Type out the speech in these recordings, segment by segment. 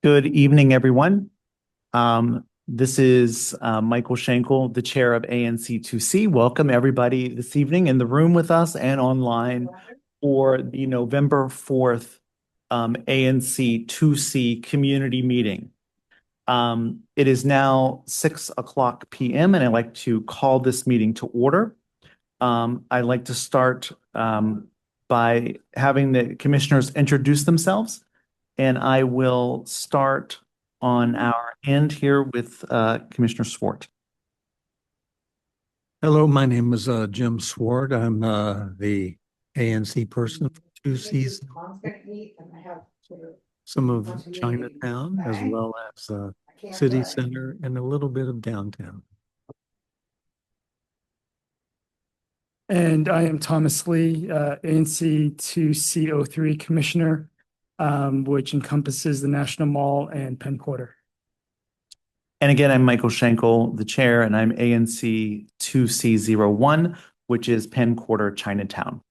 Good evening, everyone. This is Michael Schenkel, the chair of ANC 2C. Welcome, everybody, this evening in the room with us and online for the November 4th ANC 2C community meeting. It is now 6 o'clock p.m. and I'd like to call this meeting to order. I'd like to start by having the commissioners introduce themselves. And I will start on our end here with Commissioner Swart. Hello, my name is Jim Swart. I'm the ANC person for 2Cs, some of Chinatown, as well as City Center and a little bit of downtown. And I am Thomas Lee, ANC 2C03 Commissioner, which encompasses the National Mall and Penn Quarter. And again, I'm Michael Schenkel, the chair, and I'm ANC 2C01, which is Penn Quarter Chinatown.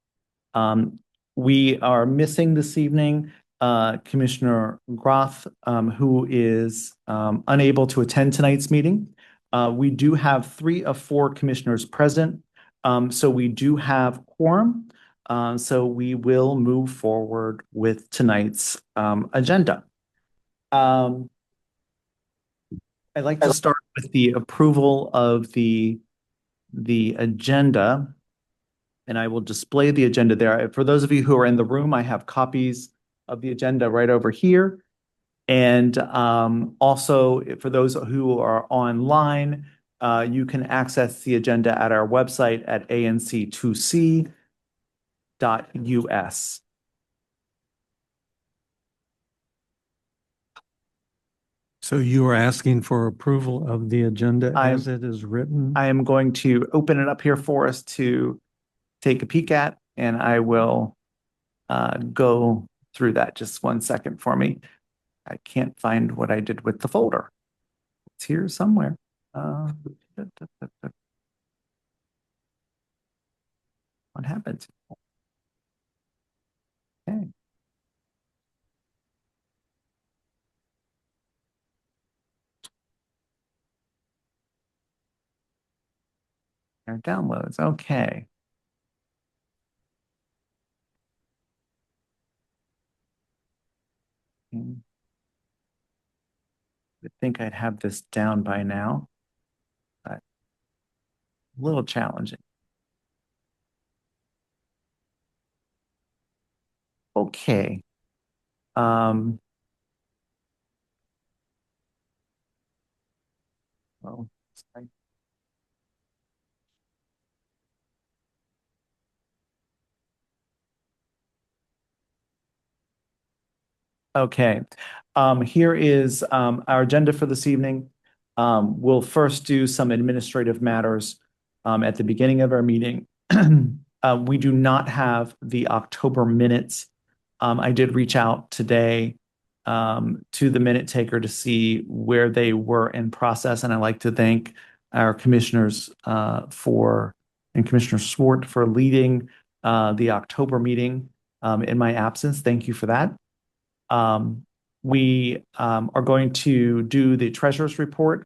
We are missing this evening Commissioner Groth, who is unable to attend tonight's meeting. We do have 3 of 4 commissioners present, so we do have quorum. So we will move forward with tonight's agenda. I'd like to start with the approval of the agenda, and I will display the agenda there. For those of you who are in the room, I have copies of the agenda right over here. And also, for those who are online, you can access the agenda at our website at anc2c.us. So you are asking for approval of the agenda as it is written? I am going to open it up here for us to take a peek at, and I will go through that. Just 1 second for me. I can't find what I did with the folder. It's here somewhere. What happened? Okay. Our downloads. Okay. I think I'd have this down by now, but a little challenging. Okay. Well, sorry. Okay. Here is our agenda for this evening. We'll first do some administrative matters at the beginning of our meeting. We do not have the October minutes. I did reach out today to the minute taker to see where they were in process, and I'd like to thank our commissioners and Commissioner Swart for leading the October meeting in my absence. Thank you for that. We are going to do the treasurer's report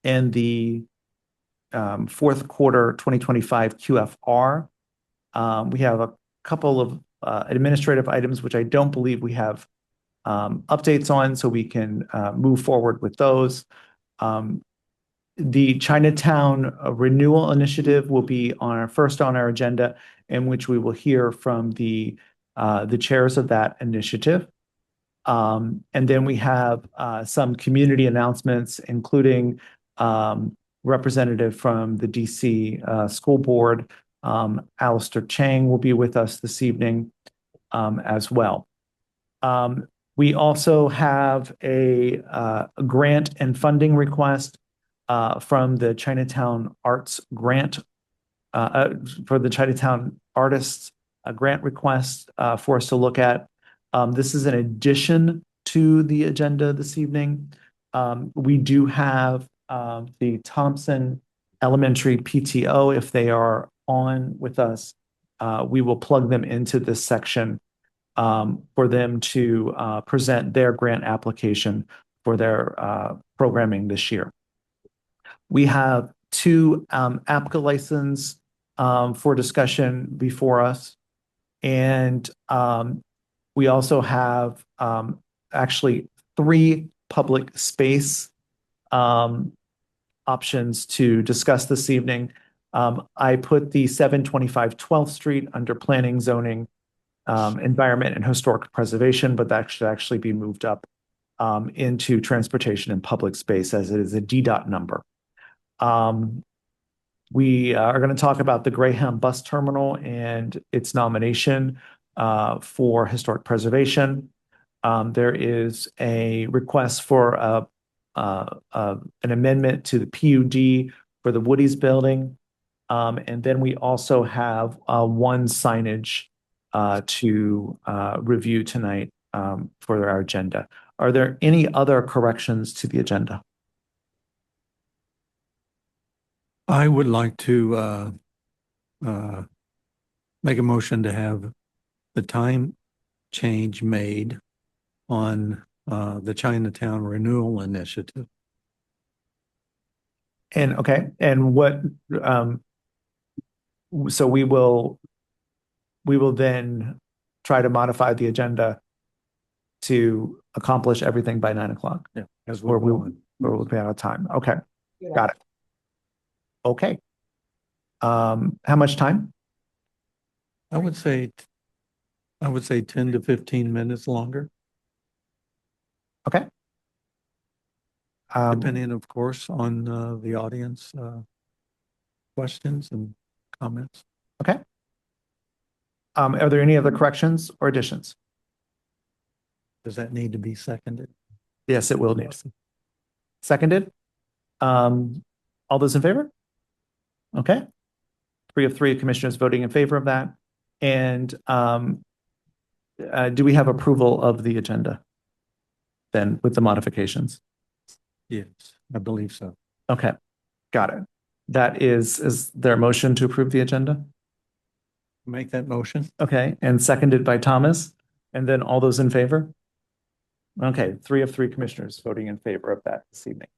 and the fourth quarter 2025 QFR. We have a couple of administrative items which I don't believe we have updates on, so we can move forward with those. The Chinatown renewal initiative will be first on our agenda, in which we will hear from the chairs of that initiative. And then we have some community announcements, including representative from the DC School Board. Alistair Chang will be with us this evening as well. We also have a grant and funding request from the Chinatown Arts Grant for the Chinatown Artists grant request for us to look at. This is an addition to the agenda this evening. We do have the Thompson Elementary PTO. If they are on with us, we will plug them into this section for them to present their grant application for their programming this year. We have two APCA license for discussion before us. And we also have actually three public space options to discuss this evening. I put the 725 12th Street under planning, zoning, environment, and historic preservation, but that should actually be moved up into transportation and public space as it is a DDOT number. We are going to talk about the Greyhound bus terminal and its nomination for historic preservation. There is a request for an amendment to the PUD for the Woody's building. And then we also have one signage to review tonight for our agenda. Are there any other corrections to the agenda? I would like to make a motion to have the time change made on the Chinatown Renewal Initiative. And okay, and what so we will then try to modify the agenda to accomplish everything by 9 o'clock. Yeah, as Or we're we'll, going. or we'll be out of time. Okay, got it. Okay. How much time? I would say 10 to 15 minutes longer, Okay. depending, of course, on the audience questions and comments. Okay. Are there any other corrections or additions? Does that need to be seconded? Yes, it will need. Seconded. All those in favor? Okay. 3 of 3 commissioners voting in favor of that. And do we have approval of the agenda then with the modifications? Yes, I believe so. Okay, got it. That is there a motion to approve the agenda? Make that motion. Okay, and seconded by Thomas. And then all those in favor? Okay, 3 of 3 commissioners voting in favor of that this evening.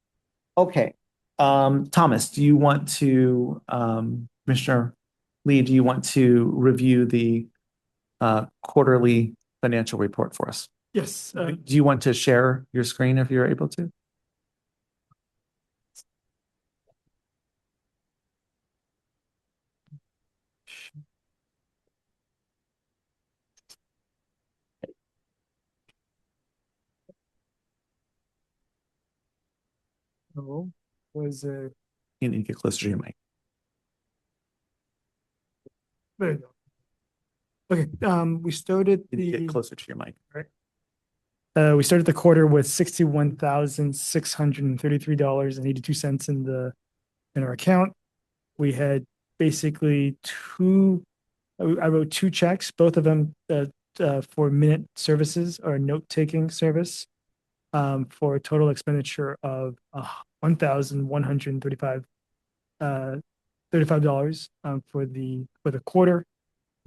Okay, Thomas, do you want to, Commissioner Lee, do you want to review the quarterly financial report for us? Yes. Do you want to share your screen if you're able to? Was You need to get closer to your mic. there you go. Okay, we started You need to the get closer to your mic. we started the quarter with $61,633.82 in our account. We had basically I wrote 2 checks, both of them for minute services or note-taking service, for a total expenditure of $1,135 $35 for the quarter,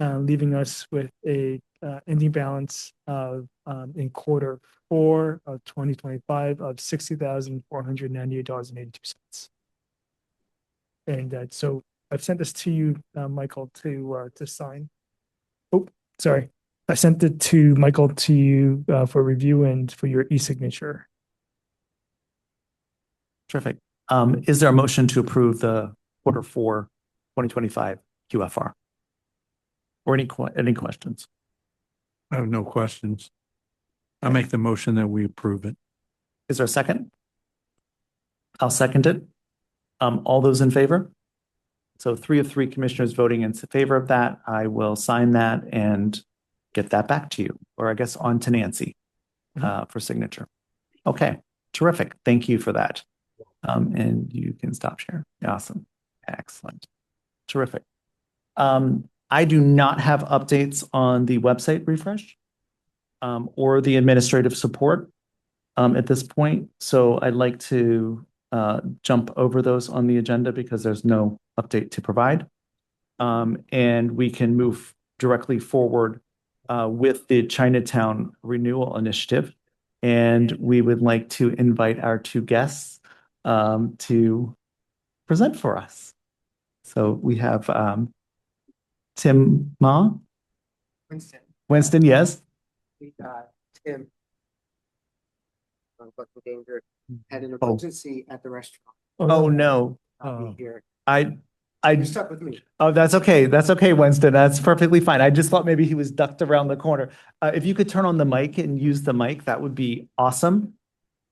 leaving us with a ending balance of in quarter 4 of 2025 of $60,498.82. And so I've sent this to you, Michael, to sign. Oh, sorry. I sent it to Michael to you for review and for your e-signature. Terrific. Is there a motion to approve the quarter 4, 2025 QFR? Or any questions? I have no questions. I make the motion that we approve it. Is there a second? I'll second it. All those in favor? So 3 of 3 commissioners voting in favor of that. I will sign that and get that back to you, or I guess on to Nancy for signature. Okay, terrific. Thank you for that. And you can stop sharing. Awesome. Excellent. Terrific. I do not have updates on the website refresh or the administrative support at this point. So I'd like to jump over those on the agenda because there's no update to provide. And we can move directly forward with the Chinatown Renewal Initiative. And we would like to invite our two guests to present for us. So we have Tim Ma. Winston. Winston, yes. We got Tim. But the danger had an Oh. emergency at the restaurant. Oh, no. I'll be here. I You're stuck with me. Oh, that's okay. That's okay, Winston. That's perfectly fine. I just thought maybe he was ducked around the corner. If you could turn on the mic and use the mic, that would be awesome.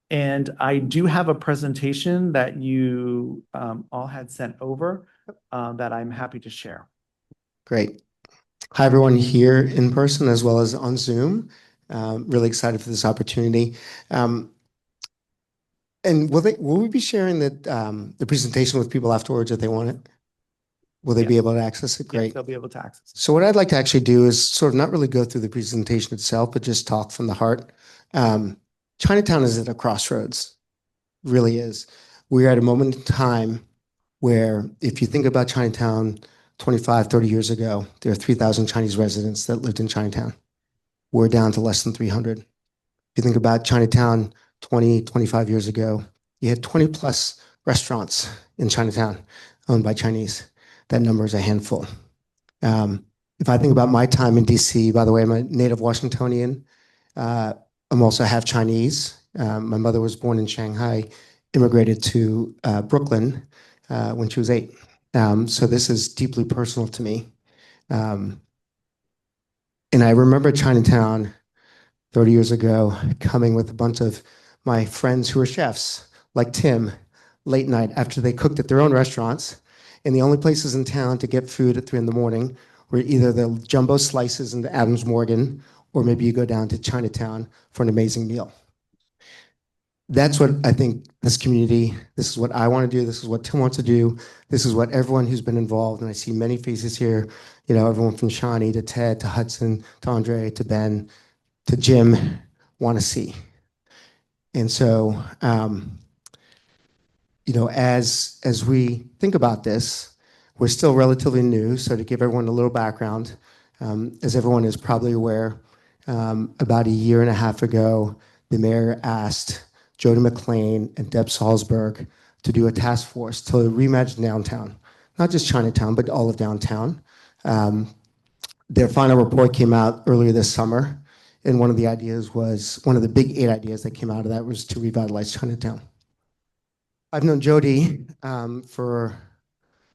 And I do have a presentation that you all had sent over that I'm happy to share. Great. Hi, everyone here in person as well as on Zoom. Really excited for this opportunity. And will we be sharing the presentation with people afterwards if they want it? Will they be able to access it? Yes, Great. they'll be able to access it. So what I'd like to actually do is sort of not really go through the presentation itself, but just talk from the heart. Chinatown is at a crossroads, really is. We're at a moment in time where if you think about Chinatown 25, 30 years ago, there are 3,000 Chinese residents that lived in Chinatown. We're down to less than 300. If you think about Chinatown 20, 25 years ago, you had 20 plus restaurants in Chinatown owned by Chinese. That number is a handful. If I think about my time in DC, by the way, I'm a native Washingtonian. I'm also half Chinese. My mother was born in Shanghai, immigrated to Brooklyn when she was 8. So this is deeply personal to me. And I remember Chinatown 30 years ago coming with a bunch of my friends who were chefs, like Tim, late night after they cooked at their own restaurants. And the only places in town to get food at 3 a.m. were either the jumbo slices in the Adams Morgan, or maybe you go down to Chinatown for an amazing meal. That's what I think this community, this is what I want to do. This is what Tim wants to do. This is what everyone who's been involved, and I see many faces here, you know, everyone from Shawnee to Ted, to Hudson, to Andre, to Ben, to Jim want to see. And so, you know, as we think about this, we're still relatively new. So to give everyone a little background, as everyone is probably aware, about a year and a half ago, the mayor asked Jody McLean and Deb Salzberg to do a task force to reimagine downtown, not just Chinatown, but all of downtown. Their final report came out earlier this summer, and one of the ideas was, one of the big 8 ideas that came out of that was to revitalize Chinatown. I've known Jody for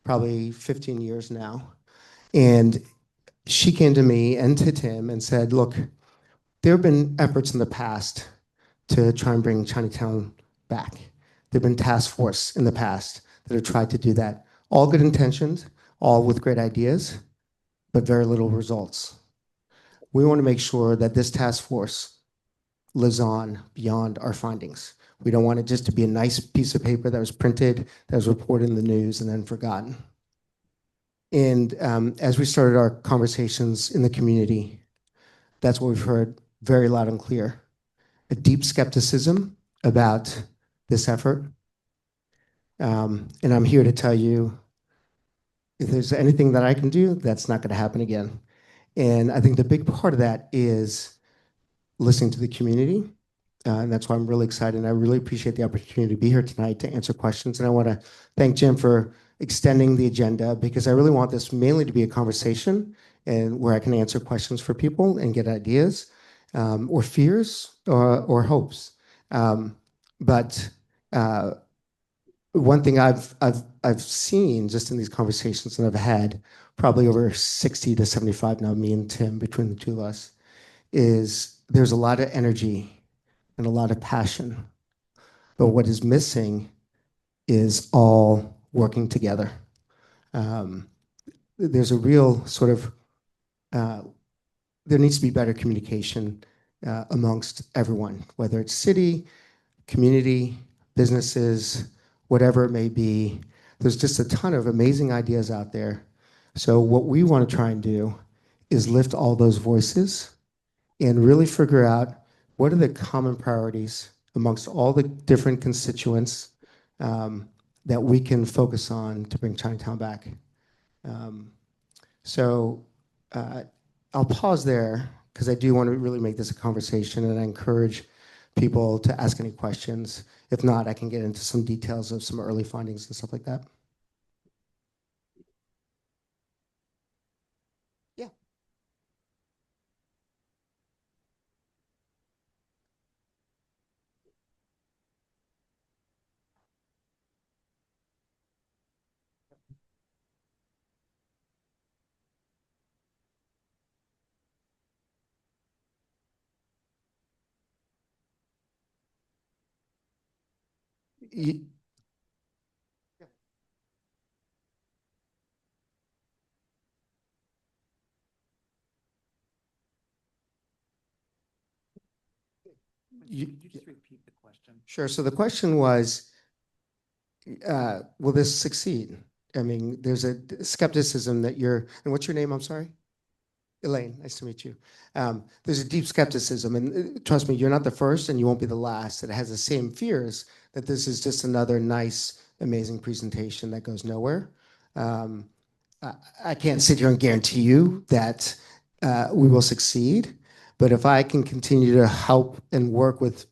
probably 15 years now, and she came to me and to Tim and said, look, there have been efforts in the past to try and bring Chinatown back. There have been task force in the past that have tried to do that. All good intentions, all with great ideas, but very little results. We want to make sure that this task force lives on beyond our findings. We don't want it just to be a nice piece of paper that was printed, that was reported in the news and then forgotten. And as we started our conversations in the community, that's what we've heard very loud and clear. A deep skepticism about this effort. And I'm here to tell you, if there's anything that I can do, that's not going to happen again. And I think the big part of that is listening to the community. And that's why I'm really excited. And I really appreciate the opportunity to be here tonight to answer questions. And I want to thank Jim for extending the agenda, because I really want this mainly to be a conversation and where I can answer questions for people and get ideas or fears or hopes. But one thing I've seen just in these conversations that I've had, probably over 60 to 75 now, me and Tim, between the two of us, is there's a lot of energy and a lot of passion. But what is missing is all working together. There's a real sort of, there needs to be better communication amongst everyone, whether it's city, community, businesses, whatever it may be. There's just a ton of amazing ideas out there. So what we want to try and do is lift all those voices and really figure out what are the common priorities amongst all the different constituents that we can focus on to bring Chinatown back. So I'll pause there because because I do want to really make this a conversation, and I encourage people to ask any questions. If not, I can get into some details of some early findings and stuff like that. Yeah. You, Could you just repeat the question? sure. So the question was, will this succeed? I mean, there's a skepticism that and what's your name? I'm sorry. Elaine, nice to meet you. There's a deep skepticism, and trust me, you're not the first and you won't be the last that has the same fears that this is just another nice, amazing presentation that goes nowhere. I can't sit here and guarantee you that we will succeed, but if I can continue to help and work with,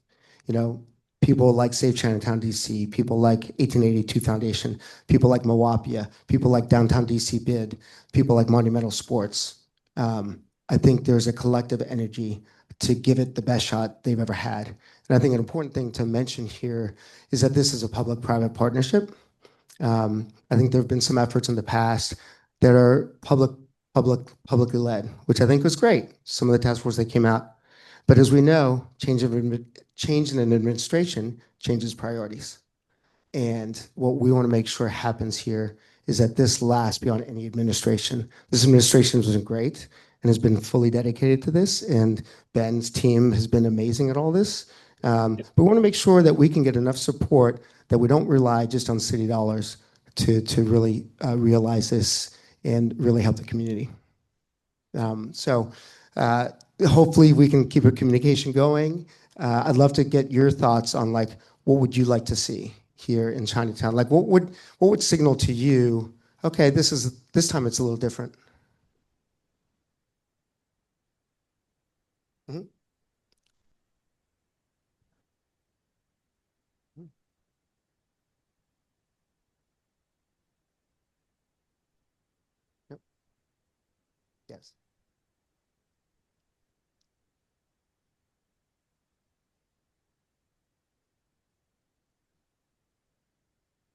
people like Save Chinatown DC, people like 1882 Foundation, people like Mawapia, people like Downtown DC Bid, people like Monumental Sports, I think there's a collective energy to give it the best shot they've ever had. And I think an important thing to mention here is that this is a public-private partnership. I think there have been some efforts in the past that are publicly led, which I think was great. Some of the task force that came out. But as we know, change in an administration changes priorities. And what we want to make sure happens here is that this lasts beyond any administration. This administration was great and has been fully dedicated to this, and Ben's team has been amazing at all this. But we want to make sure that we can get enough support that we don't rely just on city dollars to really realize this and really help the community. So hopefully we can keep a communication going. I'd love to get your thoughts on what would you like to see here in Chinatown? Like what would signal to you, okay, this time it's a little different. Mm-hmm. Yep. Yes.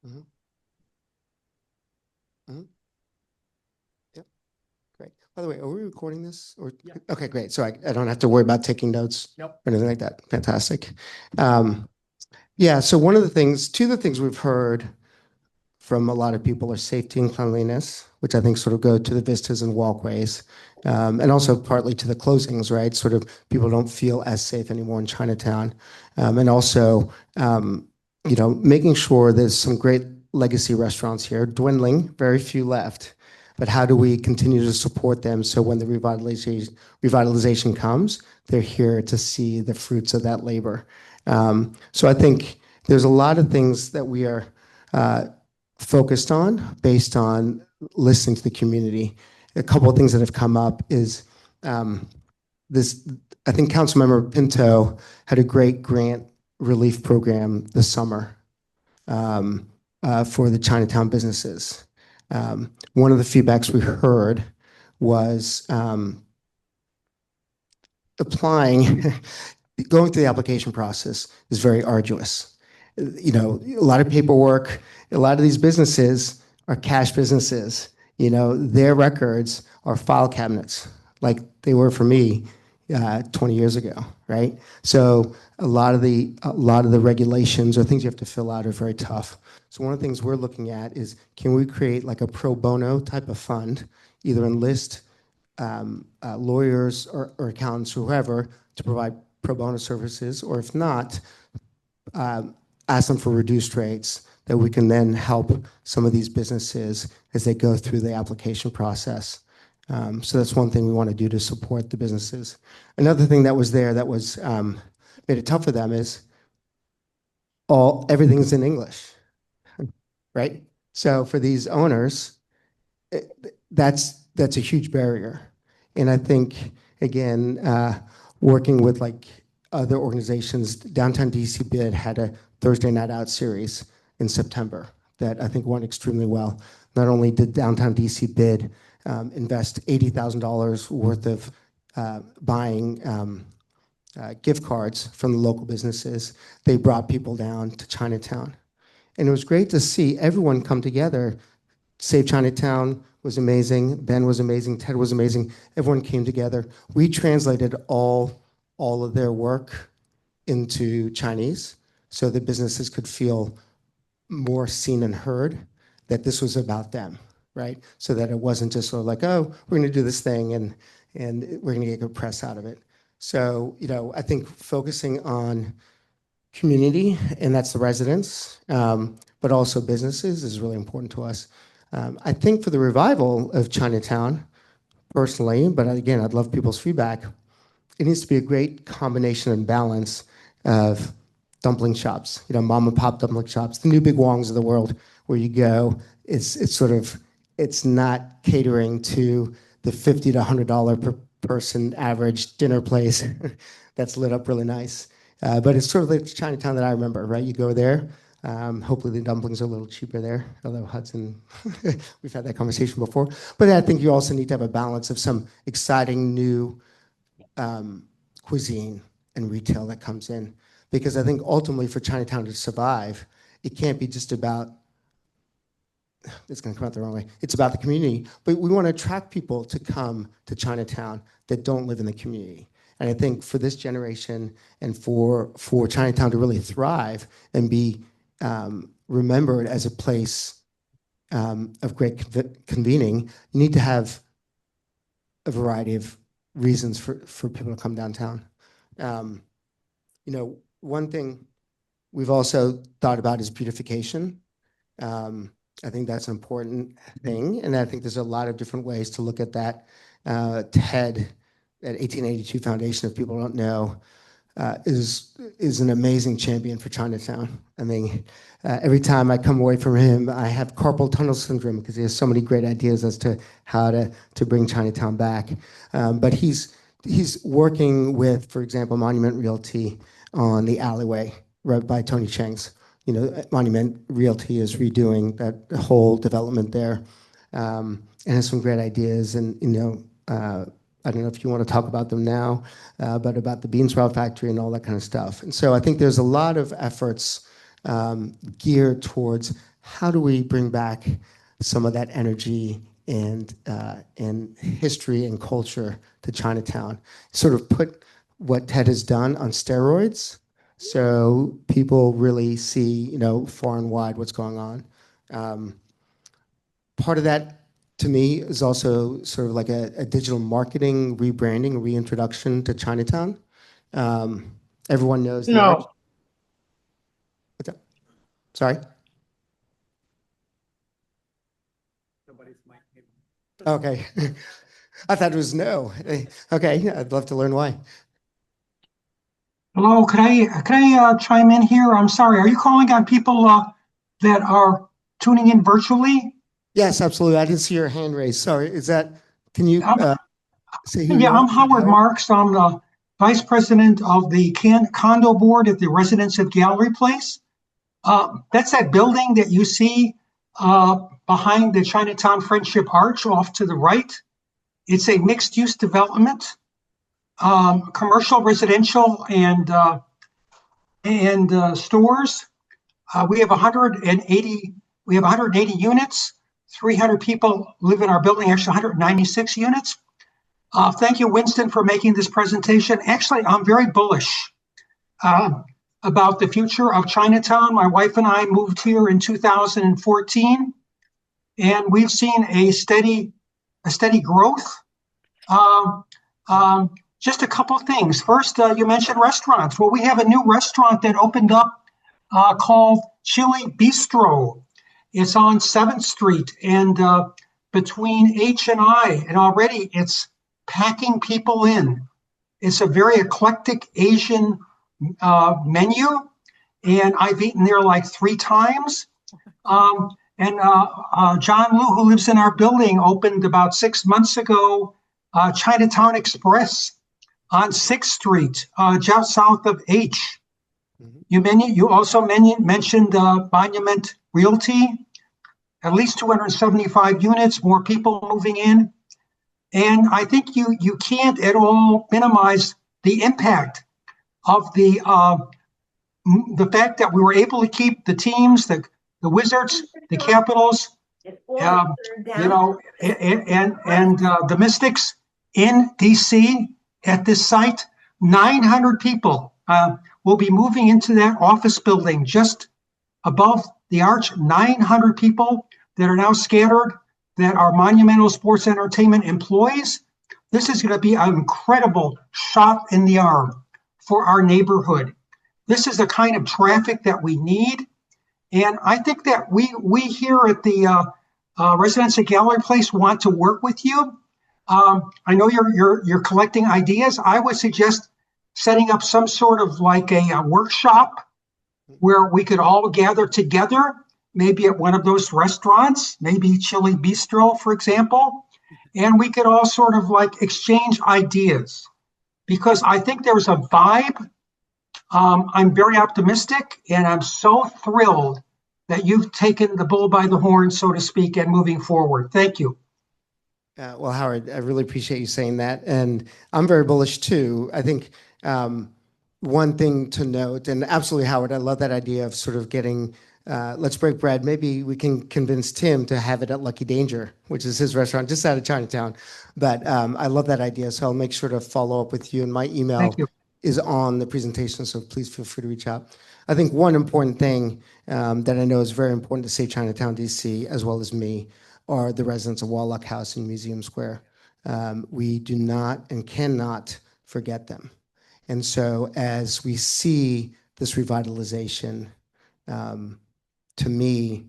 Mm-hmm. Mm-hmm. Yep. Great. By the way, are we recording this? Yeah. Okay, great. So I don't have to worry about taking notes. Yep. Or anything like that. Fantastic. Yeah. So two of the things we've heard from a lot of people are safety and cleanliness, which I think sort of go to the vistas and walkways, and also partly to the closings, right? Sort of people don't feel as safe anymore in Chinatown, and also, making sure there's some great legacy restaurants here, dwindling, very few left. But how do we continue to support them so when the revitalization comes, they're here to see the fruits of that labor? So I think there's a lot of things that we are focused on based on listening to the community. A couple of things that have come up is this. I think Councilmember Pinto had a great grant relief program this summer for the Chinatown businesses. One of the feedbacks we heard was going through the application process is very arduous. A lot of paperwork. A lot of these businesses are cash businesses. Their records are file cabinets, like they were for me 20 years ago, right? So a lot of the regulations or things you have to fill out are very tough. So one of the things we're looking at is, can we create like a pro bono type of fund, either enlist lawyers or accountants or whoever to provide pro bono services, or if not, ask them for reduced rates that we can then help some of these businesses as they go through the application process. So that's one thing we want to do to support the businesses. Another thing that was there that was made it tough for them is everything's in English, right? So for these owners, that's a huge barrier. And I think again, working with like other organizations. Downtown DC Bid had a Thursday Night Out series in September that I think went extremely well. Not only did Downtown DC Bid invest $80,000 worth of buying gift cards from the local businesses, they brought people down to Chinatown. And it was great to see everyone come together. Save Chinatown was amazing. Ben was amazing. Ted was amazing. Everyone came together. We translated all of their work into Chinese so that businesses could feel more seen and heard, that this was about them, right? So that it wasn't just sort of like, oh, we're going to do this thing and we're going to get good press out of it. So, I think focusing on community, and that's the residents, but also businesses is really important to us. I think for the revival of Chinatown, personally, but again, I'd love people's feedback, it needs to be a great combination and balance of dumpling shops, mom and pop dumpling shops, the new big Wongs of the world, where you go, it's not catering to the $50 to $100 per person average dinner place that's lit up really nice. But it's sort of like Chinatown that I remember, right? You go there, hopefully the dumplings are a little cheaper there, although Hudson, we've had that conversation before. But I think you also need to have a balance of some exciting new cuisine and retail that comes in. Because I think ultimately for Chinatown to survive, it can't be just about, it's going to come out the wrong way, it's about the community. But we want to attract people to come to Chinatown that don't live in the community. And I think for this generation and for Chinatown to really thrive and be remembered as a place of great convening, you need to have a variety of reasons for people to come downtown. One thing we've also thought about is beautification. I think that's an important thing, and I think there's a lot of different ways to look at that. TED, at 1882 Foundation, if people don't know, is an amazing champion for Chinatown. I mean, every time I come away from him, I have carpal tunnel syndrome because he has so many great ideas as to how to bring Chinatown back. But he's working with, for example, Monument Realty on the alleyway right by Tony Chang's. Monument Realty is redoing that whole development there, and has some great ideas. And I don't know if you want to talk about them now, but about the bean sprout factory and all that kind of stuff. And so I think there's a lot of efforts geared towards how do we bring back some of that energy and history and culture to Chinatown. Sort of put what Ted has done on steroids, so people really see, far and wide what's going on. Part of that, to me, is also sort of like a digital marketing rebranding, reintroduction to Chinatown. Everyone knows. No. What's up? Sorry. Nobody's mic. Okay. I thought it was no. Okay, I'd love to learn why. Hello, could I chime in here? I'm sorry. Are you calling on people that are tuning in virtually? Yes, absolutely. I didn't see your hand raised. Sorry. Can you say who you are? I'm Howard Marks. I'm the Vice President of the Condo Board at the residents of Gallery Place. That's that building that you see behind the Chinatown Friendship Arch off to the right. It's a mixed-use development, commercial, residential, and stores. We have 180 units. 300 people live in our building, actually 196 units. Thank you, Winston, for making this presentation. Actually, I'm very bullish about the future of Chinatown. My wife and I moved here in 2014, and we've seen a steady growth. Just a couple of things. First, you mentioned restaurants. Well, we have a new restaurant that opened up called Chili Bistro. It's on 7th Street and between H and I, and already it's packing people in. It's a very eclectic Asian menu, and I've eaten there like 3 times. And John Liu, who lives in our building, opened about 6 months ago Chinatown Express on 6th Street, just south of H. You also mentioned Monument Realty, at least 275 units, more people moving in. And I think you can't at all minimize the impact of the fact that we were able to keep the teams, the Wizards, the Capitals, and the Mystics in DC at this site. 900 people will be moving into that office building just above the arch. 900 people that are now scattered, that are Monumental Sports Entertainment employees. This is going to be an incredible shot in the arm for our neighborhood. This is the kind of traffic that we need. And I think that we here at the Residence at Gallery Place want to work with you. I know you're collecting ideas. I would suggest setting up some sort of like a workshop where we could all gather together, maybe at one of those restaurants, maybe Chili Bistro, for example, and we could all sort of like exchange ideas, because I think there's a vibe. I'm very optimistic, and I'm so thrilled that you've taken the bull by the horn, so to speak, and moving forward. Thank you. Well, Howard, I really appreciate you saying that. And I'm very bullish too. I think one thing to note, and absolutely, Howard, I love that idea of sort of getting, let's break bread. Maybe we can convince Tim to have it at Lucky Danger, which is his restaurant just out of Chinatown. But I love that idea. So I'll make sure to follow up with you. And my email is on the presentation, so please feel free to reach out. I think one important thing that I know is very important to Save Chinatown, DC, as well as me, are the residents of Wallach House and Museum Square. We do not and cannot forget them. And so as we see this revitalization, to me,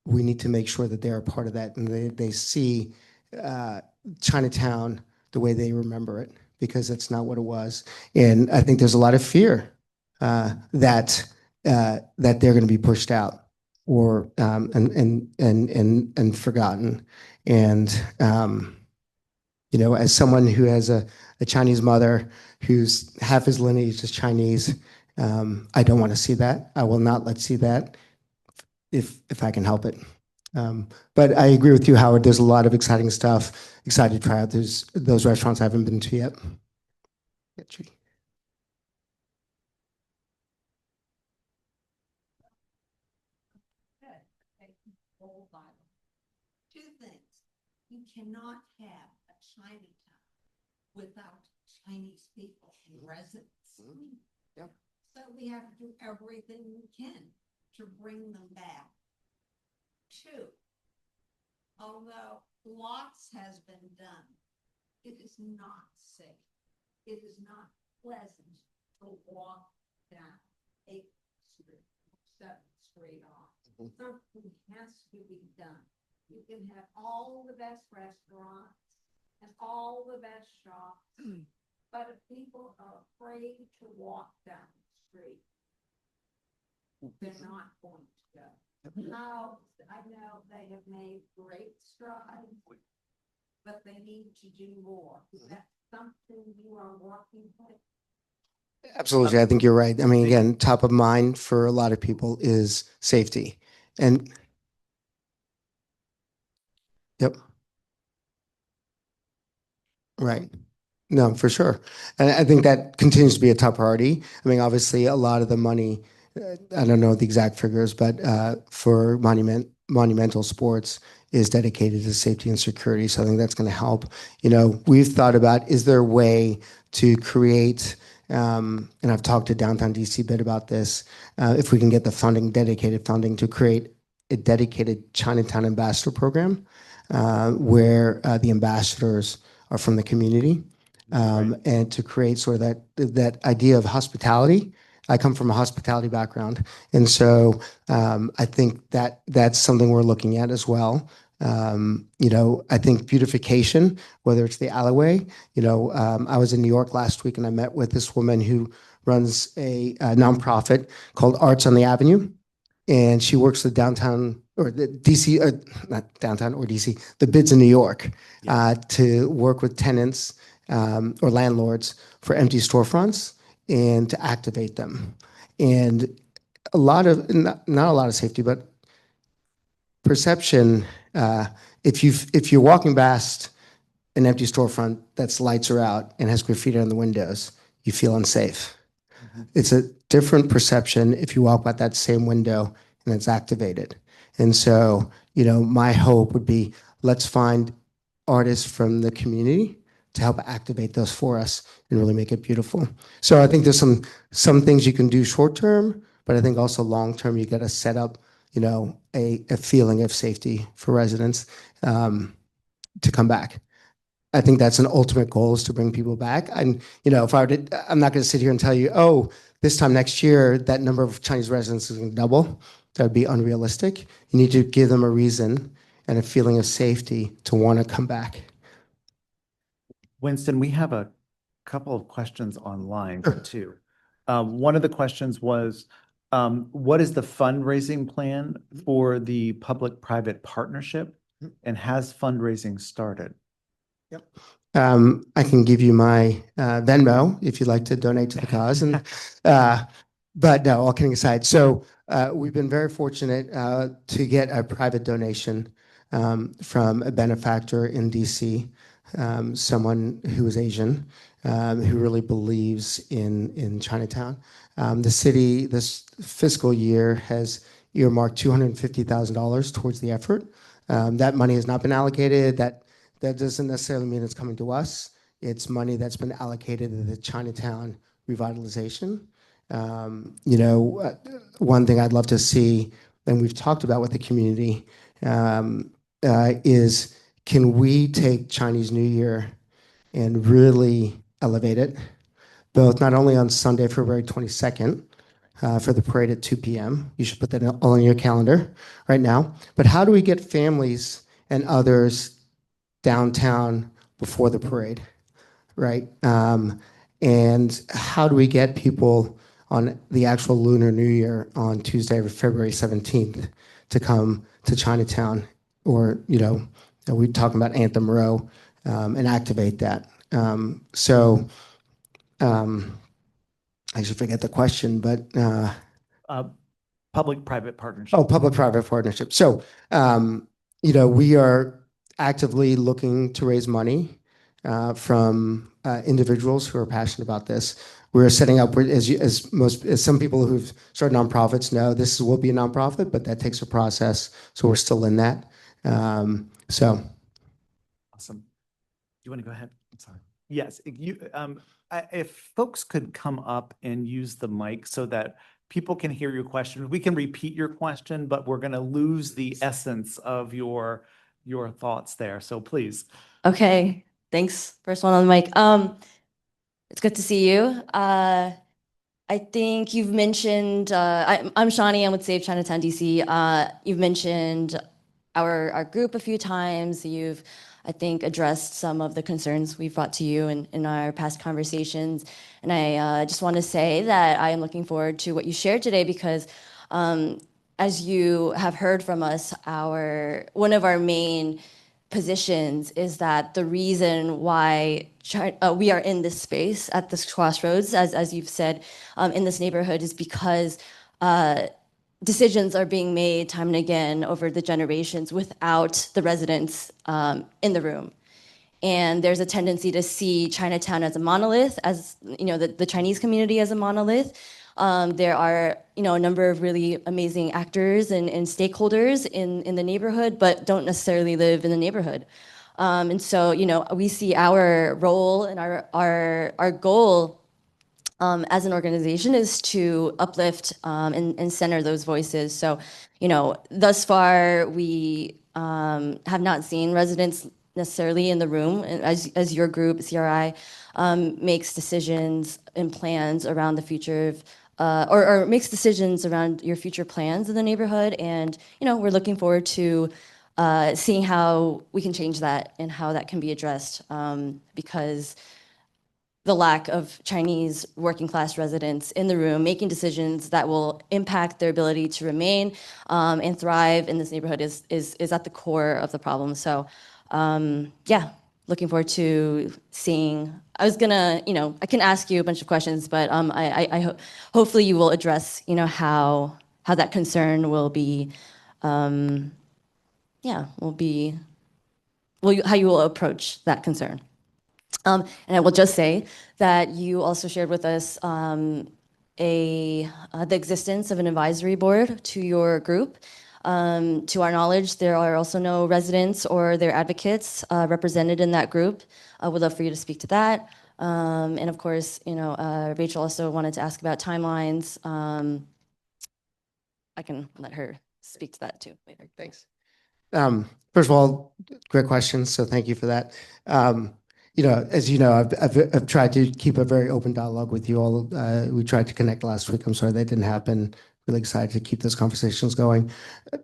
we need to make sure that they're a part of that and they see Chinatown the way they remember it, because it's not what it was. And I think there's a lot of fear that they're going to be pushed out or and forgotten. And you know, as someone who has a Chinese mother who's half his lineage is Chinese, I don't want to see that. I will not let see that if I can help it. But I agree with you, Howard. There's a lot of exciting stuff. Excited to try out those restaurants I haven't been to yet. Yeah, Judy. Two things. You cannot have a Chinatown without Chinese people and residents. Yep. So we have to do everything we can to bring them back. Two, although lots has been done, it is not safe. It is not pleasant to walk down 8th Street, 7th Street off. Something has to be done. You can have all the best restaurants and all the best shops, but if people are afraid to walk down the street, they're not going to go. Now, I know they have made great strides, but they need to do more. Is that something you are working with? Absolutely. I think you're right. I mean, again, top of mind for a lot of people is safety. And yep. Right. No, for sure. And I think that continues to be a top priority. I mean, obviously, a lot of the money, I don't know the exact figures, but for monumental sports is dedicated to safety and security. So I think that's going to help. You know, we've thought about, is there a way to create, and I've talked to Downtown DC a bit about this, if we can get the funding, dedicated funding to create a dedicated Chinatown ambassador program where the ambassadors are from the community, and to create sort of that idea of hospitality. I come from a hospitality background, and so I think that that's something we're looking at as well. You know, I think beautification, whether it's the alleyway, you know, I was in New York last week and I met with this woman who runs a nonprofit called Arts on the Avenue, and she works with downtown or the DC, not downtown or DC, the bids in New York to work with tenants or landlords for empty storefronts and to activate them. And a lot of, not a lot of safety, but perception. If you're walking past an empty storefront that's lights are out and has graffiti on the windows, you feel unsafe. It's a different perception if you walk by that same window and it's activated. And so, my hope would be, let's find artists from the community to help activate those for us and really make it beautiful. So I think there's some things you can do short term, but I think also long term, you got to set up, a feeling of safety for residents to come back. I think that's an ultimate goal, is to bring people back. And, if I were to, I'm not going to sit here and tell you, oh, this time next year, that number of Chinese residents is going to double. That would be unrealistic. You need to give them a reason and a feeling of safety to want to come back. Winston, we have a couple of questions online too. One of the questions was, what is the fundraising plan for the public-private partnership, and has fundraising started? Yep. I can give you my Venmo if you'd like to donate to the cause. And but no, all kidding aside. So we've been very fortunate to get a private donation from a benefactor in DC, someone who is Asian, who really believes in Chinatown. The city this fiscal year has earmarked $250,000 towards the effort. That money has not been allocated. That doesn't necessarily mean it's coming to us. It's money that's been allocated to the Chinatown revitalization. One thing I'd love to see, and we've talked about with the community, is, can we take Chinese New Year and really elevate it, both not only on Sunday, February 22nd, for the parade at 2 p.m. You should put that all on your calendar right now. But how do we get families and others downtown before the parade, right? And how do we get people on the actual Lunar New Year on Tuesday, February 17th, to come to Chinatown, or, we're talking about Anthem Row, and activate that. I should forget the question, but Public-private partnership. oh, public-private partnership. So, we are actively looking to raise money from individuals who are passionate about this. We're setting up, as some people who've started nonprofits know, this will be a nonprofit, but that takes a process. So we're still in that. Awesome. Do you want to go ahead? I'm sorry. Yes. If folks could come up and use the mic so that people can hear your question. We can repeat your question, but we're going to lose the essence of your thoughts there. So please. Okay, thanks. First one on the mic. It's good to see you. I think you've mentioned, I'm Shawnee, I'm with Save Chinatown DC. You've mentioned our group a few times. You've, I think, addressed some of the concerns we've brought to you in our past conversations. And I just want to say that I am looking forward to what you shared today, because as you have heard from us, one of our main positions is that the reason why we are in this space at this crossroads, as you've said, in this neighborhood, is because decisions are being made time and again over the generations without the residents in the room. And there's a tendency to see Chinatown as a monolith, as the Chinese community as a monolith. There are a number of really amazing actors and stakeholders in the neighborhood, but don't necessarily live in the neighborhood. And so we see our role and our goal as an organization is to uplift and center those voices. So thus far we have not seen residents necessarily in the room, as your group, CRI, makes decisions and plans around the future of or makes decisions around your future plans in the neighborhood. And, we're looking forward to seeing how we can change that and how that can be addressed. Because the lack of Chinese working class residents in the room making decisions that will impact their ability to remain and thrive in this neighborhood is at the core of the problem. So yeah, looking forward to seeing. I was gonna, I can ask you a bunch of questions, but hopefully you will address, how that concern will be, how you will approach that concern. And I will just say that you also shared with us the existence of an advisory board to your group. To our knowledge, there are also no residents or their advocates represented in that group. I would love for you to speak to that. And of course, Rachel also wanted to ask about timelines. I can let her speak to that too later. Thanks. First of all, great questions. So thank you for that. As you know, I've tried to keep a very open dialogue with you all. We tried to connect last week. I'm sorry that didn't happen. Really excited to keep those conversations going.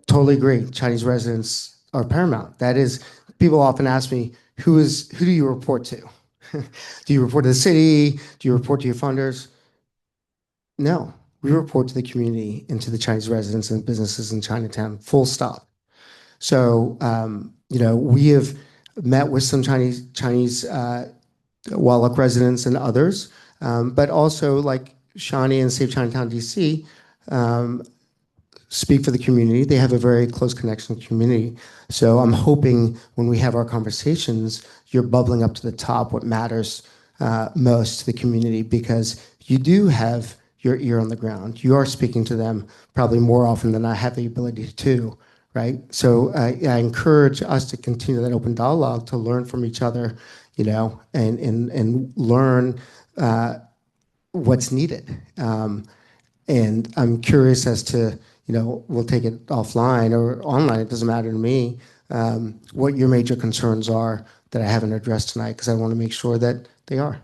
Totally agree. Chinese residents are paramount. That is, people often ask me, who do you report to? Do you report to the city? Do you report to your funders? No, we report to the community and to the Chinese residents and businesses in Chinatown, full stop. So, we have met with some Chinese Wallach residents and others, but also like Shawnee and Save Chinatown, DC, speak for the community. They have a very close connection to the community. So I'm hoping when we have our conversations, you're bubbling up to the top what matters most to the community, because you do have your ear on the ground. You are speaking to them probably more often than I have the ability to. Right. So I encourage us to continue that open dialogue, to learn from each other, and learn what's needed. And I'm curious as to, we'll take it offline or online, it doesn't matter to me, what your major concerns are that I haven't addressed tonight, because I want to make sure that they are.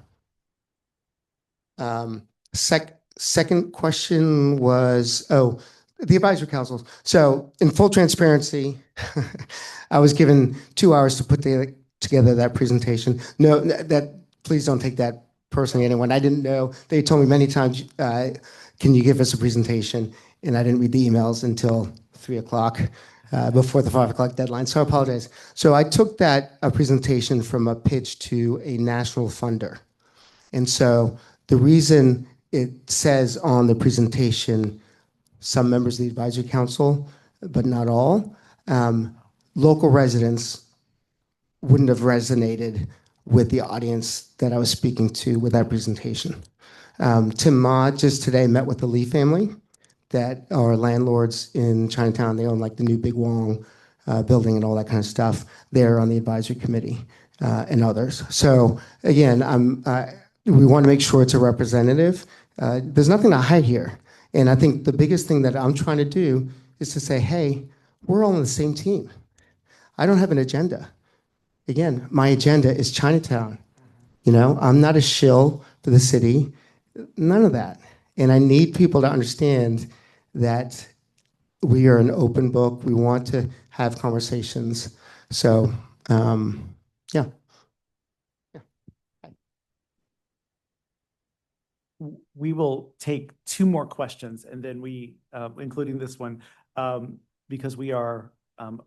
Second question was, the advisory councils. So in full transparency, I was given 2 hours to put together that presentation. No, please don't take that personally, anyone. I didn't know. They told me many times, can you give us a presentation? And I didn't read the emails until 3 o'clock before the 5 o'clock deadline. So I apologize. So I took that presentation from a pitch to a national funder. And so the reason it says on the presentation, some members of the advisory council, but not all, local residents wouldn't have resonated with the audience that I was speaking to with that presentation. Tim Ma just today met with the Lee family that are landlords in Chinatown. They own like the new Big Wong building and all that kind of stuff. They're on the advisory committee and others. So again, we want to make sure it's a representative. There's nothing to hide here. And I think the biggest thing that I'm trying to do is to say, hey, we're all on the same team. I don't have an agenda. Again, my agenda is Chinatown. I'm not a shill for the city, none of that. And I need people to understand that we are an open book. We want to have conversations. So, yeah. We will take 2 more questions, and then including this one, because we are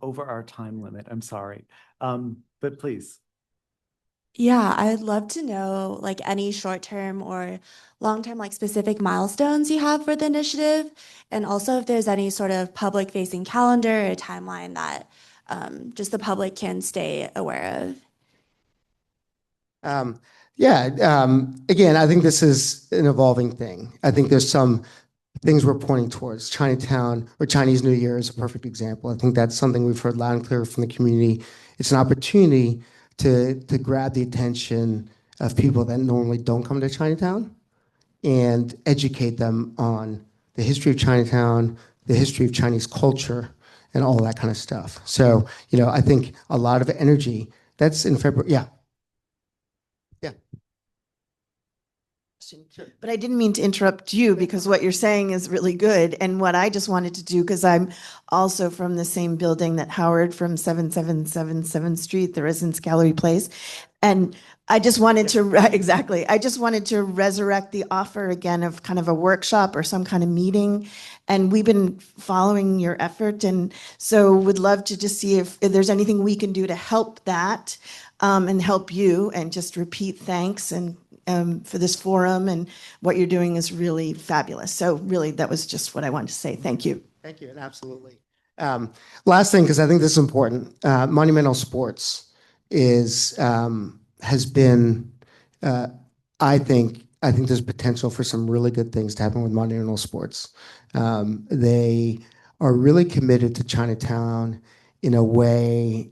over our time limit. I'm sorry, but please. Yeah, I'd love to know like any short-term or long-term like specific milestones you have for the initiative, and also if there's any sort of public-facing calendar or timeline that just the public can stay aware of. Again, I think this is an evolving thing. I think there's some things we're pointing towards. Chinatown or Chinese New Year is a perfect example. I think that's something we've heard loud and clear from the community. It's an opportunity to grab the attention of people that normally don't come to Chinatown and educate them on the history of Chinatown, the history of Chinese culture, and all that kind of stuff. So, I think a lot of energy, that's in February. Yeah. question. But I didn't mean to interrupt you because what you're saying is really good. And what I just wanted to do, because I'm also from the same building that Howard from 7777 Street, the Residence Gallery Place. And I just wanted to, exactly, I just wanted to resurrect the offer again of kind of a workshop or some kind of meeting. And we've been following your effort. And so would love to just see if there's anything we can do to help that and help you, and just repeat thanks and for this forum, and what you're doing is really fabulous. So really, that was just what I wanted to say. Thank you. Thank you, and absolutely. Last thing, because I think this is important. Monumental sports has been. I think there's potential for some really good things to happen with monumental sports. They are really committed to Chinatown in a way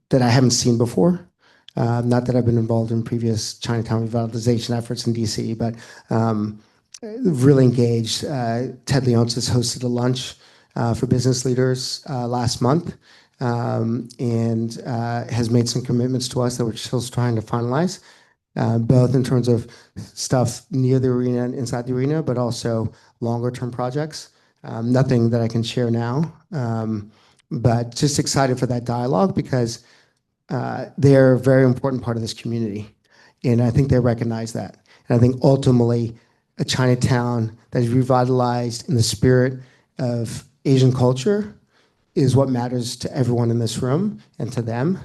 that I haven't seen before. Not that I've been involved in previous Chinatown revitalization efforts in DC, but really engaged. Ted Leonsis hosted a lunch for business leaders last month, and has made some commitments to us that we're still trying to finalize, both in terms of stuff near the arena and inside the arena, but also longer term projects. Nothing that I can share now, but just excited for that dialogue because they're a very important part of this community. And I think they recognize that. And I think ultimately a Chinatown that is revitalized in the spirit of Asian culture is what matters to everyone in this room and to them.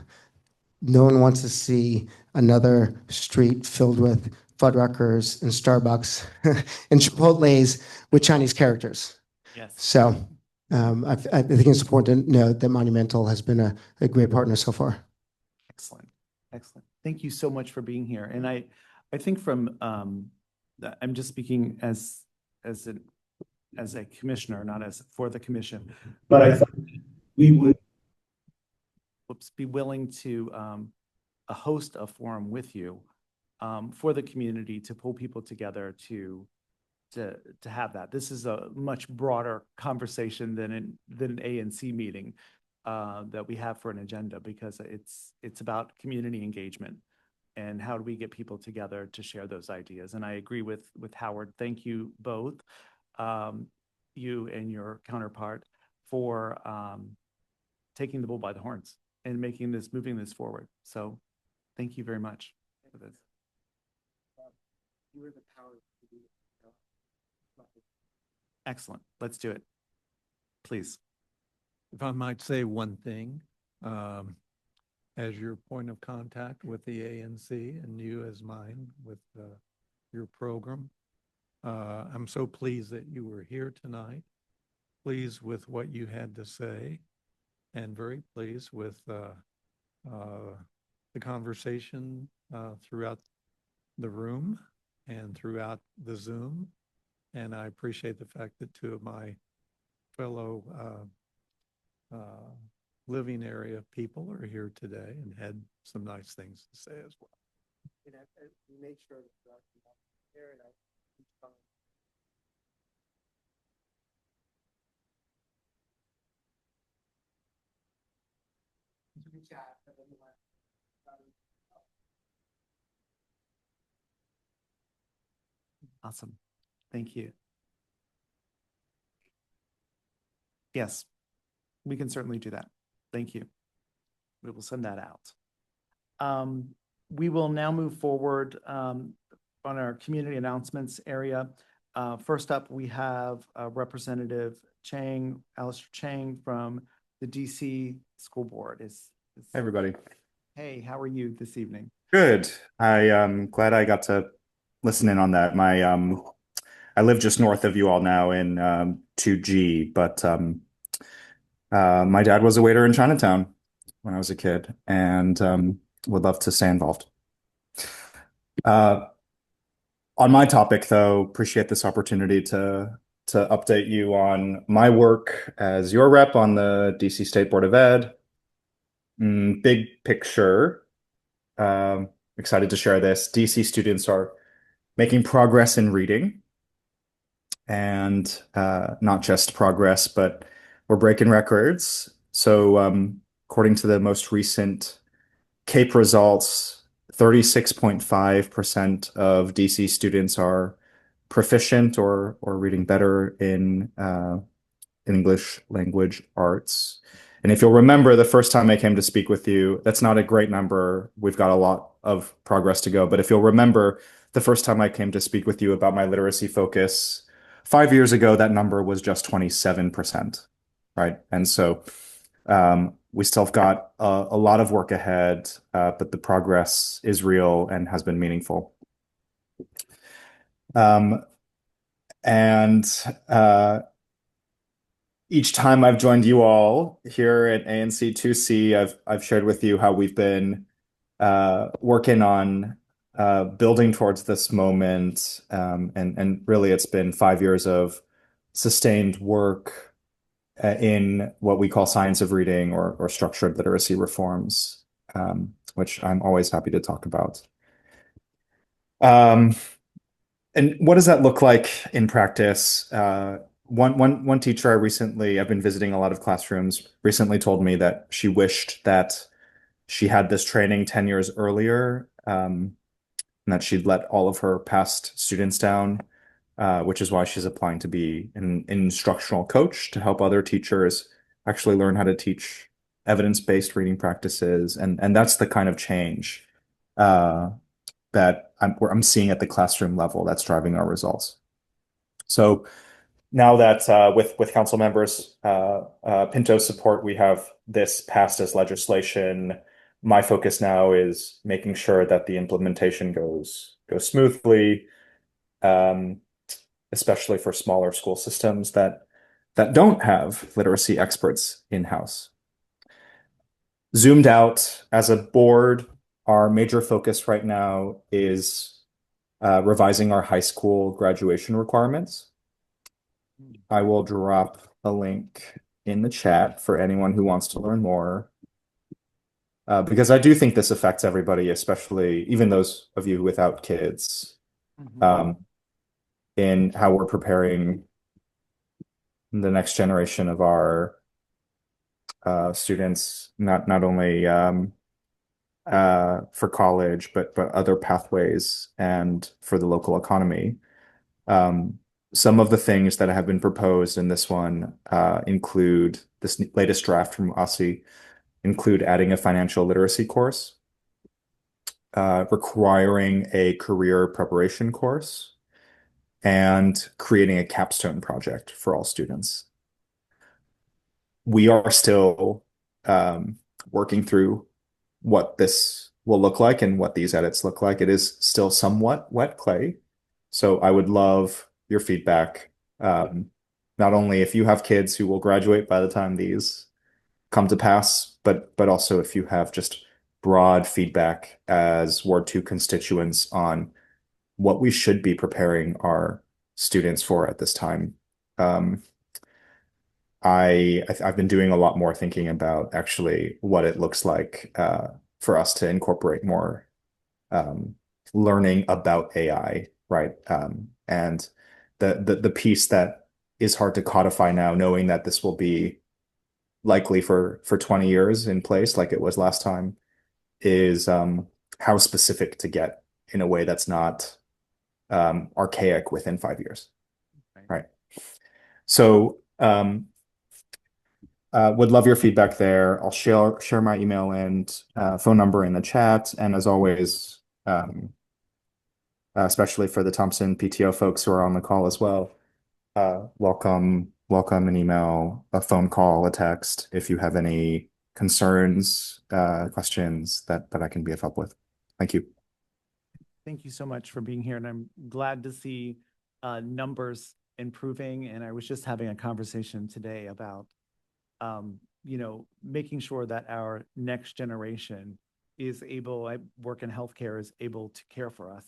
No one wants to see another street filled with Fuddruckers and Starbucks and Chipotle's with Chinese characters. Yes. So I think it's important to note that Monumental has been a great partner so far. Excellent. Excellent. Thank you so much for being here. And I think from, I'm just speaking as a commissioner, not as for the commission, but I thought we would be willing to host a forum with you for the community to pull people together to have that. This is a much broader conversation than an ANC meeting that we have for an agenda, because it's about community engagement and how do we get people together to share those ideas. And I agree with Howard. Thank you both, you and your counterpart, for taking the bull by the horns and moving this forward. So thank you very much for this. Excellent. Let's do it. Please. If I might say one thing, as your point of contact with the ANC and you as mine with your program, I'm so pleased that you were here tonight, pleased with what you had to say, and very pleased with the conversation throughout the room and throughout the Zoom. And I appreciate the fact that two of my fellow living area people are here today and had some nice things to say as well. And we made sure that there and Awesome. Thank you. Yes, we can certainly do that. Thank you. We will send that out. We will now move forward on our community announcements area. First up, we have Representative Chang, Alistair Chang from the DC School Board. Hey, everybody. Hey, how are you this evening? Good. I'm glad I got to listen in on that. I live just north of you all now in 2G, but my dad was a waiter in Chinatown when I was a kid, and would love to stay involved. On my topic, though, appreciate this opportunity to update you on my work as your rep on the DC State Board of Ed. Big picture, excited to share this. DC students are making progress in reading, and not just progress, but we're breaking records. So according to the most recent CAPE results, 36.5% of DC students are proficient or reading better in English language arts. And if you'll remember, the first time I came to speak with you, that's not a great number. We've got a lot of progress to go. But if you'll remember, the first time I came to speak with you about my literacy focus 5 years ago, that number was just 27%, right? And so we still have got a lot of work ahead, but the progress is real and has been meaningful. And each time I've joined you all here at ANC 2C, I've shared with you how we've been working on building towards this moment, and really it's been 5 years of sustained work in what we call science of reading or structured literacy reforms, which I'm always happy to talk about. And what does that look like in practice? One teacher I've been visiting a lot of classrooms, recently told me that she wished that she had this training 10 years earlier, and that she'd let all of her past students down, which is why she's applying to be an instructional coach to help other teachers actually learn how to teach evidence-based reading practices. And that's the kind of change that I'm seeing at the classroom level that's driving our results. So now that with council members Pinto's support, we have this passed as legislation. My focus now is making sure that the implementation goes smoothly, especially for smaller school systems that don't have literacy experts in-house. Zoomed out, as a board, our major focus right now is revising our high school graduation requirements. I will drop a link in the chat for anyone who wants to learn more, because I do think this affects everybody, especially even those of you without kids, in how we're preparing the next generation of our students, not only for college, but other pathways and for the local economy. Some of the things that have been proposed in this one include this latest draft from ASI, include adding a financial literacy course, requiring a career preparation course, and creating a capstone project for all students. We are still working through what this will look like and what these edits look like. It is still somewhat wet clay. So I would love your feedback, not only if you have kids who will graduate by the time these come to pass, but also if you have just broad feedback as Ward 2 constituents on what we should be preparing our students for at this time. I've been doing a lot more thinking about actually what it looks like for us to incorporate more learning about AI, right? And the piece that is hard to codify now, knowing that this will be likely for 20 years in place, like it was last time, is how specific to get in a way that's not archaic within 5 years, right? So would love your feedback there. I'll share my email and phone number in the chat. And as always, especially for the Thompson PTO folks who are on the call as well, welcome an email, a phone call, a text, if you have any concerns, questions that I can be of help with. Thank you. Thank you so much for being here, and I'm glad to see numbers improving. And I was just having a conversation today about making sure that our next generation is able, I work in healthcare, is able to care for us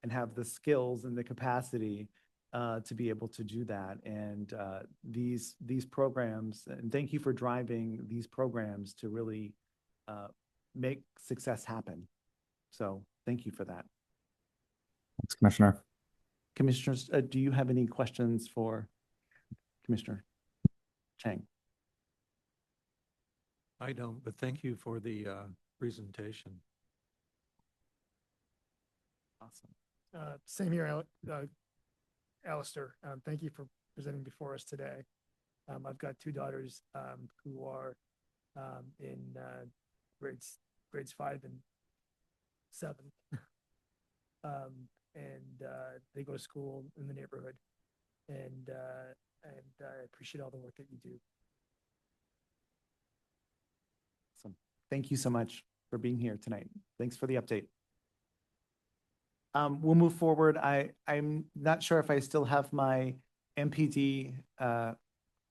and have the skills and the capacity to be able to do that. And these programs, and thank you for driving these programs to really make success happen. So thank you for that. Thanks, Commissioner. Commissioners, do you have any questions for Commissioner Chang? I don't, but thank you for the presentation. Awesome. Same here, Alistair. Thank you for presenting before us today. I've got two daughters who are in grades 5 and 7, and they go to school in the neighborhood, and I appreciate all the work that you do. Awesome. Thank you so much for being here tonight. Thanks for the update. We'll move forward. I'm not sure if I still have my MPD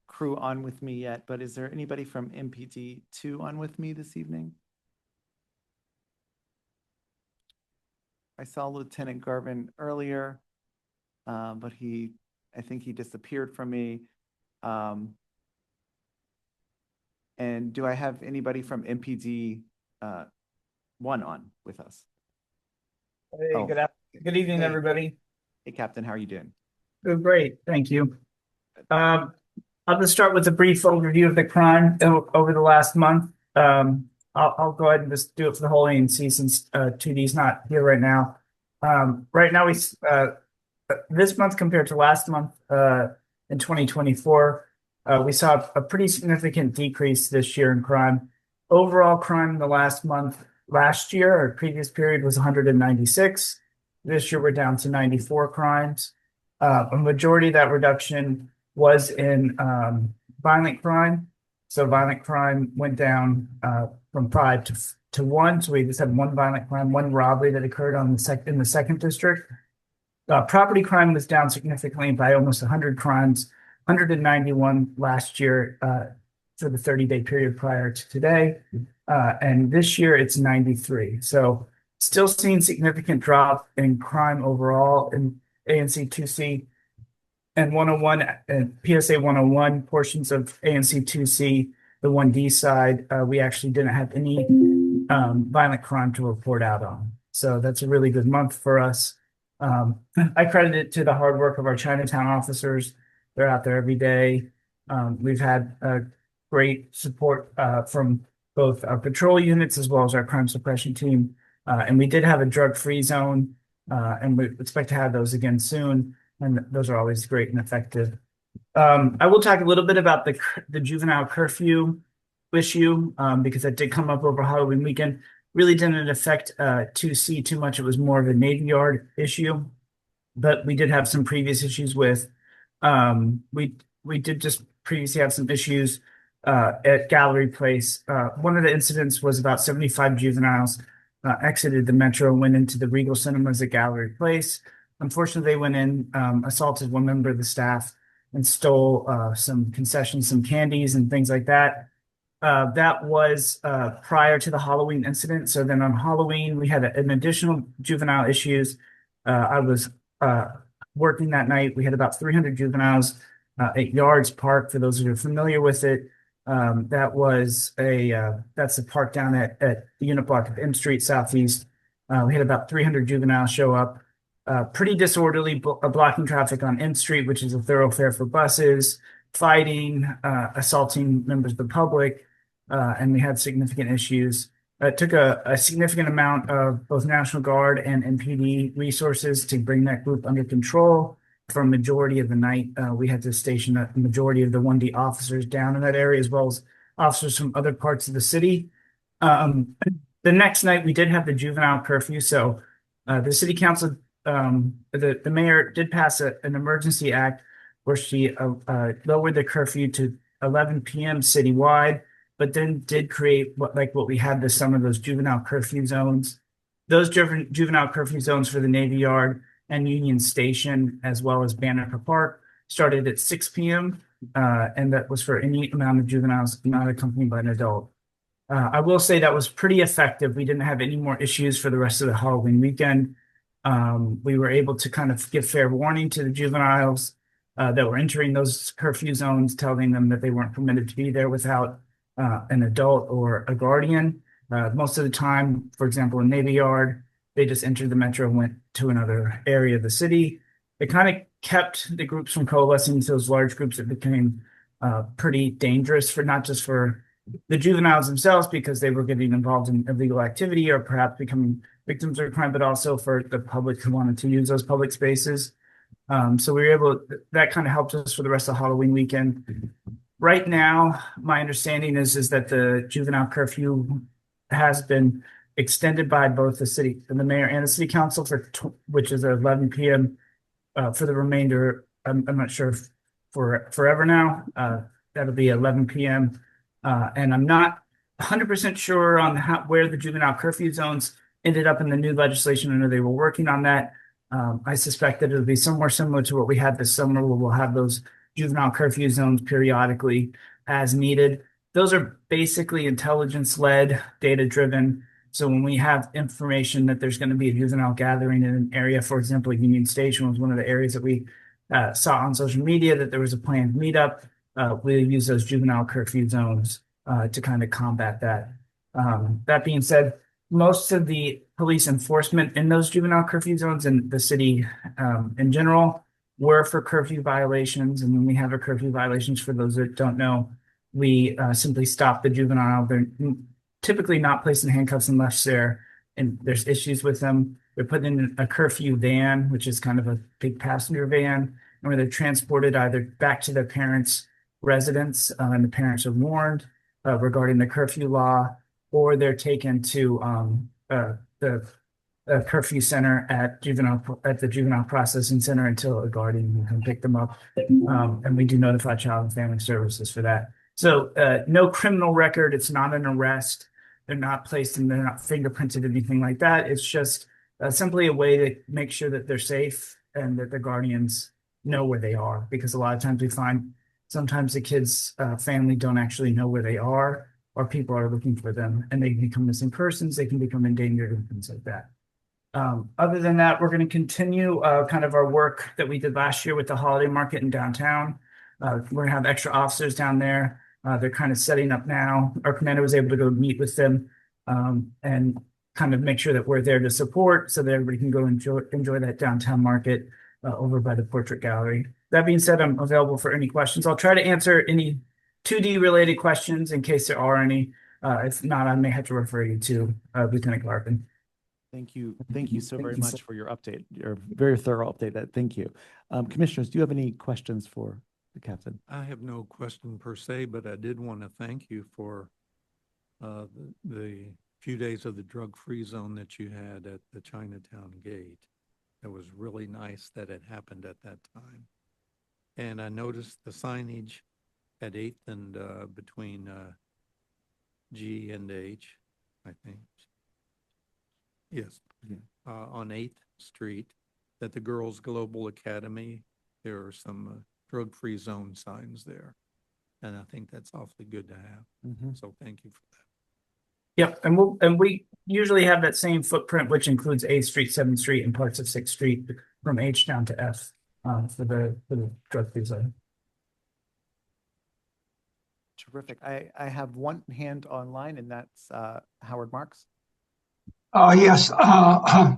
crew on with me yet, but is there anybody from MPD 2 on with me this evening? I saw Lieutenant Garvin earlier, but I think he disappeared from me. And do I have anybody from MPD 1 on with us? Hey, Oh. good evening, Hey. everybody. Hey, Captain, how are you doing? Good, great, thank you. I'll just start with a brief overview of the crime over the last month. I'll go ahead and just do it for the whole ANC since 2D's not here right now. Right now, this month compared to last month in 2024, we saw a pretty significant decrease this year in crime. Overall crime in the last month, last year or previous period was 196. This year we're down to 94 crimes. A majority of that reduction was in violent crime. So violent crime went down from 5 to 1. So we just had one violent crime, one robbery that occurred in the second district. Property crime was down significantly by almost 100 crimes, 191 last year for the 30-day period prior to today. And this year it's 93. So still seeing significant drop in crime overall in ANC 2C and 101 and PSA 101 portions of ANC 2C, the 1D side, we actually didn't have any violent crime to report out on. So that's a really good month for us. I credit it to the hard work of our Chinatown officers. They're out there every day. We've had great support from both our patrol units as well as our crime suppression team. And we did have a drug-free zone, and we expect to have those again soon. And those are always great and effective. I will talk a little bit about the juvenile curfew issue because that did come up over Halloween weekend. Really didn't affect 2C too much. It was more of a Navy Yard issue, but we did have some previous issues with. We did just previously have some issues at Gallery Place. One of the incidents was about 75 juveniles exited the metro and went into the Regal Cinemas at Gallery Place. Unfortunately, they went in, assaulted one member of the staff, and stole some concessions, some candies, and things like that. That was prior to the Halloween incident. So then on Halloween, we had an additional juvenile issues. I was working that night. We had about 300 juveniles at Yards Park. For those who are familiar with it, that's the park down at the unit block of M Street Southeast. We had about 300 juveniles show up. Pretty disorderly, blocking traffic on M Street, which is a thoroughfare for buses, fighting, assaulting members of the public, and we had significant issues. It took a significant amount of both National Guard and MPD resources to bring that group under control. For a majority of the night, we had to station a majority of the 1D officers down in that area, as well as officers from other parts of the city. The next night, we did have the juvenile curfew. So the city council, the mayor did pass an emergency act where she lowered the curfew to 11 p.m. citywide, but then did create what we had this summer, those juvenile curfew zones. Those juvenile curfew zones for the Navy Yard and Union Station, as well as Banneker Park, started at 6 p.m. And that was for any amount of juveniles not accompanied by an adult. I will say that was pretty effective. We didn't have any more issues for the rest of the Halloween weekend. We were able to kind of give fair warning to the juveniles that were entering those curfew zones, telling them that they weren't permitted to be there without an adult or a guardian. Most of the time, for example, in Navy Yard, they just entered the metro and went to another area of the city. It kind of kept the groups from coalescing to those large groups that became pretty dangerous for not just for the juveniles themselves because they were getting involved in illegal activity or perhaps becoming victims of crime, but also for the public who wanted to use those public spaces. So we were able, that kind of helped us for the rest of Halloween weekend. Right now, my understanding is that the juvenile curfew has been extended by both the mayor and the city council which is 11 p.m. For the remainder. I'm not sure if for forever now. That'll be 11 p.m. And I'm not 100% sure on where the juvenile curfew zones ended up in the new legislation. I know they were working on that. I suspect that it'll be somewhere similar to what we had this summer, where we'll have those juvenile curfew zones periodically as needed. Those are basically intelligence-led, data-driven. So when we have information that there's going to be a juvenile gathering in an area, for example, Union Station was one of the areas that we saw on social media that there was a planned meetup, we'll use those juvenile curfew zones to kind of combat that. That being said, most of the police enforcement in those juvenile curfew zones in the city in general were for curfew violations. And when we have a curfew violations, for those that don't know, we simply stop the juvenile. They're typically not placed in handcuffs unless there's issues with them. They're put in a curfew van, which is kind of a big passenger van, where they're transported either back to their parents' residence, and the parents are warned regarding the curfew law, or they're taken to the curfew center at the juvenile processing center until a guardian can come pick them up. And we do notify Child and Family Services for that. So no criminal record. It's not an arrest. They're not fingerprinted, anything like that. It's just simply a way to make sure that they're safe and that the guardians know where they are. Because a lot of times we find sometimes the kids' family don't actually know where they are, or people are looking for them, and they can become missing persons. They can become endangered and things like that. Other than that, we're going to continue kind of our work that we did last year with the holiday market in downtown. We're going to have extra officers down there. They're kind of setting up now. Our commander was able to go meet with them and kind of make sure that we're there to support so that everybody can go enjoy that downtown market over by the Portrait Gallery. That being said, I'm available for any questions. I'll try to answer any 2D related questions in case there are any. If not, I may have to refer you to Lieutenant Garvin. Thank you. Thank you so very much for your update, your very thorough update. Thank you. Commissioners, do you have any questions for the captain? I have no question per se, but I did want to thank you for the few days of the drug-free zone that you had at the Chinatown gate. It was really nice that it happened at that time. And I noticed the signage at 8th and between G and H, I think. Yes, on 8th Street, at the Girls Global Academy, there are some drug-free zone signs there. And I think that's awfully good to have. So thank you for that. Yep, and we usually have that same footprint, which includes 8th Street, 7th Street, and parts of 6th Street from H down to F for the drug-free zone. Terrific. I have one hand online, and that's Howard Marks. Yes,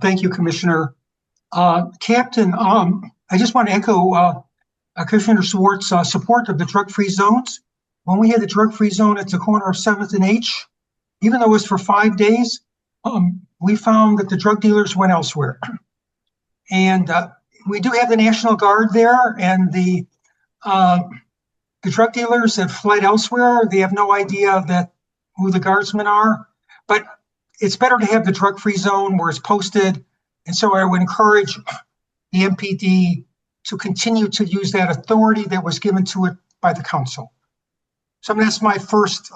thank you, Commissioner. Captain, I just want to echo Commissioner Swart's support of the drug-free zones. When we had the drug-free zone at the corner of 7th and H, even though it was for 5 days, we found that the drug dealers went elsewhere. And we do have the National Guard there, and the drug dealers have fled elsewhere. They have no idea who the guardsmen are. But it's better to have the drug-free zone where it's posted. And so I would encourage the MPD to continue to use that authority that was given to it by the council. So that's my first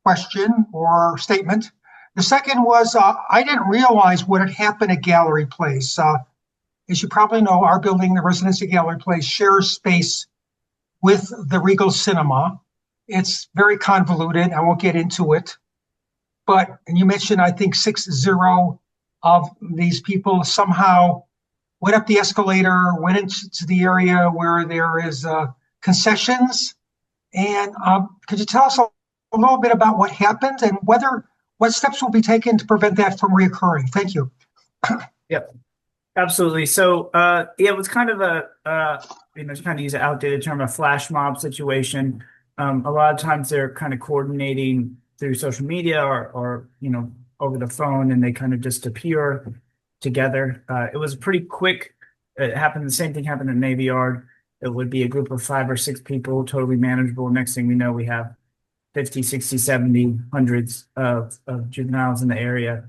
question or statement. The second was, I didn't realize what had happened at Gallery Place. As you probably know, our building, the Residency Gallery Place, shares space with the Regal Cinema. It's very convoluted. I won't get into it. And you mentioned, I think 60 of these people somehow went up the escalator, went into the area where there is concessions. And could you tell us a little bit about what happened and what steps will be taken to prevent that from reoccurring? Thank you. Yep, absolutely. So it was kind of kind of use an outdated term, a flash mob situation. A lot of times they're kind of coordinating through social media or over the phone and they kind of just appear together. It was pretty quick. It happened. The same thing happened in Navy Yard. It would be a group of 5 or 6 people, totally manageable. Next thing we know, we have 50, 60, 70, hundreds of juveniles in the area.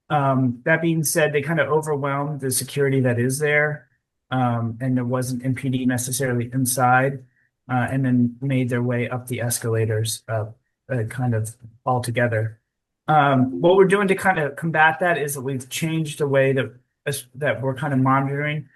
That being said, they kind of overwhelmed the security that is there. And there wasn't MPD necessarily inside, and then made their way up the escalators, kind of all together. What we're doing to kind of combat that is that we've changed the way that we're kind of monitoring.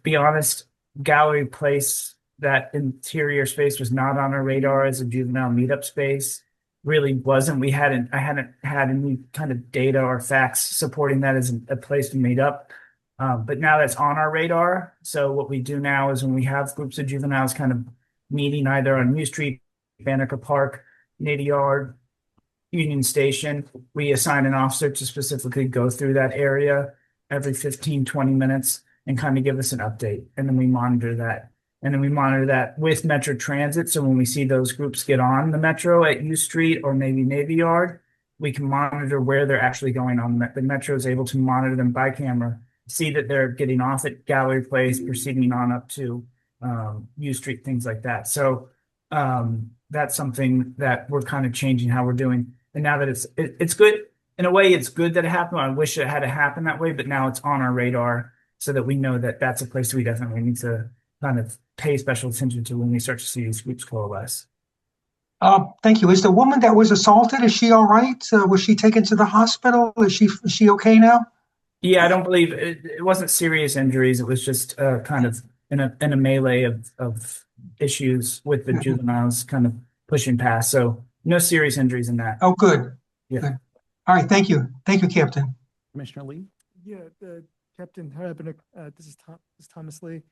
Be honest, Gallery Place, that interior space was not on our radar as a juvenile meetup space. Really wasn't. I hadn't had any kind of data or facts supporting that as a place to meet up. But now that's on our radar. So what we do now is when we have groups of juveniles kind of meeting either on New Street, Banneker Park, Navy Yard, Union Station, we assign an officer to specifically go through that area every 15, 20 minutes and kind of give us an update. And then we monitor that. And then we monitor that with Metro Transit. So when we see those groups get on the Metro at U Street or maybe Navy Yard, we can monitor where they're actually going on. The Metro is able to monitor them by camera, see that they're getting off at Gallery Place, proceeding on up to U Street, things like that. So that's something that we're kind of changing how we're doing. And now that it's good, in a way, it's good that it happened. I wish it had to happen that way, but now it's on our radar so that we know that that's a place we definitely need to kind of pay special attention to when we start to see these groups coalesce. Thank you. Is the woman that was assaulted, is she all right? Was she taken to the hospital? Is she okay now? Yeah, I don't believe it wasn't serious injuries. It was just kind of in a melee of issues with the juveniles kind of pushing past. So no serious injuries in that. Oh, good. Yeah. Good. All right. Thank you. Thank you, Captain. Commissioner Lee? Yeah, Captain Harabin, this is Thomas Lee.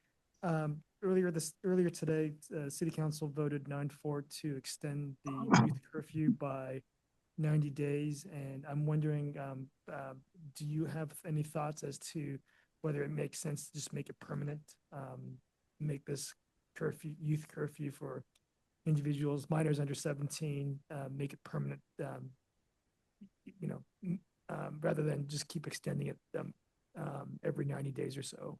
Earlier today, City Council voted 9-4 to extend the youth curfew by 90 days, and I'm wondering, do you have any thoughts as to whether it makes sense to just make it permanent, make this youth curfew for individuals, minors under 17, make it permanent, rather than just keep extending it every 90 days or so?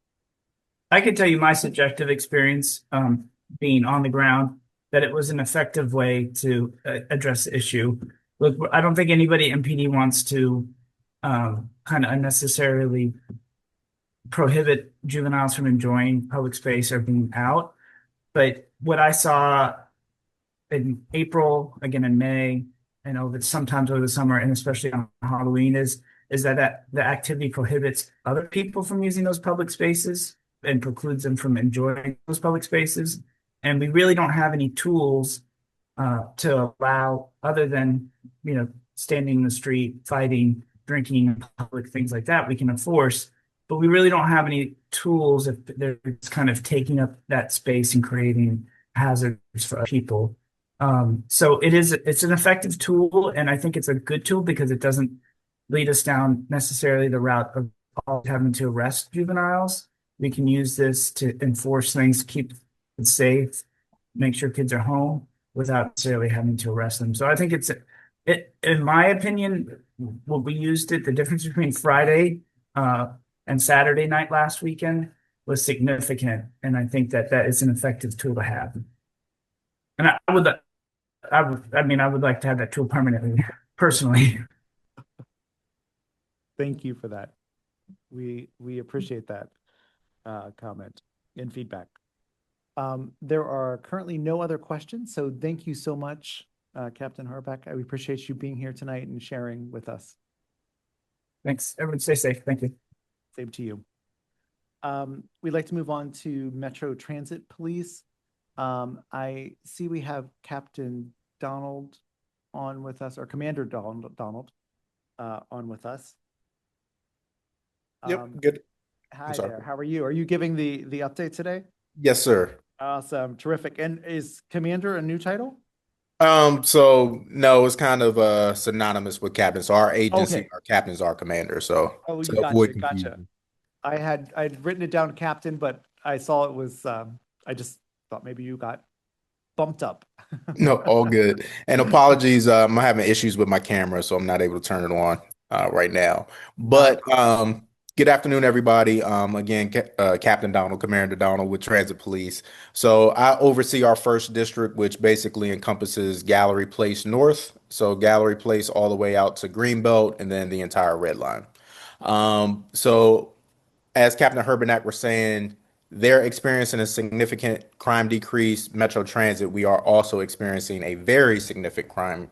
I can tell you my subjective experience, being on the ground, that it was an effective way to address the issue. Look, I don't think anybody at MPD wants to kind of unnecessarily prohibit juveniles from enjoying public space or being out. But what I saw in April, again in May, and sometimes over the summer, and especially on Halloween, is that the activity prohibits other people from using those public spaces and precludes them from enjoying those public spaces. And we really don't have any tools to allow, other than, standing in the street, fighting, drinking in public, things like that, we can enforce. But we really don't have any tools if they're kind of taking up that space and creating hazards for people. So it's an effective tool, and I think it's a good tool because it doesn't lead us down necessarily the route of having to arrest juveniles. We can use this to enforce things, keep it safe, make sure kids are home without necessarily having to arrest them. So I think in my opinion, what we used the difference between Friday and Saturday night last weekend was significant. And I think that is an effective tool to have. And I would like to have that tool permanently, personally. Thank you for that. We appreciate that comment and feedback. There are currently no other questions, so thank you so much, Captain Harback. I appreciate you being here tonight and sharing with us. Thanks. Everyone stay safe. Thank you. Same to you. We'd like to move on to Metro Transit Police. I see we have Captain Donald on with us, or Commander Donald on with us. Yep, good. Hi there. How are you? Are you giving the update today? Yes, sir. Awesome. Terrific. And is Commander a new title? So no, it's kind of synonymous with captain. So our agency, Okay. our captains are commander. So Oh, to gotcha, avoid gotcha. confusion. I'd written it down Captain, but I saw it was I just thought maybe you got bumped up. No, all good. And apologies, I'm having issues with my camera, so I'm not able to turn it on. right now. But good afternoon, everybody. Again, Captain Donald, Commander Donald with Transit Police. So I oversee our first district, which basically encompasses Gallery Place North. So Gallery Place all the way out to Greenbelt and then the entire Red Line. So as Captain Herbenak was saying, they're experiencing a significant crime decrease. Metro Transit, we are also experiencing a very significant crime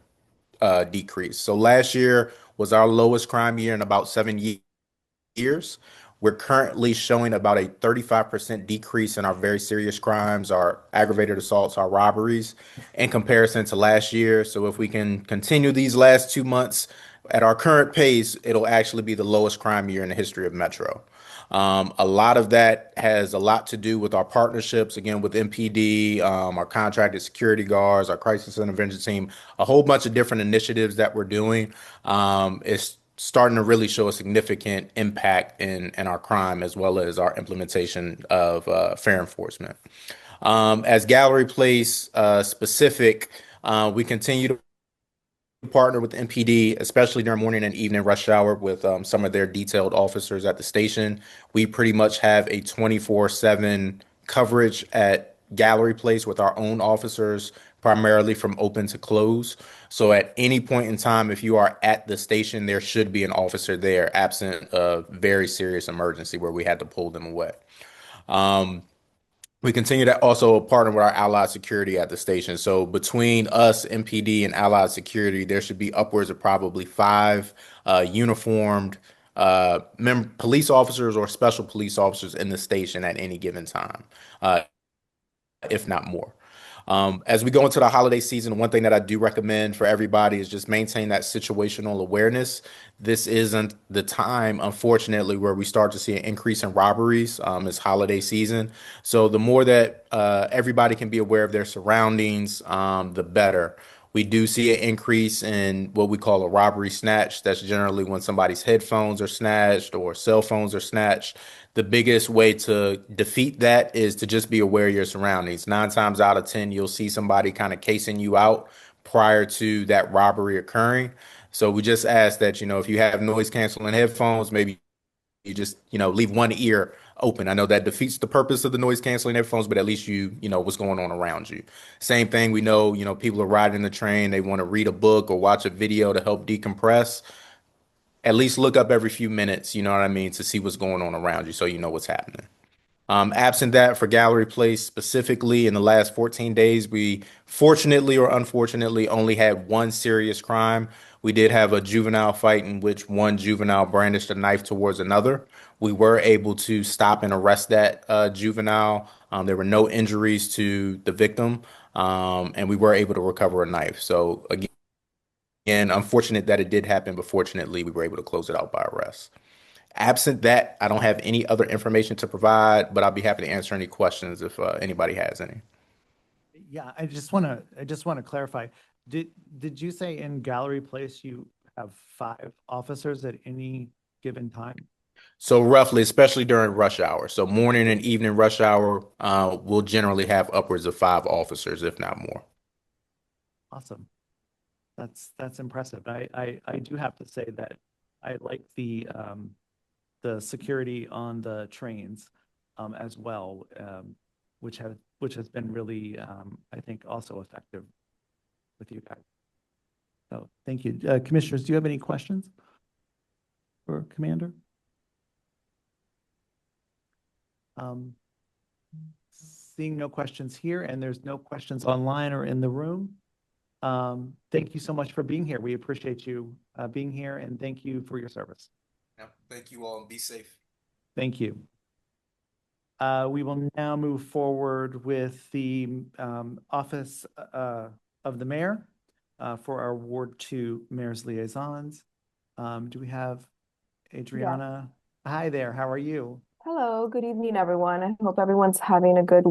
decrease. So last year was our lowest crime year in about 7 years. We're currently showing about a 35% decrease in our very serious crimes, our aggravated assaults, our robberies, in comparison to last year. So if we can continue these last 2 months at our current pace, it'll actually be the lowest crime year in the history of Metro. A lot of that has a lot to do with our partnerships, again, with MPD, our contracted security guards, our crisis intervention team, a whole bunch of different initiatives that we're doing. It's starting to really show a significant impact in our crime as well as our implementation of fair enforcement. As Gallery Place specific, we continue to partner with MPD, especially during morning and evening rush hour with some of their detailed officers at the station. We pretty much have a 24/7 coverage at Gallery Place with our own officers, primarily from open to close. So at any point in time, if you are at the station, there should be an officer there, absent a very serious emergency where we had to pull them away. We continue to also partner with our allied security at the station. So between us, MPD, and allied security, there should be upwards of probably 5 uniformed police officers or special police officers in the station at any given time, if not more. As we go into the holiday season, one thing that I do recommend for everybody is just maintain that situational awareness. This isn't the time, unfortunately, where we start to see an increase in robberies. It's holiday season. So the more that everybody can be aware of their surroundings, the better. We do see an increase in what we call a robbery snatch. That's generally when somebody's headphones are snatched or cell phones are snatched. The biggest way to defeat that is to just be aware of your surroundings. 9 times out of 10, you'll see somebody kind of casing you out prior to that robbery occurring. So we just ask that, if you have noise canceling headphones, maybe you just, leave one ear open. I know that defeats the purpose of the noise canceling headphones, but at least you know what's going on around you. Same thing, we know, people are riding the train, they want to read a book or watch a video to help decompress. At least look up every few minutes, you know what I mean, to see what's going on around you so you know what's happening. Absent that, for Gallery Place specifically, in the last 14 days, we fortunately or unfortunately only had one serious crime. We did have a juvenile fight in which one juvenile brandished a knife towards another. We were able to stop and arrest that juvenile. There were no injuries to the victim, and we were able to recover a knife. So again, unfortunate that it did happen, but fortunately we were able to close it out by arrest. Absent that, I don't have any other information to provide, but I'll be happy to answer any questions if anybody has any. Yeah, I just want to clarify. Did you say in Gallery Place you have 5 officers at any given time? So roughly, especially during rush hour. So morning and evening rush hour, we'll generally have upwards of 5 officers, if not more. Awesome. That's impressive. I do have to say that I like the security on the trains as well, which has been really I think also effective with you guys. So thank you. Commissioners, do you have any questions for Commander? Seeing no questions here, and there's no questions online or in the room. Thank you so much for being here. We appreciate you being here, and thank you for your service. Yeah, thank you all, and be safe. Thank you. We will now move forward with the Office of the Mayor for our Ward 2 Mayor's Liaisons. Do we have Adriana? Yeah. Hi there, how are you? Hello, good evening, everyone. I hope everyone's having a good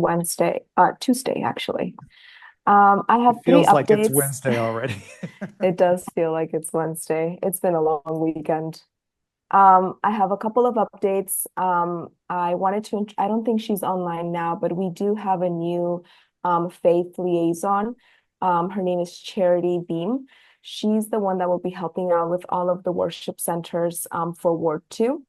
Tuesday, actually. I have 3 updates. Feels like it's Wednesday already. It does feel like it's Wednesday. It's been a long weekend. I have a couple of updates. I don't think she's online now, but we do have a new faith liaison. Her name is Charity Beam. She's the one that will be helping out with all of the worship centers for Ward 2.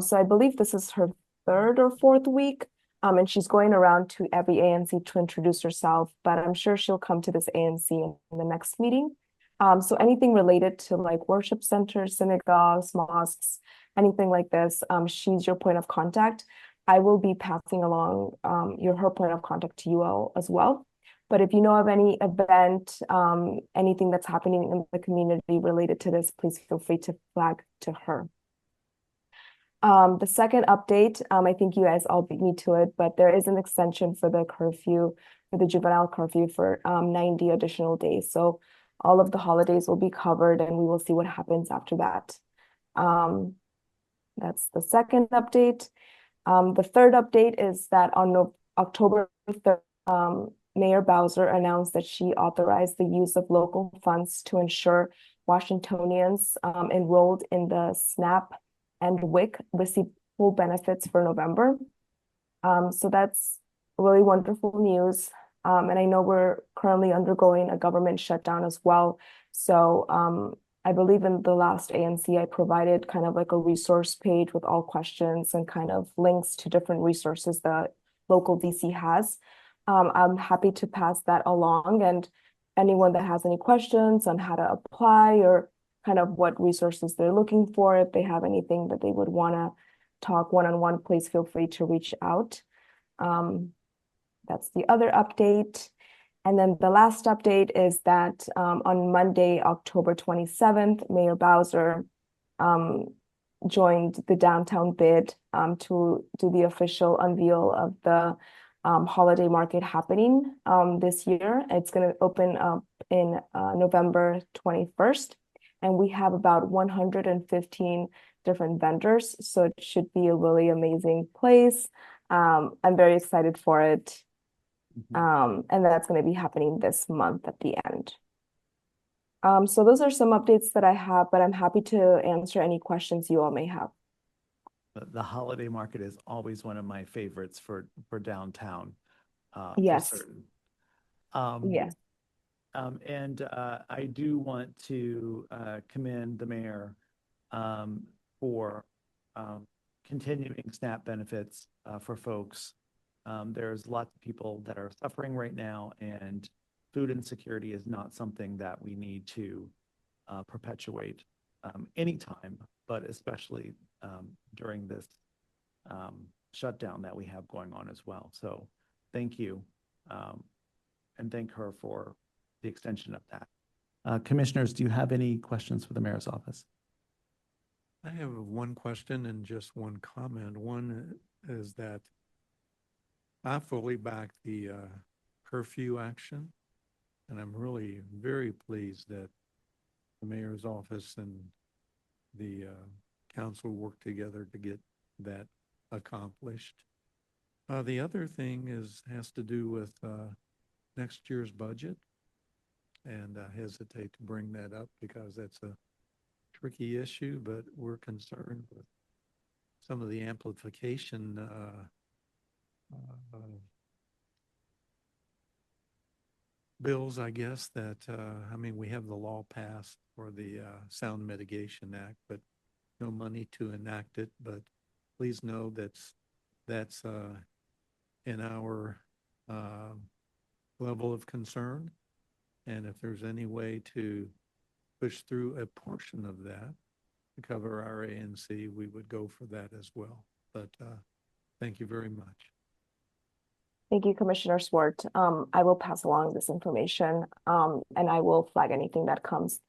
So I believe this is her third or fourth week. And she's going around to every ANC to introduce herself, but I'm sure she'll come to this ANC in the next meeting. So anything related to like worship centers, synagogues, mosques, anything like this, she's your point of contact. I will be passing along her point of contact to you all as well. But if you know of any event, anything that's happening in the community related to this, please feel free to flag to her. The second update, I think you guys all beat me to it, but there is an extension for the curfew, for the juvenile curfew for 90 additional days. So all of the holidays will be covered and we will see what happens after that. That's the second update. The third update is that on October 3rd, Mayor Bowser announced that she authorized the use of local funds to ensure Washingtonians enrolled in the SNAP and WIC receive full benefits for November. So that's really wonderful news. And I know we're currently undergoing a government shutdown as well. So I believe in the last ANC, I provided kind of like a resource page with all questions and kind of links to different resources that local DC has. I'm happy to pass that along, and anyone that has any questions on how to apply or kind of what resources they're looking for, if they have anything that they would want to talk one-on-one, please feel free to reach out. That's the other update. And then the last update is that on Monday, October 27th, Mayor Bowser joined the downtown bid to do the official unveil of the holiday market happening this year. It's going to open up in November 21st. And we have about 115 different vendors. So it should be a really amazing place. I'm very excited for it. And that's going to be happening this month at the end. So those are some updates that I have, but I'm happy to answer any questions you all may have. The holiday market is always one of my favorites for downtown. Yes. For certain. Yes. And I do want to commend the mayor for continuing SNAP benefits for folks. There's lots of people that are suffering right now, and food insecurity is not something that we need to perpetuate anytime, but especially during this shutdown that we have going on as well. So thank you, and thank her for the extension of that. Commissioners, do you have any questions for the mayor's office? I have one question and just one comment. One is that I fully back the curfew action, and I'm really very pleased that the mayor's office and the council worked together to get that accomplished. The other thing has to do with next year's budget, and I hesitate to bring that up because that's a tricky issue, but we're concerned with some of the amplification bills, I guess, that, I mean, we have the law passed for the Sound Mitigation Act, but no money to enact it. But please know that's in our level of concern. And if there's any way to push through a portion of that to cover our ANC, we would go for that as well. But thank you very much. Thank you, Commissioner Swart. I will pass along this information, and I will flag anything that comes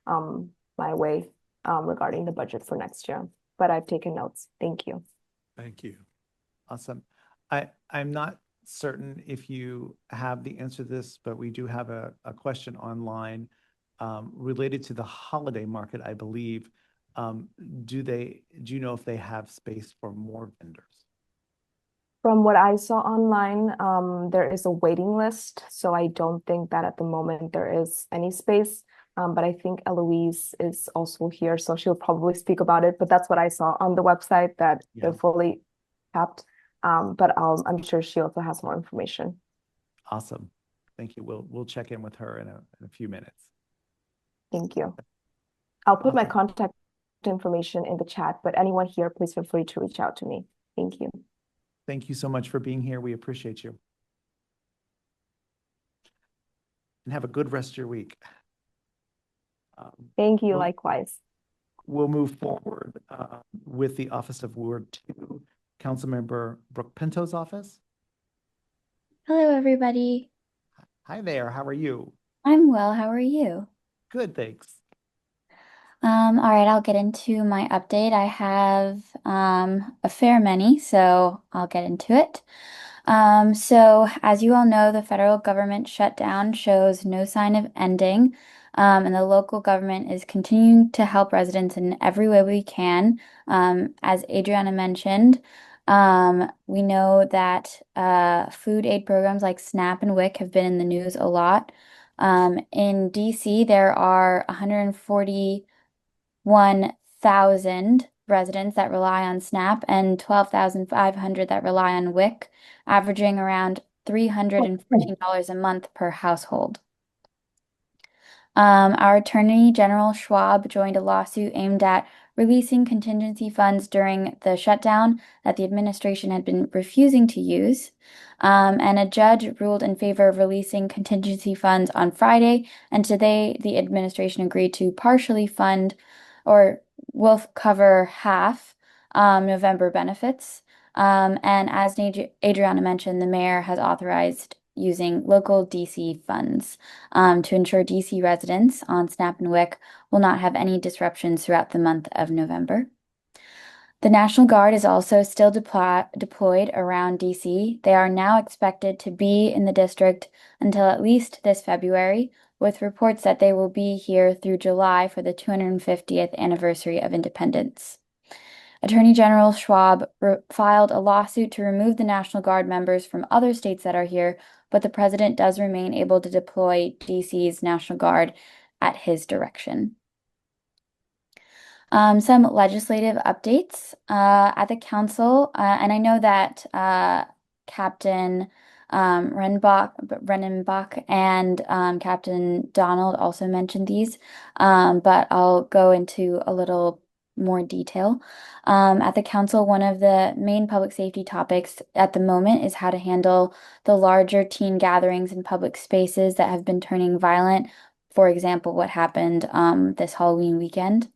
my way regarding the budget for next year. But I've taken notes. Thank you. Thank you. Awesome. I'm not certain if you have the answer to this, but we do have a question online related to the holiday market, I believe. Do you know if they have space for more vendors? From what I saw online, there is a waiting list. So I don't think that at the moment there is any space. But I think Eloise is also here, so she'll probably speak about it. But that's what I saw on the website, that they're fully capped. But I'm sure she also has more information. Awesome. Thank you. We'll check in with her in a few minutes. Thank you. I'll put my Awesome. contact information in the chat, but anyone here, please feel free to reach out to me. Thank you. Thank you so much for being here. We appreciate you. And have a good rest of your week. Thank you, we'll- likewise. We'll move forward with the Office of Ward 2, Councilmember Brooke Pinto's office. Hello, everybody. Hi there, how are you? I'm well. How are you? Good, thanks. All right, I'll get into my update. I have a fair many, so I'll get into it. So as you all know, the federal government shutdown shows no sign of ending, and the local government is continuing to help residents in every way we can. As Adriana mentioned, we know that food aid programs like SNAP and WIC have been in the news a lot. In DC, there are 141,000 residents that rely on SNAP and 12,500 that rely on WIC, averaging around $314 a month per household. Our Attorney General Schwab joined a lawsuit aimed at releasing contingency funds during the shutdown that the administration had been refusing to use. And a judge ruled in favor of releasing contingency funds on Friday, and today the administration agreed to partially fund or will cover half November benefits. And as Adriana mentioned, the mayor has authorized using local DC funds to ensure DC residents on SNAP and WIC will not have any disruptions throughout the month of November. The National Guard is also still deployed around DC. They are now expected to be in the district until at least this February, with reports that they will be here through July for the 250th anniversary of independence. Attorney General Schwab filed a lawsuit to remove the National Guard members from other states that are here, but the president does remain able to deploy DC's National Guard at his direction. Some legislative updates at the council, and I know that Captain Rennenbach and Captain Donald also mentioned these, but I'll go into a little more detail. At the council, one of the main public safety topics at the moment is how to handle the larger teen gatherings in public spaces that have been turning violent. For example, what happened this Halloween weekend.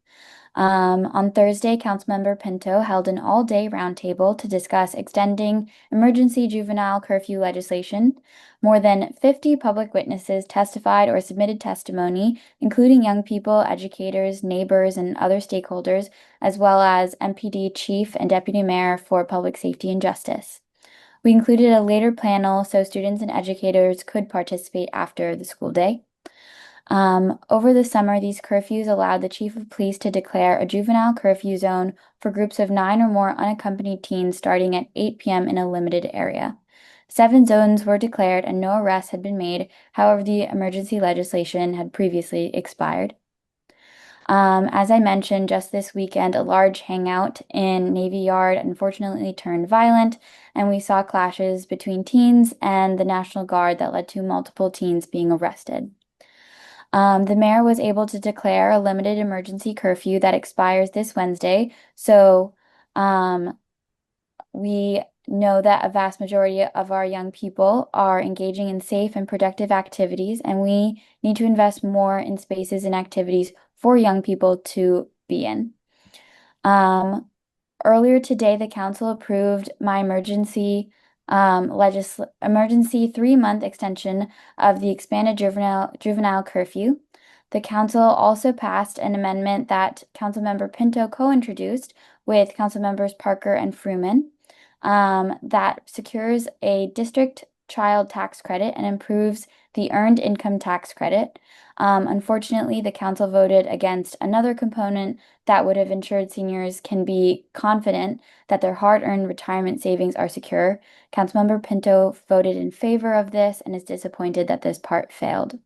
On Thursday, Councilmember Pinto held an all-day roundtable to discuss extending emergency juvenile curfew legislation. More than 50 public witnesses testified or submitted testimony, including young people, educators, neighbors, and other stakeholders, as well as MPD Chief and Deputy Mayor for Public Safety and Justice. We included a later panel so students and educators could participate after the school day. Over the summer, these curfews allowed the chief of police to declare a juvenile curfew zone for groups of 9 or more unaccompanied teens starting at 8 p.m. in a limited area. 7 zones were declared and no arrests had been made. However, the emergency legislation had previously expired. As I mentioned, just this weekend, a large hangout in Navy Yard unfortunately turned violent, and we saw clashes between teens and the National Guard that led to multiple teens being arrested. The mayor was able to declare a limited emergency curfew that expires this Wednesday. So we know that a vast majority of our young people are engaging in safe and productive activities, and we need to invest more in spaces and activities for young people to be in. Earlier today, the council approved my emergency 3-month extension of the expanded juvenile curfew. The council also passed an amendment that Councilmember Pinto co-introduced with Councilmembers Parker and Fruman that secures a district child tax credit and improves the earned income tax credit. Unfortunately, the council voted against another component that would have ensured seniors can be confident that their hard-earned retirement savings are secure. Councilmember Pinto voted in favor of this and is disappointed that this part failed.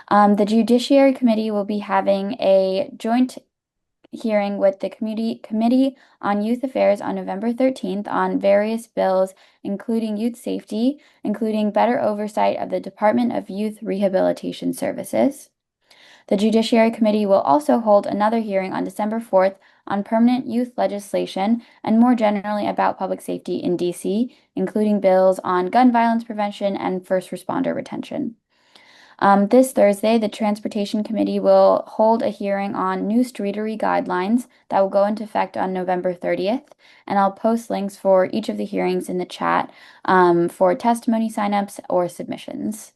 The Judiciary Committee will be having a joint hearing with the Committee on Youth Affairs on November 13th on various bills, including youth safety, including better oversight of the Department of Youth Rehabilitation Services. The Judiciary Committee will also hold another hearing on December 4th on permanent youth legislation and more generally about public safety in DC, including bills on gun violence prevention and first responder retention. This Thursday, the Transportation Committee will hold a hearing on new streetery guidelines that will go into effect on November 30th, and I'll post links for each of the hearings in the chat for testimony signups or submissions.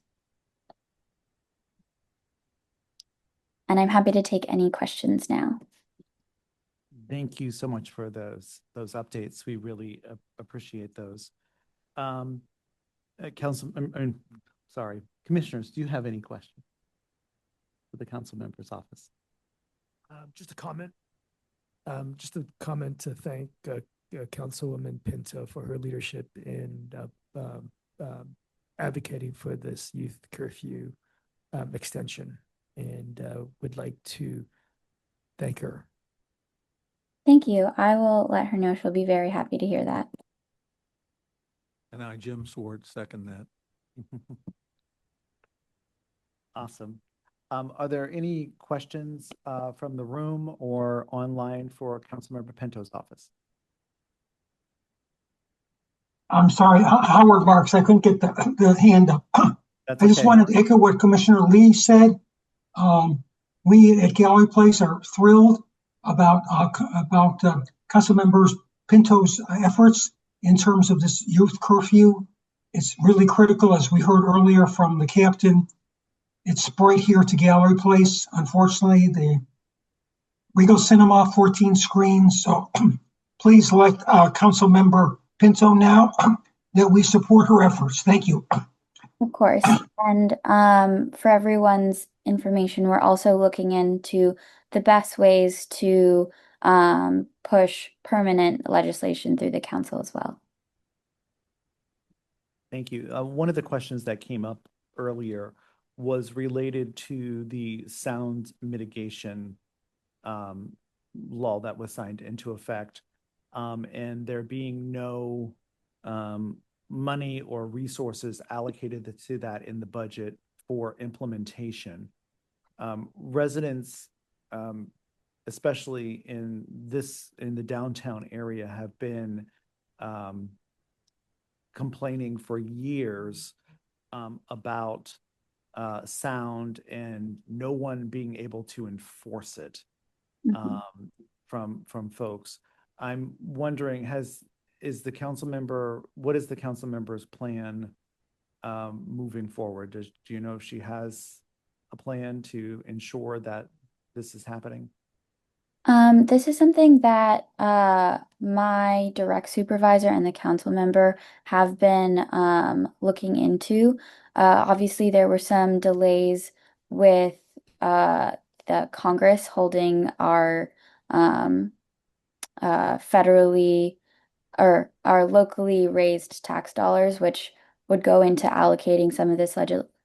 And I'm happy to take any questions now. Thank you so much for those updates. We really appreciate those. Sorry, commissioners, do you have any questions for the council member's office? Just a comment. Just a comment to thank Councilwoman Pinto for her leadership in advocating for this youth curfew extension, and would like to thank her. Thank you. I will let her know. She'll be very happy to hear that. And I, Jim Swartz, second that. Awesome. Are there any questions from the room or online for Councilmember Pinto's office? I'm sorry, Howard Marks, I couldn't get the hand up. That's I just okay. wanted to echo what Commissioner Lee said. We at Gallery Place are thrilled about Councilmember Pinto's efforts in terms of this youth curfew. It's really critical, as we heard earlier from the captain. It's right here to Gallery Place. Unfortunately, the Regal Cinema 14 screens. So please let Councilmember Pinto know that we support her efforts. Thank you. Of course. And for everyone's information, we're also looking into the best ways to push permanent legislation through the council as well. Thank you. One of the questions that came up earlier was related to the sound mitigation law that was signed into effect, and there being no money or resources allocated to that in the budget for implementation. Residents, especially in the downtown area, have been complaining for years about sound and no one being able to enforce it from folks. I'm wondering, what is the council member's plan moving forward? Do you know if she has a plan to ensure that this is happening? This is something that my direct supervisor and the council member have been looking into. Obviously, there were some delays with the Congress holding our federally or our locally raised tax dollars, which would go into allocating some of this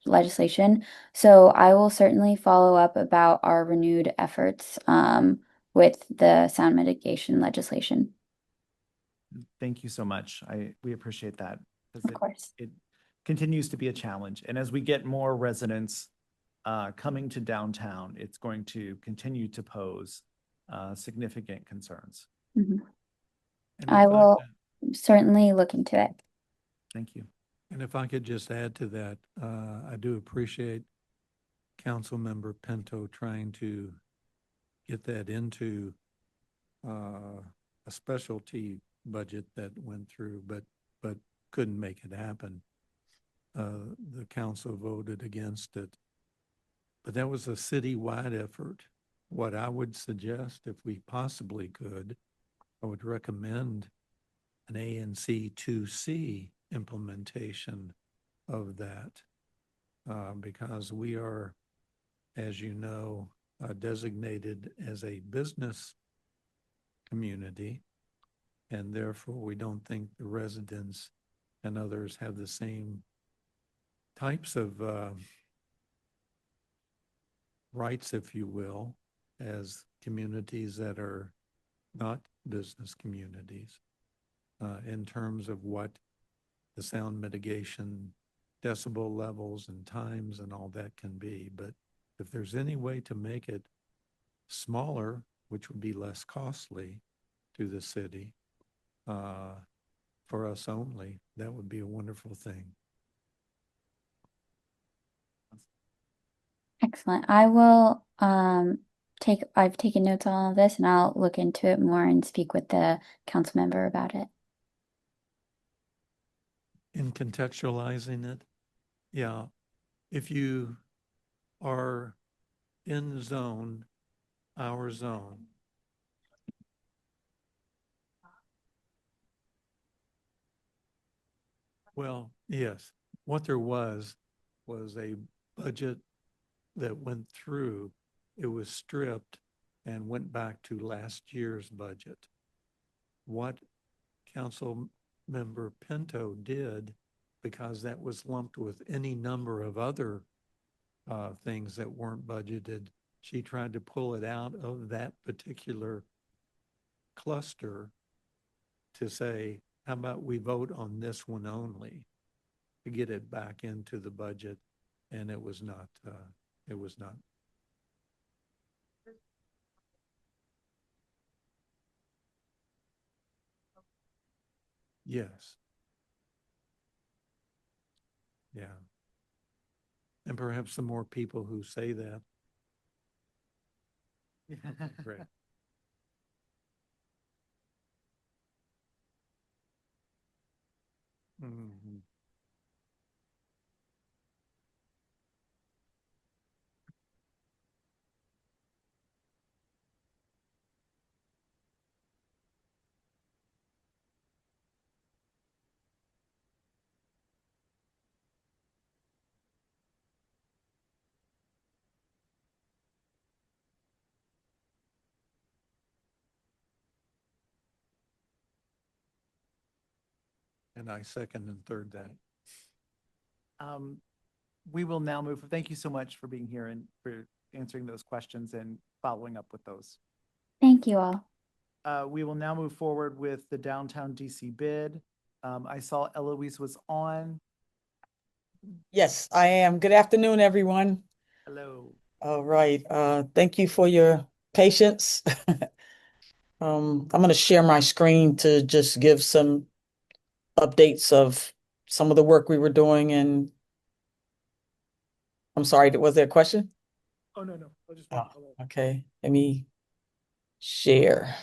legislation. So I will certainly follow up about our renewed efforts with the sound mitigation legislation. Thank you so much. We appreciate that. Of course. It continues to be a challenge. And as we get more residents coming to downtown, it's going to continue to pose significant concerns. Mm-hmm. And I if will certainly look into it. Thank you. And if I could just add to that, I do appreciate Councilmember Pinto trying to get that into a specialty budget that went through, but couldn't make it happen. The council voted against it, but that was a citywide effort. What I would suggest, if we possibly could, I would recommend an ANC 2C implementation of that, because we are, as you know, designated as a business community, and therefore we don't think the residents and others have the same types of rights, if you will, as communities that are not business communities, in terms of what the sound mitigation decibel levels and times and all that can be. But if there's any way to make it smaller, which would be less costly to the city, for us only, that would be a wonderful thing. Excellent. I will I've taken notes on all of this and I'll look into it more and speak with the council member about it. In contextualizing it, yeah, if you are in zone, our zone, well, yes, what there was a budget that went through. It was stripped and went back to last year's budget. What Council Member Pinto did, because that was lumped with any number of other things that weren't budgeted, she tried to pull it out of that particular cluster to say, how about we vote on this one only to get it back into the budget? And it was not, yes. Yeah. And perhaps some more people who say that. Great. Mhm. And I second and third that. We will now move. Thank you so much for being here and for answering those questions and following up with those. Thank you all. We will now move forward with the downtown DC bid. I saw Eloise was on. Yes, I am. Good afternoon, everyone. Hello. All right. Thank you for your patience. I'm going to share my screen to just give some updates of some of the work we were doing. And I'm sorry, was there a question? Oh, no. I'll just. Okay. Let me share.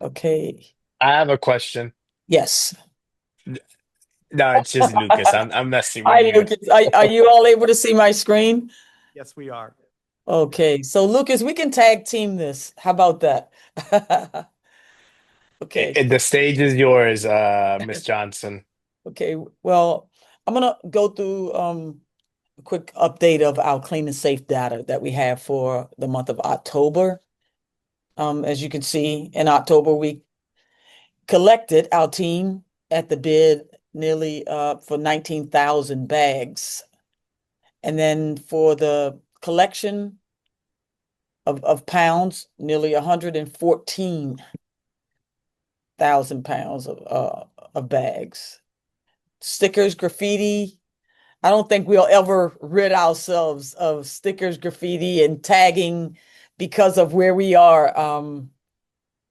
Okay. I have a question. Yes. No, it's just Lucas. I'm messing with Hi, you. Lucas. Are you all able to see my screen? Yes, we are. Okay. So, Lucas, we can tag team this. How about that? Okay. The stage is yours, Miss Johnson. Okay. Well, I'm gonna go through a quick update of our clean and safe data that we have for the month of October. As you can see, in October, we collected, our team at the bid, nearly for 19,000 bags. And then for the collection of pounds, nearly 114,000 pounds of bags. Stickers, graffiti. I don't think we'll ever rid ourselves of stickers, graffiti, and tagging because of where we are.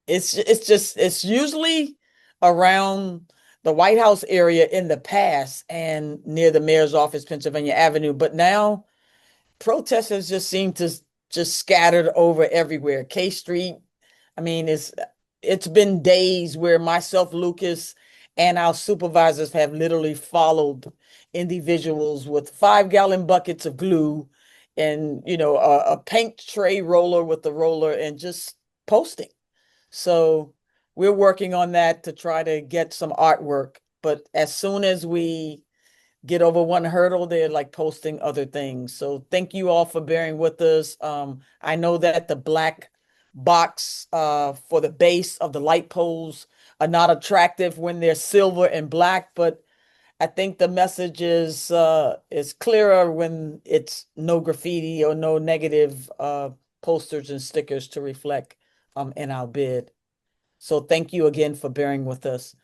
It's usually around the White House area in the past and near the mayor's office, Pennsylvania Avenue. But now protesters just seem to just scattered over everywhere. K Street. I mean, it's been days where myself, Lucas, and our supervisors have literally followed individuals with 5-gallon buckets of glue and, a paint tray roller with the roller and just posting. So we're working on that to try to get some artwork. But as soon as we get over one hurdle, they're like posting other things. So thank you all for bearing with us. I know that the black box for the base of the light poles are not attractive when they're silver and black, but I think the message is clearer when it's no graffiti or no negative posters and stickers to reflect in our bid. So thank you again for bearing with us.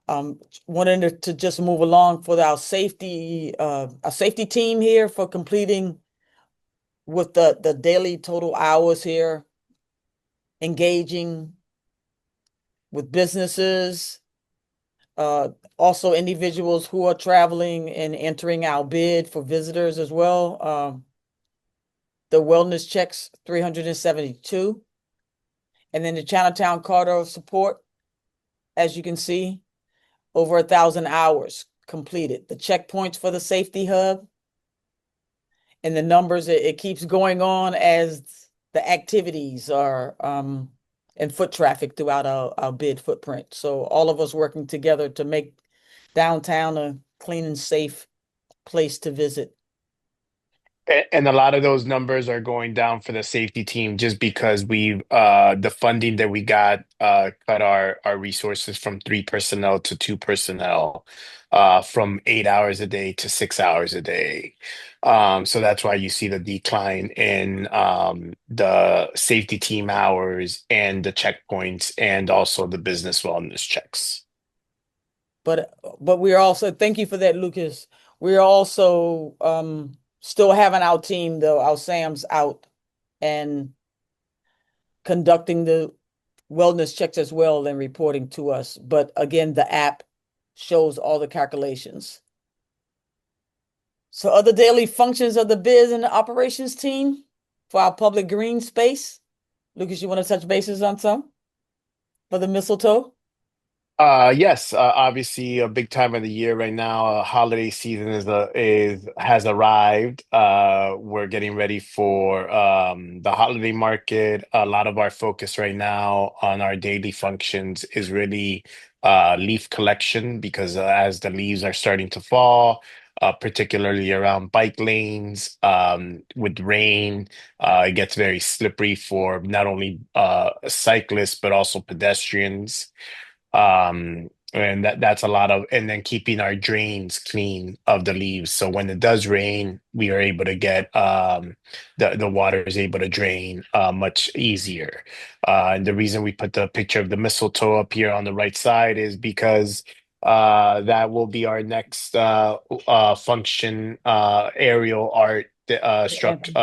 Wanted to just move along for our safety team here for completing with the daily total hours here, engaging with businesses, also individuals who are traveling and entering our bid for visitors as well. The wellness checks, 372. And then the Chinatown corridor of support, as you can see, over 1,000 hours completed. The checkpoints for the safety hub and the numbers, it keeps going on as the activities are and foot traffic throughout our bid footprint. So all of us working together to make downtown a clean and safe place to visit. And a lot of those numbers are going down for the safety team just because we've the funding that we got cut our resources from 3 personnel to 2 personnel, from 8 hours a day to 6 hours a day. So that's why you see the decline in the safety team hours and the checkpoints and also the business wellness checks. But we're also, thank you for that, Lucas. We're also still having our team, though, our SAMs out and conducting the wellness checks as well and reporting to us. But again, the app shows all the calculations. So other daily functions of the biz and the operations team for our public green space. Lucas, you want to touch bases on some for the mistletoe? Yes, obviously a big time of the year right now. Holiday season has arrived. We're getting ready for the holiday market. A lot of our focus right now on our daily functions is really leaf collection because as the leaves are starting to fall, particularly around bike lanes, with rain, it gets very slippery for not only cyclists but also pedestrians. And that's a lot of, and then keeping our drains clean of the leaves. So when it does rain, we are able to get the water is able to drain much easier. And the reason we put the picture of the mistletoe up here on the right side is because that will be our next function, aerial art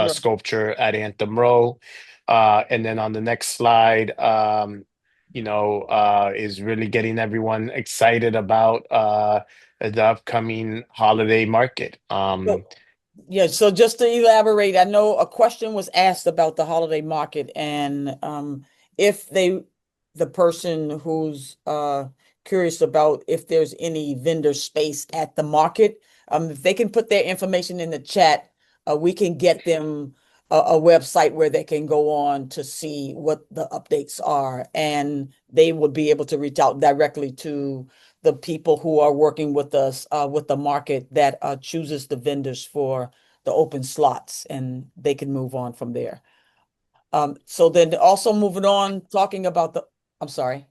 sculpture at Anthem Row. And then on the next slide, is really getting everyone excited about the upcoming holiday market. Yeah, so just to elaborate, I know a question was asked about the holiday market and if the person who's curious about if there's any vendor space at the market, if they can put their information in the chat, we can get them a website where they can go on to see what the updates are, and they would be able to reach out directly to the people who are working with us with the market that chooses the vendors for the open slots, and they can move on from there. So then also moving on, talking about I'm sorry.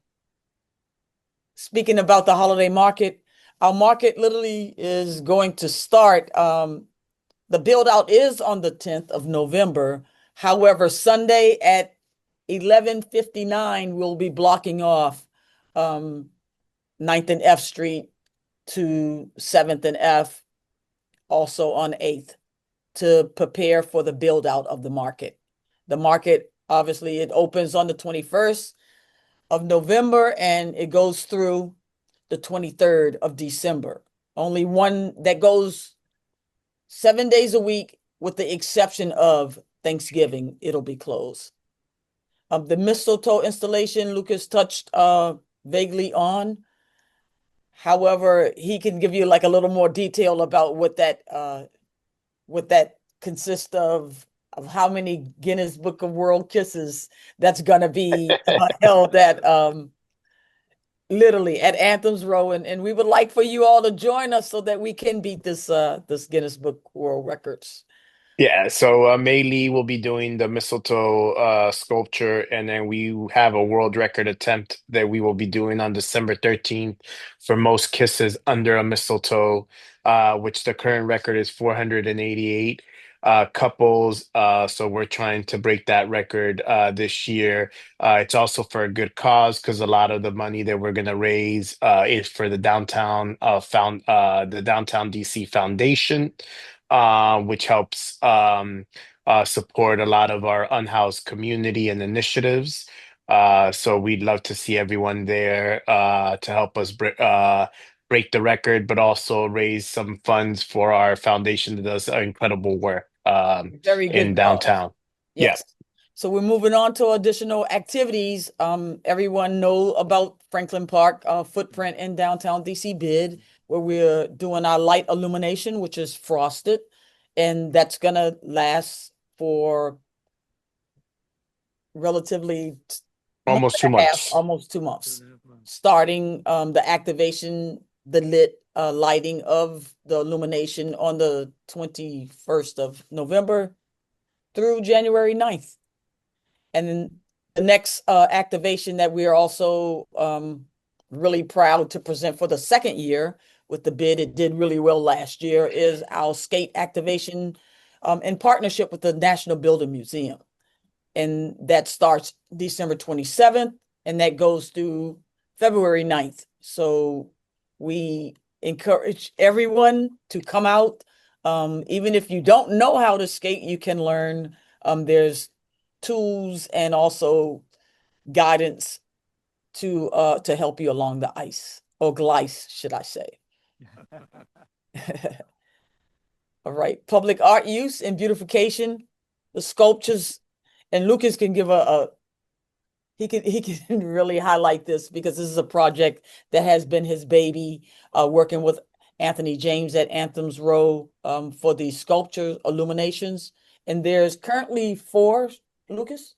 Speaking about the holiday market, our market literally is going to start. The build out is on the 10th of November. However, Sunday at 11:59, we'll be blocking off 9th and F Street to 7th and F, also on 8th, to prepare for the build out of the market. The market, obviously, it opens on the 21st of November and it goes through the 23rd of December. Only one that goes 7 days a week, with the exception of Thanksgiving, it'll be closed. The mistletoe installation, Lucas touched vaguely on. However, he can give you like a little more detail about what that consists of how many Guinness Book of World Kisses that's gonna be held at literally at Anthem's Row, and we would like for you all to join us so that we can beat this Guinness Book World Records. Yeah, so Mei Lee will be doing the mistletoe sculpture, and then we have a world record attempt that we will be doing on December 13th for most kisses under a mistletoe, which the current record is 488 couples. So we're trying to break that record this year. It's also for a good cause because a lot of the money that we're going to raise is for the downtown DC Foundation, which helps support a lot of our unhoused community and initiatives. So we'd love to see everyone there to help us break the record, but also raise some funds for our foundation that does incredible work Very good in cause. downtown. Yes. So we're moving on to additional activities. Everyone know about Franklin Park footprint in downtown DC bid, where we're doing our light illumination, which is frosted, and that's gonna last for relatively Almost 2 months. almost 2 months. Starting the activation, the lit lighting of the illumination on the 21st of November through January 9th. And then the next activation that we are also really proud to present for the second year with the bid, it did really well last year, is our skate activation in partnership with the National Building Museum. And that starts December 27th and that goes through February 9th. So we encourage everyone to come out. Even if you don't know how to skate, you can learn. There's tools and also guidance to help you along the ice, or glice, should I say. All right, public art use and beautification, the sculptures, and Lucas can give he can really highlight this because this is a project that has been his baby, working with Anthony James at Anthems Row for the sculpture illuminations. And there's currently 4, Lucas?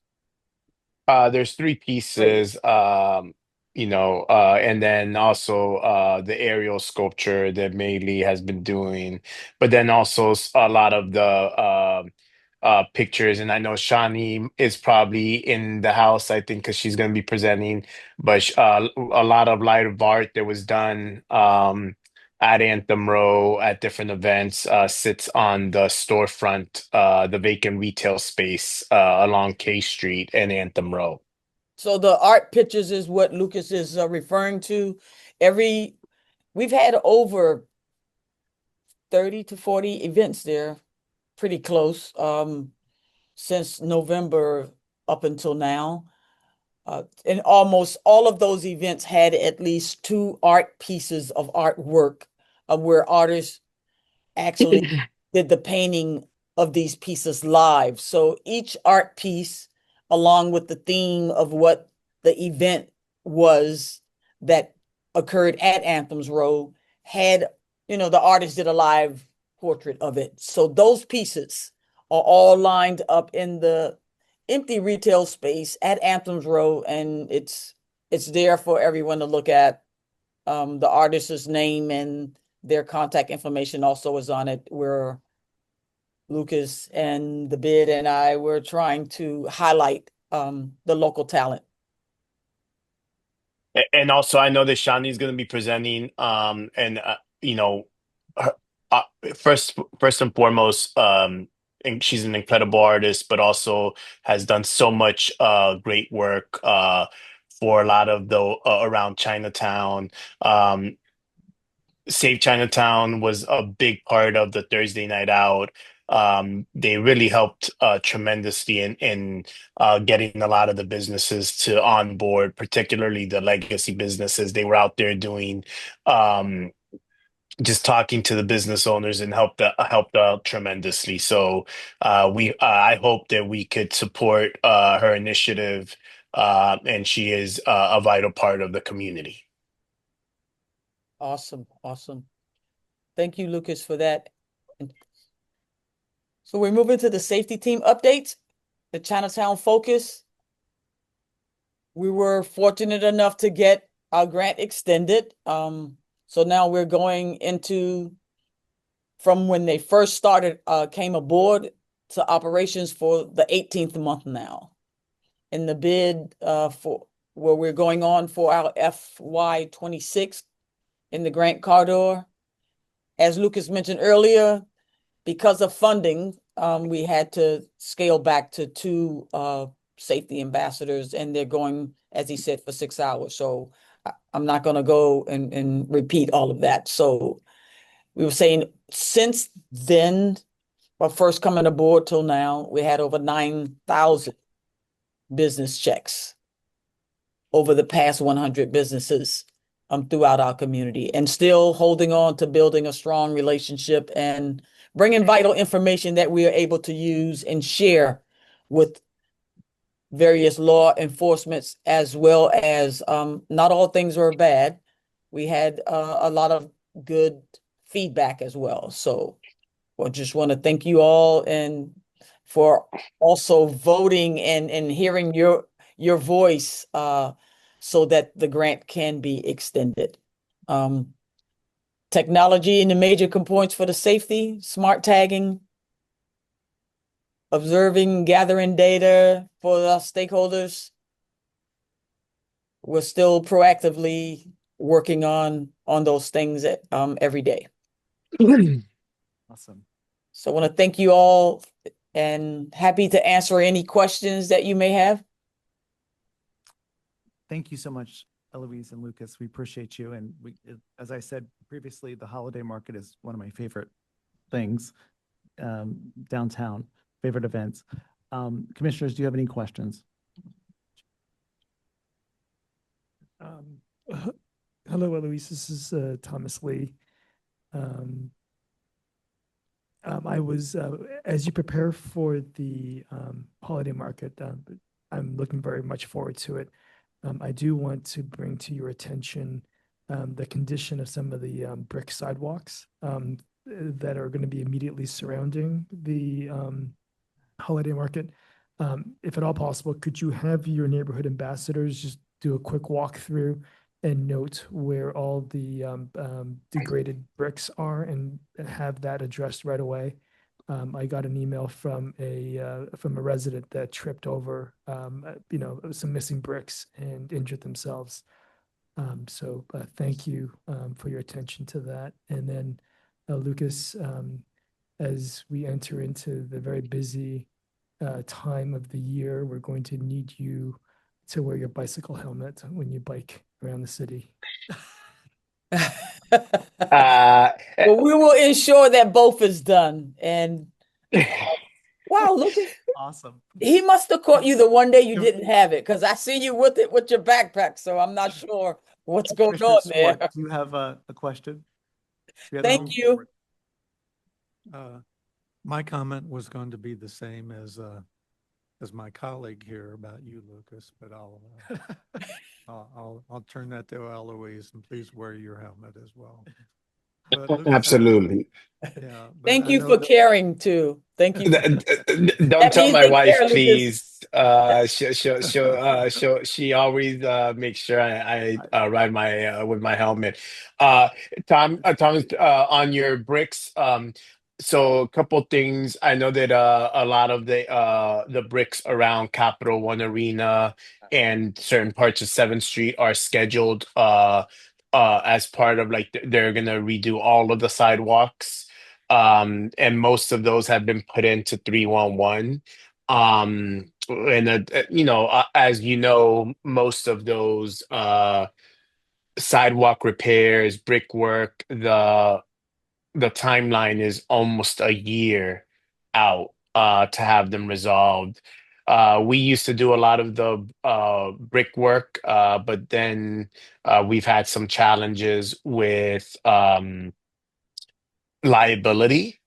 There's 3 pieces, and then also the aerial sculpture that Maylee has been doing, but then also a lot of the pictures. And I know Shani is probably in the house, I think, because she's going to be presenting, but a lot of light of art that was done at Anthem Row at different events sits on the storefront, the vacant retail space along K Street and Anthem Row. So the art pictures is what Lucas is referring to. We've had over 30 to 40 events there, pretty close, since November up until now. And almost all of those events had at least 2 art pieces of artwork where artists actually did the painting of these pieces live. So each art piece, along with the theme of what the event was that occurred at Anthems Row, had, the artist did a live portrait of it. So those pieces are all lined up in the empty retail space at Anthems Row, and it's there for everyone to look at. The artist's name and their contact information also is on it, where Lucas and the bid and I were trying to highlight the local talent. And also, I know that Shani's going to be presenting, first and foremost, and she's an incredible artist, but also has done so much great work for a lot of the around Chinatown. Save Chinatown was a big part of the Thursday night out. They really helped tremendously in getting a lot of the businesses to on board, particularly the legacy businesses. They were out there doing just talking to the business owners and helped out tremendously. So I hope that we could support her initiative, and she is a vital part of the community. Awesome. Thank you, Lucas, for that. So we're moving to the safety team updates, the Chinatown focus. We were fortunate enough to get our grant extended. So now we're going into, from when they first started, came aboard, to operations for the 18th month now. In the bid for where we're going on for our FY26 in the grant corridor. As Lucas mentioned earlier, because of funding, we had to scale back to 2 safety ambassadors, and they're going, as he said, for 6 hours. So I'm not going to go and repeat all of that. So we were saying since then, Well, first coming aboard till now, we had over 9,000 business checks over the past 100 businesses throughout our community, and still holding on to building a strong relationship and bringing vital information that we are able to use and share with various law enforcements, as well as not all things are bad. We had a lot of good feedback as well. So I just want to thank you all and for also voting and hearing your voice so that the grant can be extended. Technology and the major components for the safety, smart tagging, observing, gathering data for the stakeholders. We're still proactively working on those things every day. Awesome. So I want to thank you all and happy to answer any questions that you may have. Thank you so much, Eloise and Lucas. We appreciate you. And as I said previously, the holiday market is one of my favorite things downtown, favorite events. Commissioners, do you have any questions? Hello, Eloise. This is Thomas Lee. I was, as you prepare for the holiday market, I'm looking very much forward to it. I do want to bring to your attention the condition of some of the brick sidewalks that are going to be immediately surrounding the holiday market. If at all possible, could you have your neighborhood ambassadors just do a quick walkthrough and note where all the degraded bricks are and have that addressed right away? I got an email from a resident that tripped over some missing bricks and injured themselves. So thank you for your attention to that. And then Lucas, as we enter into the very busy time of the year, we're going to need you to wear your bicycle helmet when you bike around the city. Well, we will ensure that both is done. And wow, look at awesome. He must have caught you the one day you didn't have it, because I see you with it with your backpack. So I'm not sure what's going on there. Do you have a question? Thank you. My comment was going to be the same as my colleague here about you, Lucas, but I'll turn that to Eloise, and please wear your helmet as well. But Lucas, Absolutely. Yeah. Thank you for caring too. Thank you. Don't tell my wife, please. She always makes sure I ride my with my helmet. Thomas, on your bricks. So a couple things. I know that a lot of the bricks around Capital One Arena and certain parts of 7th Street are scheduled as part of they're gonna redo all of the sidewalks. And most of those have been put into 311. As you know, most of those sidewalk repairs, brickwork, the timeline is almost a year out to have them resolved. We used to do a lot of the brickwork, but then we've had some challenges with liability.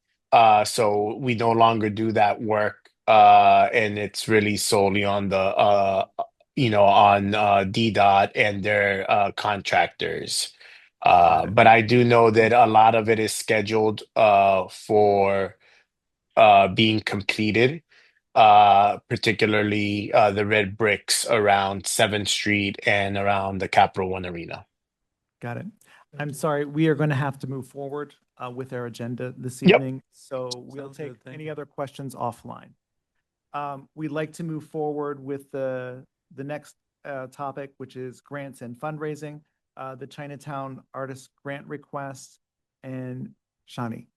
So we no longer do that work, and it's really solely on the DDOT and their contractors. But I do know that a lot of it is scheduled for being completed, particularly the red bricks around 7th Street and around the Capital One Arena. Got it. I'm sorry, we are going to have to move forward with our agenda this Yep. evening. So we'll Sounds take good, thank any you. other questions offline. We'd like to move forward with the next topic, which is grants and fundraising, the Chinatown Artist Grant Request, and Shani.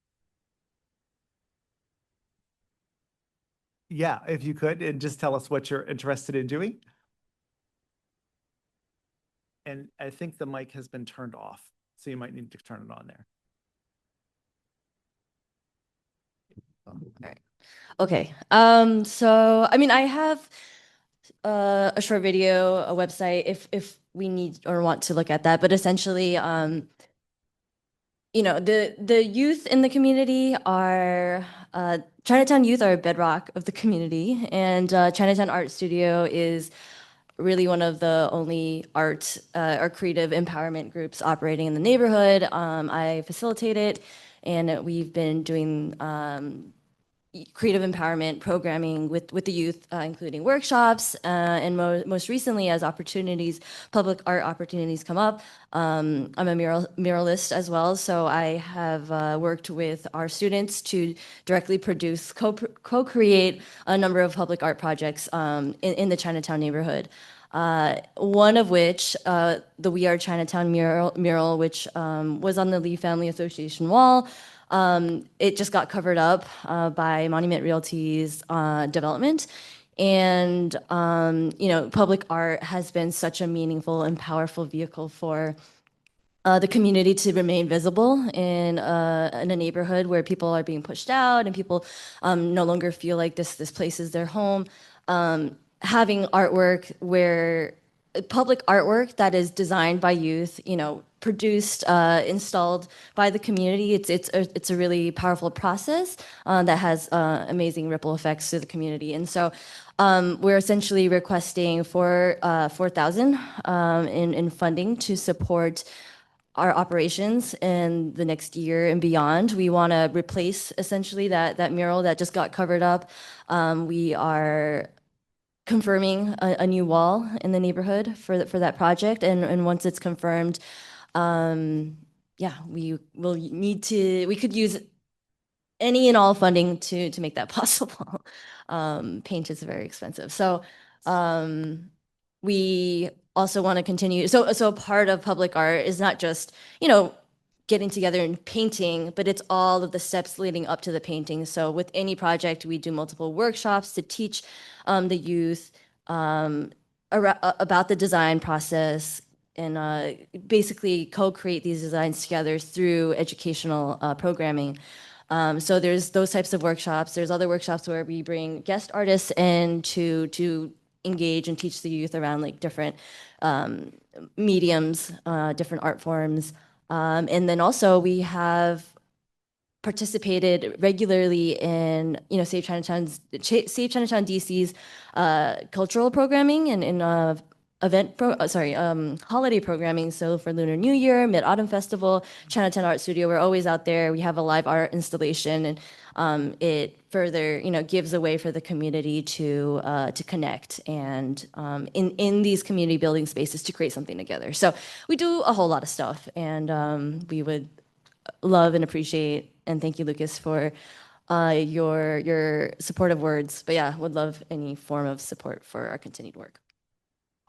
Yeah, if you could, and just tell us what you're interested in doing. And I think the mic has been turned off, so you might need to turn it on there. All right. Okay. So I mean, I have a short video, a website, if we need or want to look at that. But essentially, you know, the youth in the community are Chinatown youth are a bedrock of the community, and Chinatown Art Studio is really one of the only art or creative empowerment groups operating in the neighborhood. I facilitate it, and we've been doing creative empowerment programming with the youth, including workshops, and most recently, as public art opportunities come up. I'm a muralist as well, so I have worked with our students to directly produce, co-create a number of public art projects in the Chinatown neighborhood. One of which, the We Are Chinatown mural, which was on the Lee Family Association wall. It just got covered up by Monument Realty's development. And, you know, public art has been such a meaningful and powerful vehicle for the community to remain visible in a neighborhood where people are being pushed out and people no longer feel like this place is their home. Having artwork where public artwork that is designed by youth, you know, produced, installed by the community. It's a really powerful process that has amazing ripple effects to the community. And so we're essentially requesting for 4,000 in funding to support our operations in the next year and beyond. We want to replace essentially that mural that just got covered up. We are confirming a new wall in the neighborhood for that project, and once it's confirmed, yeah, we could use any and all funding to make that possible. Paint is very expensive, so we also want to continue. So a part of public art is not just, you know, getting together and painting, but it's all of the steps leading up to the painting. So with any project, we do multiple workshops to teach the youth about the design process, and basically co-create these designs together through educational programming. So there's those types of workshops. There's other workshops where we bring guest artists in to engage and teach the youth around like different mediums, different art forms. And then also we have participated regularly in, you know, Save Chinatown DC's cultural programming and in holiday programming. So for Lunar New Year, Mid-Autumn Festival, Chinatown Art Studio, we're always out there. We have a live art installation, and it further, you know, gives a way for the community to connect and in these community building spaces to create something together. So we do a whole lot of stuff, and we would love and appreciate, and thank you, Lucas, for your supportive words. But yeah, would love any form of support for our continued work.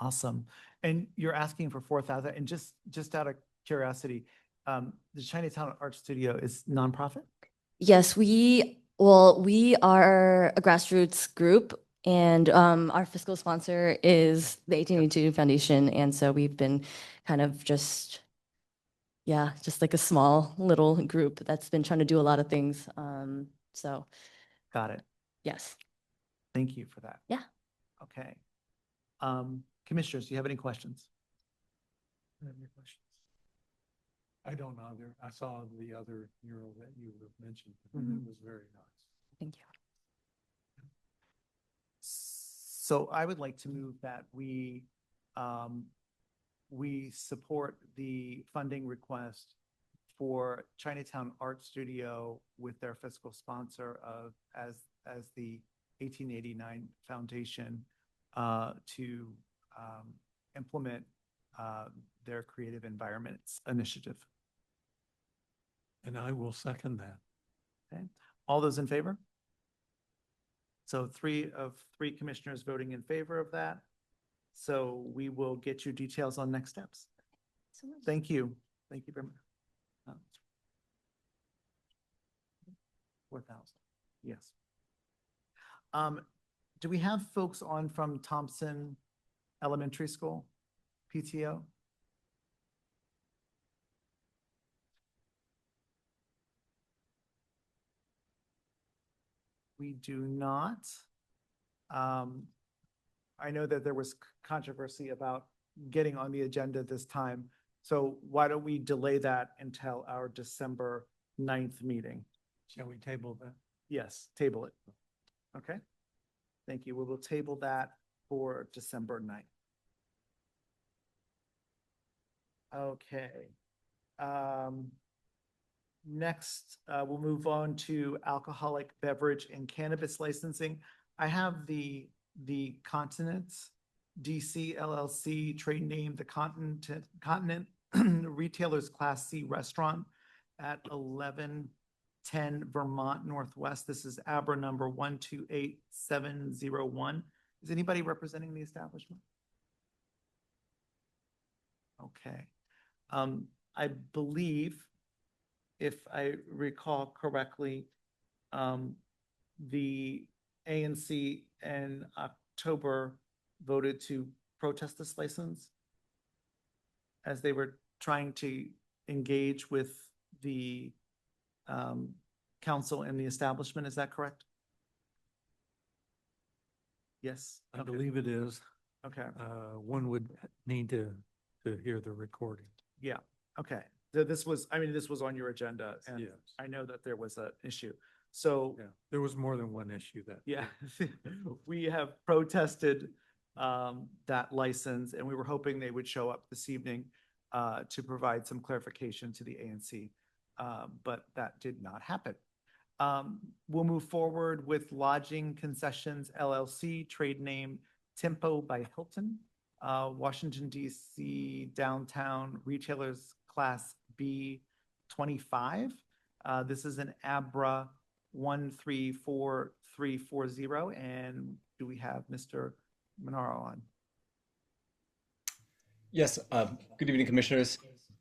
Awesome. And you're asking for 4,000, and just out of curiosity, the Chinatown Art Studio is nonprofit? Yes, we are a grassroots group, and our fiscal sponsor is the 1882 Foundation, and so we've been kind of just like a small little group that's been trying to do a lot of things. So Got it. yes. Thank you for that. Yeah. Okay. Commissioners, do you have any questions? Any questions? I don't either. I saw the other mural that you mentioned. It was very nice. Thank you. So I would like to move that we support the funding request for Chinatown Art Studio with their fiscal sponsor as the 1889 Foundation to implement their creative environments initiative. And I will second that. Okay. All those in favor? So 3 of 3 commissioners voting in favor of that. So we will get you details on next steps. Thank you. Thank you very much. 4,000. Yes. Do we have folks on from Thompson Elementary School, PTO? we do not. I know that there was controversy about getting on the agenda this time. So why don't we delay that until our December 9th meeting? Shall we table that? Yes, table it. Okay. Thank you. We will table that for December 9th. Okay. Next, we'll move on to alcoholic beverage and cannabis licensing. I have the Continents DC LLC trade name, the Continent Retailers Class C Restaurant at 1110 Vermont Northwest. This is ABRA number 128701. Is anybody representing the establishment? Okay. I believe, if I recall correctly, the ANC in October voted to protest this license as they were trying to engage with the council and the establishment. Is that correct? Yes. I Okay. believe it is. Okay. One would need to hear the recording. Yeah. Okay. This was on your agenda, and Yes. I know that there was an issue. So Yeah, there was more than one issue that. yeah, we have protested that license, and we were hoping they would show up this evening to provide some clarification to the ANC, but that did not happen. We'll move forward with Lodging Concessions LLC, trade name Tempo by Hilton, Washington, D.C. downtown retailers class B 25. This is an ABRA 134340. And do we have Mr. Monaro on? Yes, good evening, commissioners.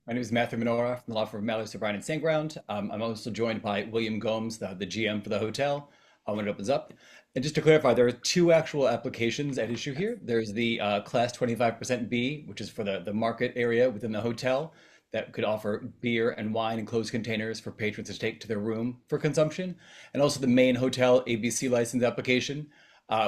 My name is Matthew Minora from the law firm Mallory, O'Brien and Sandground. I'm also joined by William Gomes, the GM for the hotel, when it opens up. And just to clarify, there are two actual applications at issue here. There's the class 25% B, which is for the market area within the hotel that could offer beer and wine in closed containers for patrons to take to their room for consumption. And also the main hotel ABC license application,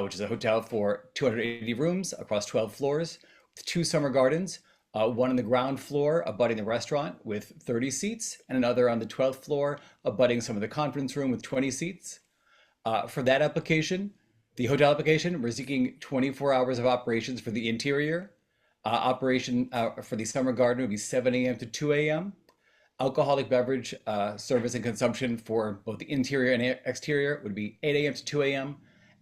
which is a hotel for 280 rooms across 12 floors with 2 summer gardens, one on the ground floor abutting the restaurant with 30 seats, and another on the 12th floor abutting some of the conference room with 20 seats. For that application, the hotel application, we're seeking 24 hours of operations for the interior. Operation for the summer garden would be 7 a.m. to 2 a.m. Alcoholic beverage service and consumption for both the interior and exterior would be 8 a.m. to 2 a.m.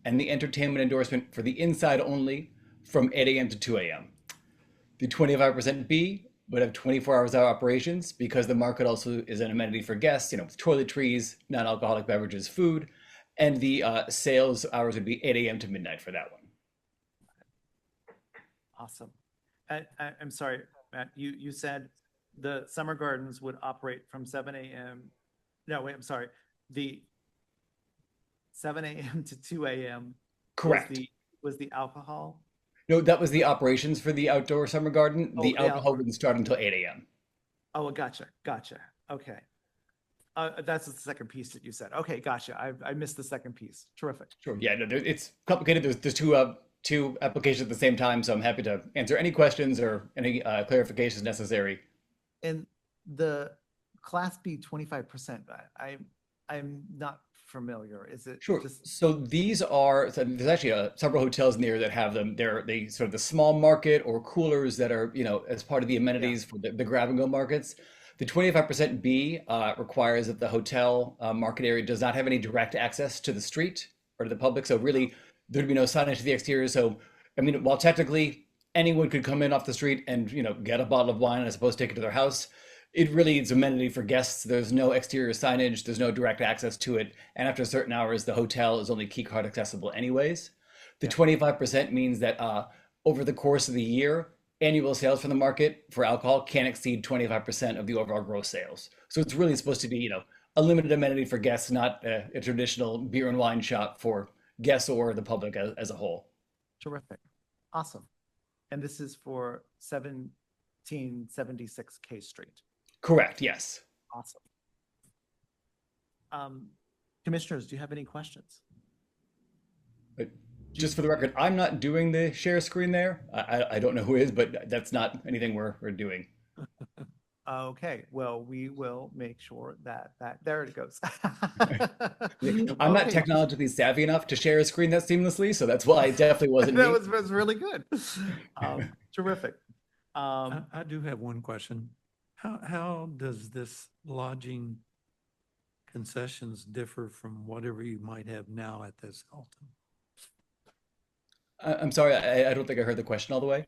And the entertainment endorsement for the inside only from 8 a.m. to 2 a.m. The 25% B would have 24 hours of operations because the market also is an amenity for guests, with toiletries, non-alcoholic beverages, food, and the sales hours would be 8 a.m. to midnight for that one. Awesome. I'm sorry, Matt, you said the summer gardens would operate from 7 a.m. No, wait, I'm sorry. The 7 a.m. to 2 a.m. Correct. Was the alcohol? No, that was the operations for the outdoor summer garden. The alcohol wouldn't start until 8 a.m. Oh, gotcha. Okay. That's the second piece that you said. Okay, gotcha. I missed the second piece. Terrific. Sure. Yeah, no, it's complicated. There's two applications at the same time, so I'm happy to answer any questions or any clarifications necessary. And the Class B 25%, I'm not familiar. Is it? Sure. So there's actually several hotels in there that have them. They sort of the small market or coolers that are, as part of the amenities for the grab and go markets. The 25% B requires that the hotel market area does not have any direct access to the street or to the public. So really, there'd be no signage to the exterior. So, while technically anyone could come in off the street and, get a bottle of wine and I suppose take it to their house, it really is amenity for guests. There's no exterior signage. There's no direct access to it. And after certain hours, the hotel is only key card accessible anyways. The 25% means that over the course of the year, annual sales from the market for alcohol can't exceed 25% of the overall gross sales. So it's really supposed to be, a limited amenity for guests, not a traditional beer and wine shop for guests or the public as a whole. Terrific. Awesome. And this is for 1776 K Street. Correct. Yes. Awesome. Commissioners, do you have any questions? Just for the record, I'm not doing the share screen there. I don't know who is, but that's not anything we're doing. Okay, well, we will make sure that there it goes. I'm not Okay. technologically savvy enough to share a screen that seamlessly, so that's why it definitely wasn't That me. was really good. Terrific. I do have one question. How does this lodging concessions differ from whatever you might have now at this Hilton? I'm sorry, I don't think I heard the question all the way.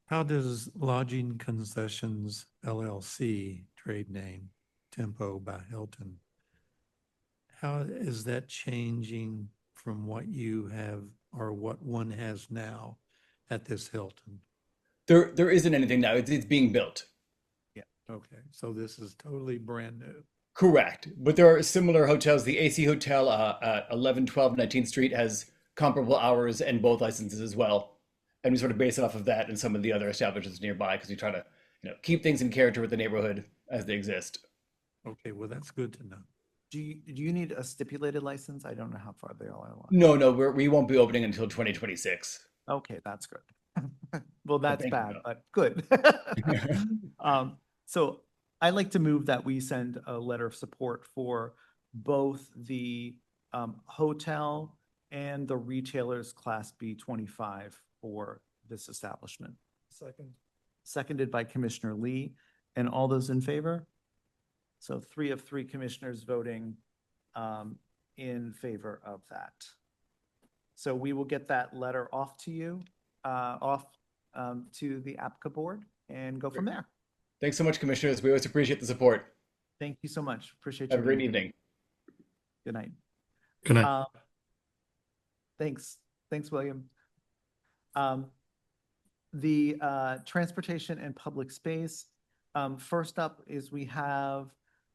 How does Lodging Concessions LLC, trade name, Tempo by Hilton, how is that changing from what you have or what one has now at this Hilton? There isn't anything now. It's being built. Yeah. Okay. So this is totally brand new. Correct. But there are similar hotels. The AC Hotel at 1112 19th Street has comparable hours and both licenses as well. And we sort of base it off of that and some of the other establishments nearby because we try to, keep things in character with the neighborhood as they exist. Okay, well, that's good to know. Do you need a stipulated license? I don't know how far they all are. No, we won't be opening until 2026. Okay, that's good. Well, that's thank you, bad, though. but good. So I'd like to move that we send a letter of support for both the hotel and the retailer's Class B 25 for this establishment. Second. Seconded by Commissioner Lee. And all those in favor? So 3 of 3 commissioners voting in favor of that. So we will get that letter off to you, to the APCA board and go from there. Thanks so much, commissioners. We always appreciate the support. Thank you so much. Appreciate you. Have a great being here. evening. Good night. Good night. Thanks. Thanks, William. The transportation and public space. First up is we have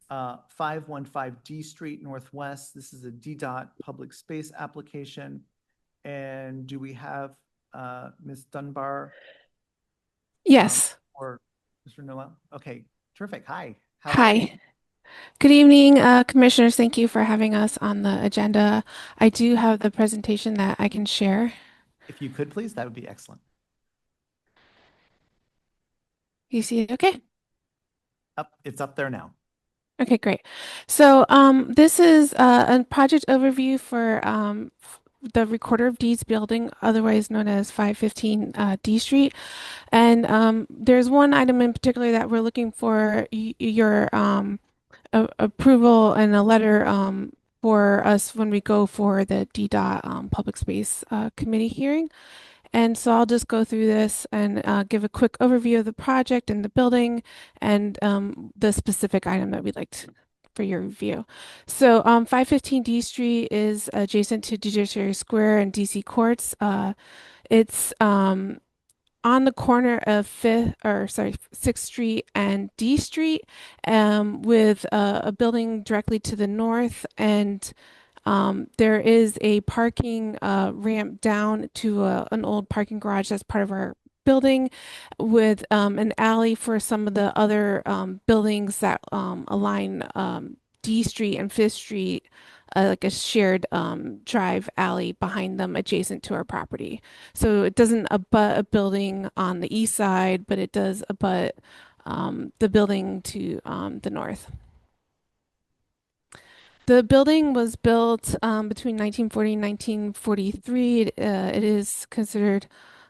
515 D Street Northwest. This is a DDOT public space application. And do we have Ms. Dunbar? Yes. Or Mr. Noel? Okay, terrific. Hi. Hi. Good evening, commissioners. Thank you for having us on the agenda. I do have the presentation that I can share. If you could, please, that would be excellent. You see it okay? It's up there now. Okay, great. So this is a project overview for the Recorder of Deeds building, otherwise known as 515 D Street. And there's one item in particular that we're looking for your approval and a letter for us when we go for the DDOT Public Space Committee hearing. And so I'll just go through this and give a quick overview of the project and the building and the specific item that we'd like for your review. So 515 D Street is adjacent to Judiciary Square and DC Courts. It's on the corner of 6th Street and D Street, with a building directly to the north, and there is a parking ramp down to an old parking garage that's part of our building, with an alley for some of the other buildings that align D Street and 5th Street, like a shared drive alley behind them adjacent to our property. So it doesn't abut a building on the east side, but it does abut the building to the north. The building was built between 1940 and 1943. It is considered,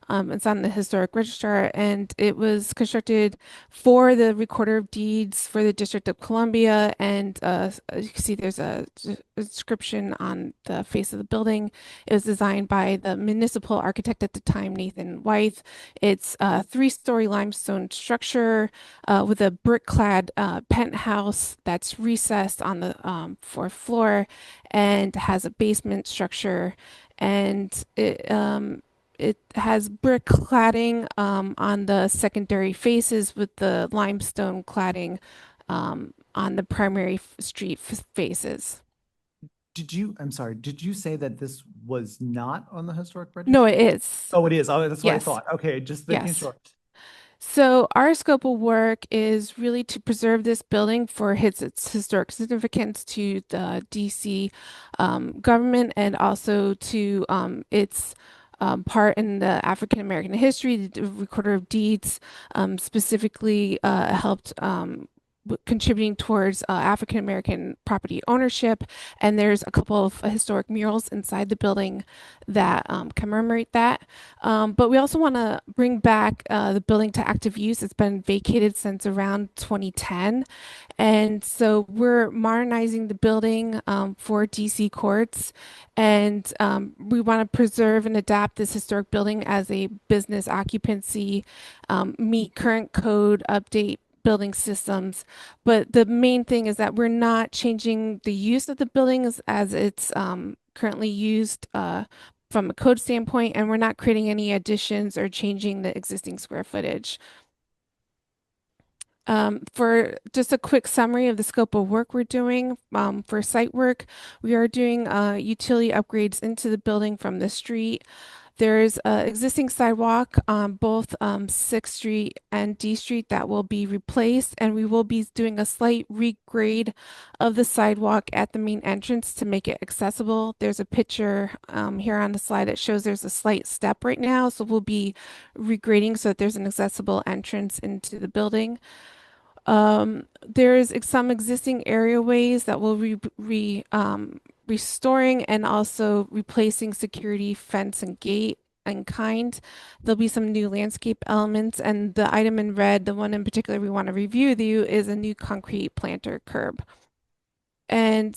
it's on the historic register, and it was constructed for the Recorder of Deeds for the District of Columbia. And you can see there's a description on the face of the building. It was designed by the municipal architect at the time, Nathan Wythe. It's a 3-story limestone structure with a brick-clad penthouse that's recessed on the 4th floor and has a basement structure. And it has brick cladding on the secondary faces with the limestone cladding on the primary street faces. I'm sorry, did you say that this was not on the historic register? No, it is. Oh, it is. Oh, that's what I Yes. thought. Okay, just making Yes. sure. So our scope of work is really to preserve this building for its historic significance to the DC government and also to its part in the African American history. The Recorder of Deeds specifically helped contributing towards African American property ownership. And there's a couple of historic murals inside the building that commemorate that. But we also want to bring back the building to active use. It's been vacated since around 2010. And so we're modernizing the building for DC courts. And we want to preserve and adapt this historic building as a business occupancy, meet current code, update building systems. But the main thing is that we're not changing the use of the buildings as it's currently used from a code standpoint, and we're not creating any additions or changing the existing square footage. For just a quick summary of the scope of work we're doing, for site work, we are doing utility upgrades into the building from the street. There's an existing sidewalk on both 6th Street and D Street that will be replaced, and we will be doing a slight regrade of the sidewalk at the main entrance to make it accessible. There's a picture here on the slide that shows there's a slight step right now, so we'll be regrading so that there's an accessible entrance into the building. There's some existing areaways that will restoring and also replacing security fence and gate and kind. There'll be some new landscape elements, and the item in red, the one in particular we want to review with you, is a new concrete planter curb. And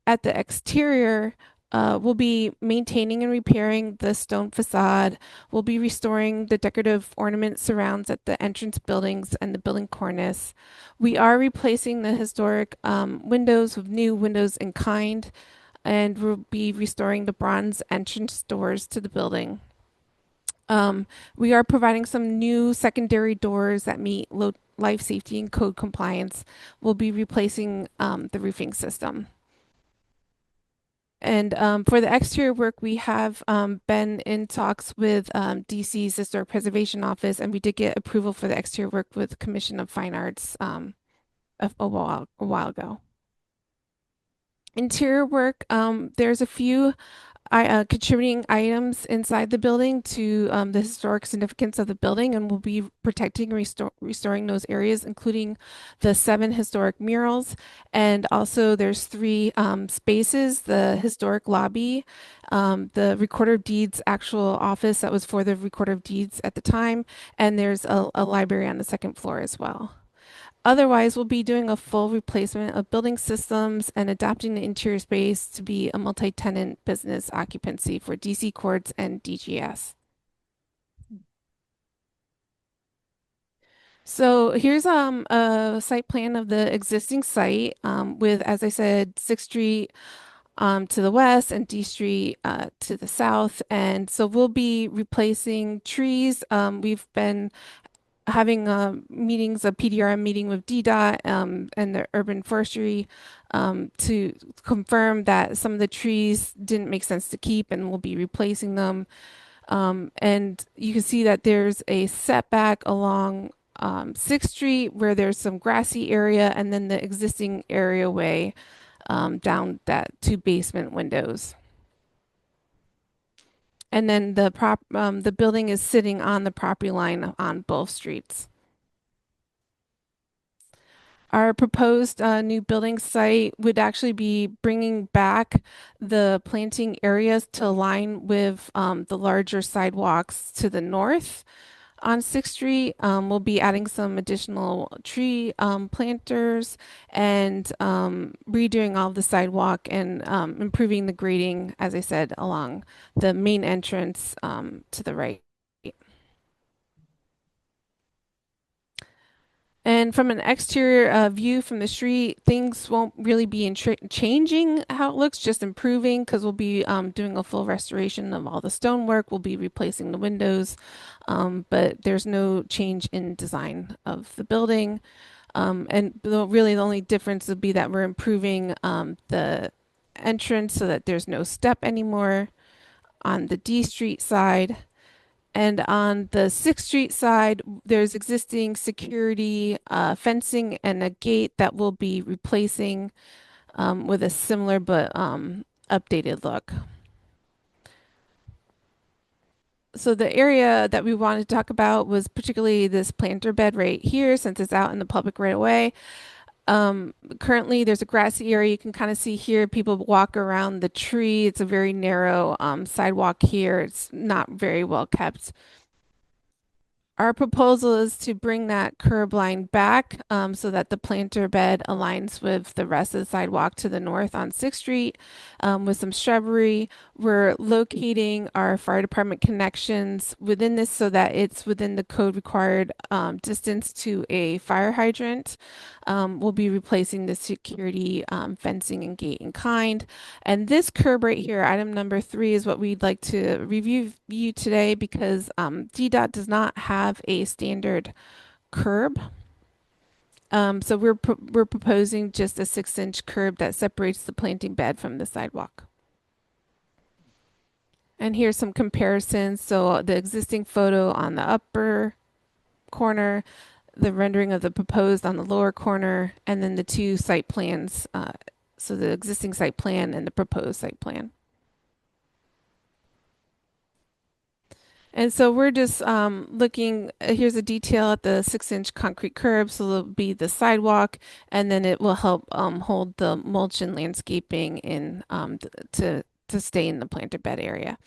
at the exterior, we'll be maintaining and repairing the stone facade. We'll be restoring the decorative ornament surrounds at the entrance buildings and the building cornice. We are replacing the historic windows with new windows in kind, and we'll be restoring the bronze entrance doors to the building. We are providing some new secondary doors that meet life safety and code compliance. We'll be replacing the roofing system. And for the exterior work, we have been in talks with DC's Historic Preservation Office, and we did get approval for the exterior work with Commission of Fine Arts a while ago. Interior work, there's a few contributing items inside the building to the historic significance of the building, and we'll be protecting and restoring those areas, including the 7 historic murals. And also there's 3 spaces, the historic lobby, the Recorder of Deeds actual office that was for the Recorder of Deeds at the time, and there's a library on the 2nd floor as well. Otherwise, we'll be doing a full replacement of building systems and adapting the interior space to be a multi-tenant business occupancy for DC courts and DGS. So here's a site plan of the existing site with, as I said, 6th Street to the west and D Street to the south. And so we'll be replacing trees. We've been having meetings, a PDRM meeting with DDOT and the urban forestry to confirm that some of the trees didn't make sense to keep, and we'll be replacing them. And you can see that there's a setback along 6th Street where there's some grassy area, and then the existing areaway down that 2 basement windows. And then the building is sitting on the property line on both streets. Our proposed new building site would actually be bringing back the planting areas to align with the larger sidewalks to the north on 6th Street. We'll be adding some additional tree planters and redoing all of the sidewalk and improving the grading, as I said, along the main entrance to the right. And from an exterior view from the street, things won't really be changing how it looks, just improving, because we'll be doing a full restoration of all the stonework. We'll be replacing the windows, but there's no change in design of the building. And really the only difference would be that we're improving the entrance so that there's no step anymore on the D Street side. And on the 6th Street side, there's existing security fencing and a gate that will be replacing with a similar but updated look. So the area that we wanted to talk about was particularly this planter bed right here, since it's out in the public right away. Currently there's a grassy area. You can kind of see here, people walk around the tree. It's a very narrow sidewalk here. It's not very well kept. Our proposal is to bring that curb line back so that the planter bed aligns with the rest of the sidewalk to the north on 6th Street with some shrubbery. We're locating our fire department connections within this so that it's within the code required distance to a fire hydrant. We'll be replacing the security fencing and gate in kind. And this curb right here, item number 3, is what we'd like to review today because DDOT does not have a standard curb. So we're proposing just a 6-inch curb that separates the planting bed from the sidewalk. And here's some comparisons. So the existing photo on the upper corner, the rendering of the proposed on the lower corner, and then the 2 site plans. So the existing site plan and the proposed site plan. And so we're just looking, here's a detail at the 6-inch concrete curb. So there'll be the sidewalk, and then it will help hold the mulch and landscaping in to stay in the planter bed area.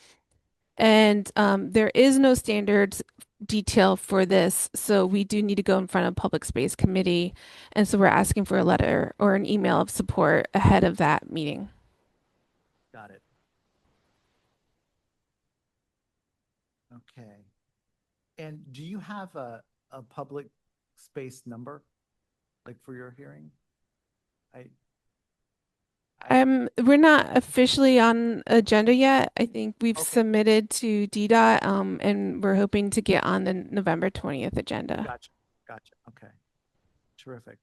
And there is no standards detail for this, so we do need to go in front of Public Space Committee. And so we're asking for a letter or an email of support ahead of that meeting. Got it. Okay. And do you have a public space number, like for your hearing? We're not officially on agenda yet. I think we've submitted to DDOT, and we're hoping to get on the November 20th agenda. Gotcha. Okay. Terrific.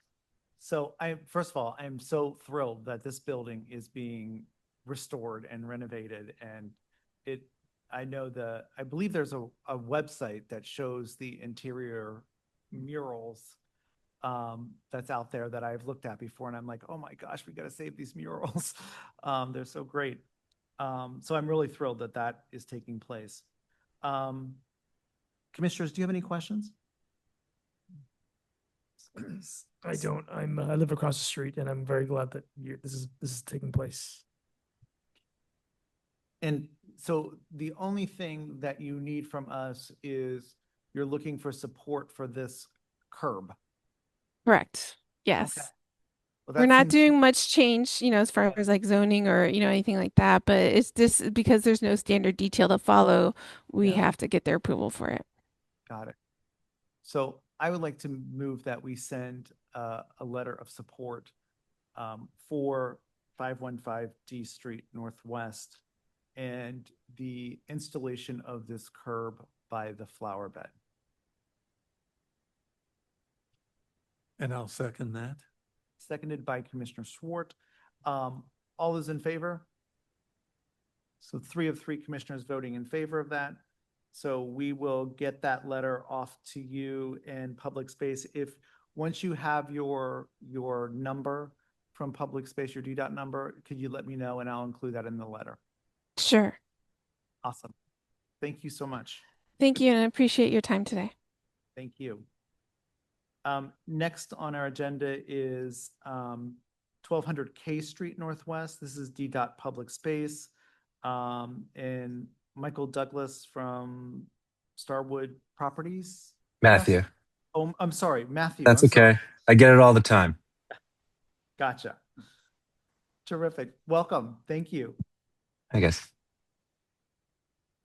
So first of all, I'm so thrilled that this building is being restored and renovated, and I believe there's a website that shows the interior murals that's out there that I've looked at before, and I'm like, oh my gosh, we got to save these murals. They're so great. So I'm really thrilled that that is taking place. Commissioners, do you have any questions? I don't. I live across the street, and I'm very glad that this is taking place. And so the only thing that you need from us is you're looking for support for this curb. Correct. Yes. Okay. Well, We're that not seems- doing much change, as far as like zoning or, anything like that, but it's just because there's no standard detail to follow, we have to get their approval for it. Got it. So I would like to move that we send a letter of support for 515 D Street Northwest and the installation of this curb by the flower bed. And I'll second that. Seconded by Commissioner Swart. All those in favor? So 3 of 3 commissioners voting in favor of that. So we will get that letter off to you in public space. Once you have your number from public space, your DDOT number, could you let me know and I'll include that in the letter? Sure. Awesome. Thank you so much. Thank you, and I appreciate your time today. Thank you. Next on our agenda is 1200 K Street Northwest. This is DDOT Public Space. And Michael Douglas from Starwood Properties. Matthew. Yes? Oh, I'm sorry, Matthew. That's I'm okay. sorry. I get it all the time. Gotcha. Terrific. Welcome. Thank you. I guess.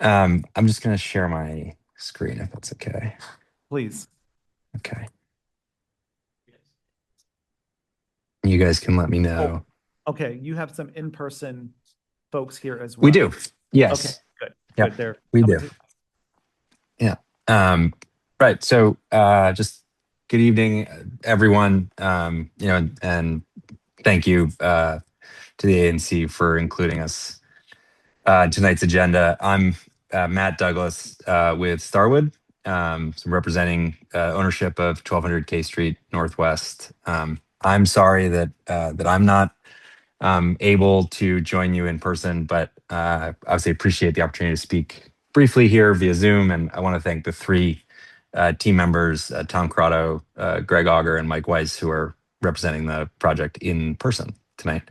I'm just going to share my screen if that's okay. Please. Okay. You guys can let me know. Okay. You have some in-person folks here as well. We do. Yes. Okay. Good. Yeah, Good. There. we do. Yeah. Right. So just good evening, everyone. And thank you to the ANC for including us tonight's agenda. I'm Matt Douglas with Starwood, so representing ownership of 1200 K Street Northwest. I'm sorry that I'm not able to join you in person, but obviously appreciate the opportunity to speak briefly here via Zoom. And I want to thank the three team members, Tom Corrado, Greg Auger, and Mike Weiss, who are representing the project in person tonight.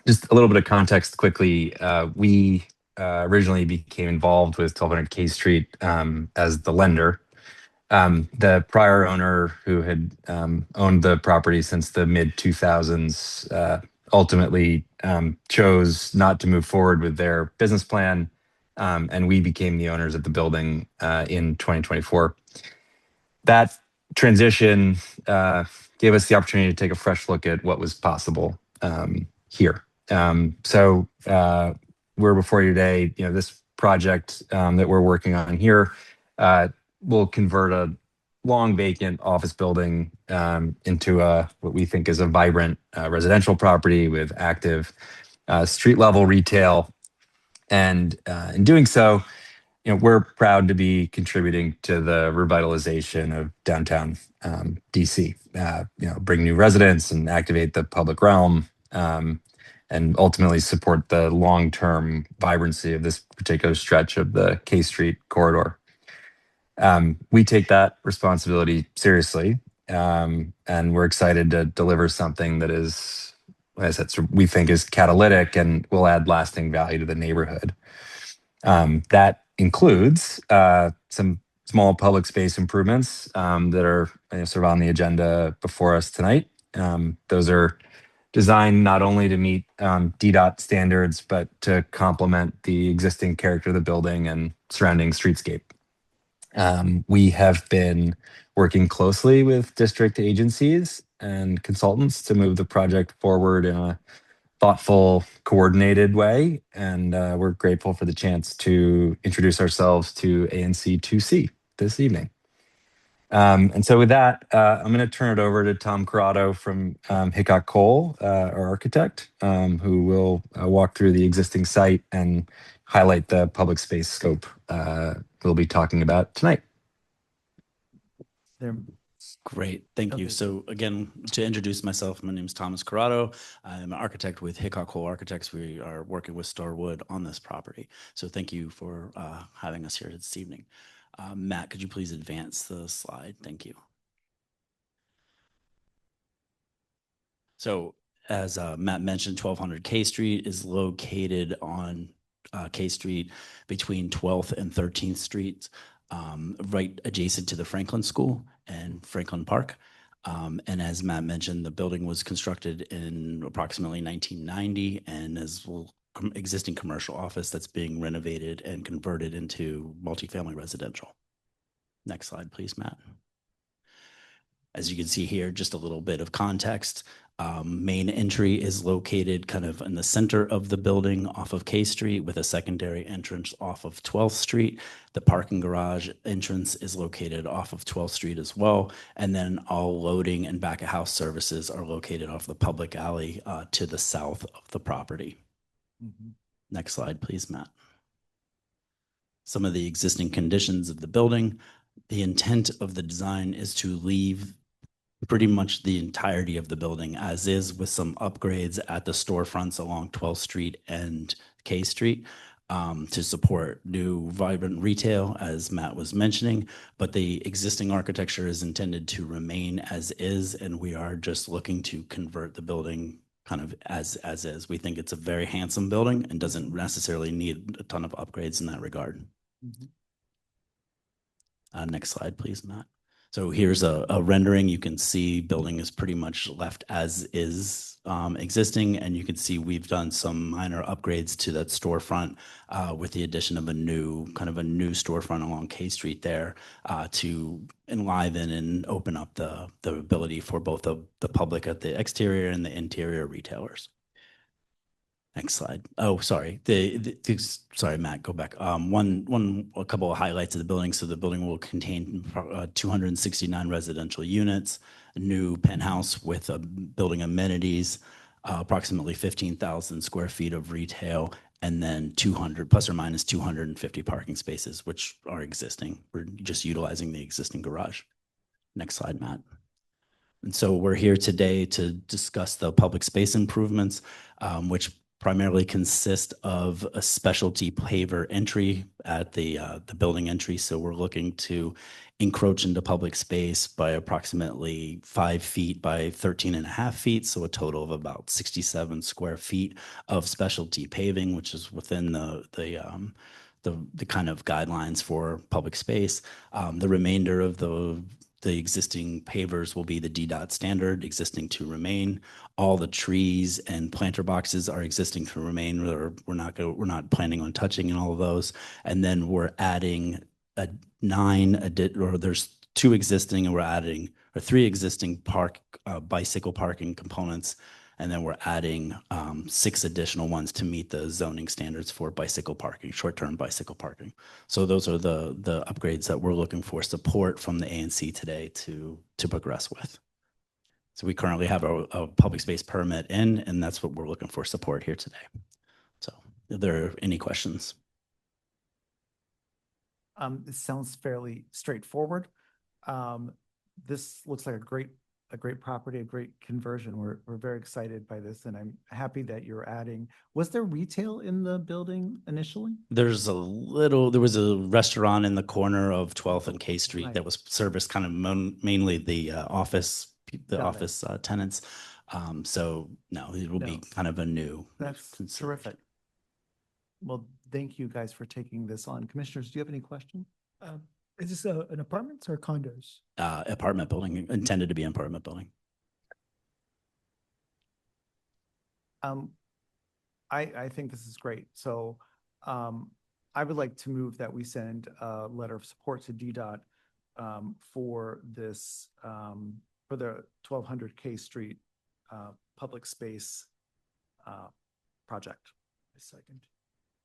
Just a little bit of context quickly. We originally became involved with 1200 K Street as the lender. The prior owner, who had owned the property since the mid 2000s, ultimately chose not to move forward with their business plan, and we became the owners of the building in 2024. That transition gave us the opportunity to take a fresh look at what was possible here. So we're before you today. This project that we're working on here will convert a long vacant office building into what we think is a vibrant residential property with active street level retail. And in doing so, we're proud to be contributing to the revitalization of downtown DC. Bring new residents and activate the public realm, and ultimately support the long-term vibrancy of this particular stretch of the K Street corridor. We take that responsibility seriously, and we're excited to deliver something that is, as I said, we think is catalytic and will add lasting value to the neighborhood. That includes some small public space improvements that are sort of on the agenda before us tonight. Those are designed not only to meet DDOT standards, but to complement the existing character of the building and surrounding streetscape. We have been working closely with district agencies and consultants to move the project forward in a thoughtful, coordinated way, and we're grateful for the chance to introduce ourselves to ANC 2C this evening. And so with that, I'm going to turn it over to Tom Corrado from Hickok Cole, our architect, who will walk through the existing site and highlight the public space scope we'll be talking about tonight. Great, thank you. So again, to introduce myself, my name is Thomas Corrado. I'm an architect with Hickok Cole Architects. We are working with Starwood on this property. So thank you for having us here this evening. Matt, could you please advance the slide? Thank you. So as Matt mentioned, 1200 K Street is located on K Street between 12th and 13th Streets, right adjacent to the Franklin School and Franklin Park. And as Matt mentioned, the building was constructed in approximately 1990 and is existing commercial office that's being renovated and converted into multifamily residential. Next slide, please, Matt. As you can see here, just a little bit of context. Main entry is located kind of in the center of the building off of K Street with a secondary entrance off of 12th Street. The parking garage entrance is located off of 12th Street as well. And then all loading and back of house services are located off the public alley to the south of the property. Next slide, please, Matt. Some of the existing conditions of the building. The intent of the design is to leave pretty much the entirety of the building as is, with some upgrades at the storefronts along 12th Street and K Street to support new vibrant retail, as Matt was mentioning. But the existing architecture is intended to remain as is, and we are just looking to convert the building kind of as is. We think it's a very handsome building and doesn't necessarily need a ton of upgrades in that regard. Next slide, please, Matt. So here's a rendering. You can see building is pretty much left as is existing, and you can see we've done some minor upgrades to that storefront with the addition of a new storefront along K Street there to enliven and open up the ability for both the public at the exterior and the interior retailers. Next slide. Oh, sorry. Sorry, Matt, go back. A couple of highlights of the building. So the building will contain 269 residential units, a new penthouse with building amenities, approximately 15,000 square feet of retail, and then 200 plus or minus 250 parking spaces, which are existing. We're just utilizing the existing garage. Next slide, Matt. And so we're here today to discuss the public space improvements, which primarily consist of a specialty paver entry at the building entry. So we're looking to encroach into public space by approximately 5 feet by 13.5 feet. So a total of about 67 square feet of specialty paving, which is within the kind of guidelines for public space. The remainder of the existing pavers will be the DDOT standard, existing to remain. All the trees and planter boxes are existing to remain. We're not planning on touching in all of those. And then we're adding there's 2 existing, and we're adding, or 3 existing bicycle parking components. And then we're adding 6 additional ones to meet the zoning standards for bicycle parking, short-term bicycle parking. So those are the upgrades that we're looking for support from the ANC today to progress with. So we currently have a public space permit in, and that's what we're looking for support here today. So if there are any questions? This sounds fairly straightforward. This looks like a great property, a great conversion. We're very excited by this, and I'm happy that you're adding. Was there retail in the building initially? There was a restaurant in the corner of 12th and K Street that was serviced kind of mainly the office tenants. So no, it will be kind of a new. That's terrific. Well, thank you guys for taking this on. Commissioners, do you have any questions? Is this an apartments or condos? Apartment building, intended to be an apartment building. I think this is great. So I would like to move that we send a letter of support to DDOT for this, for the 1200 K Street public space project.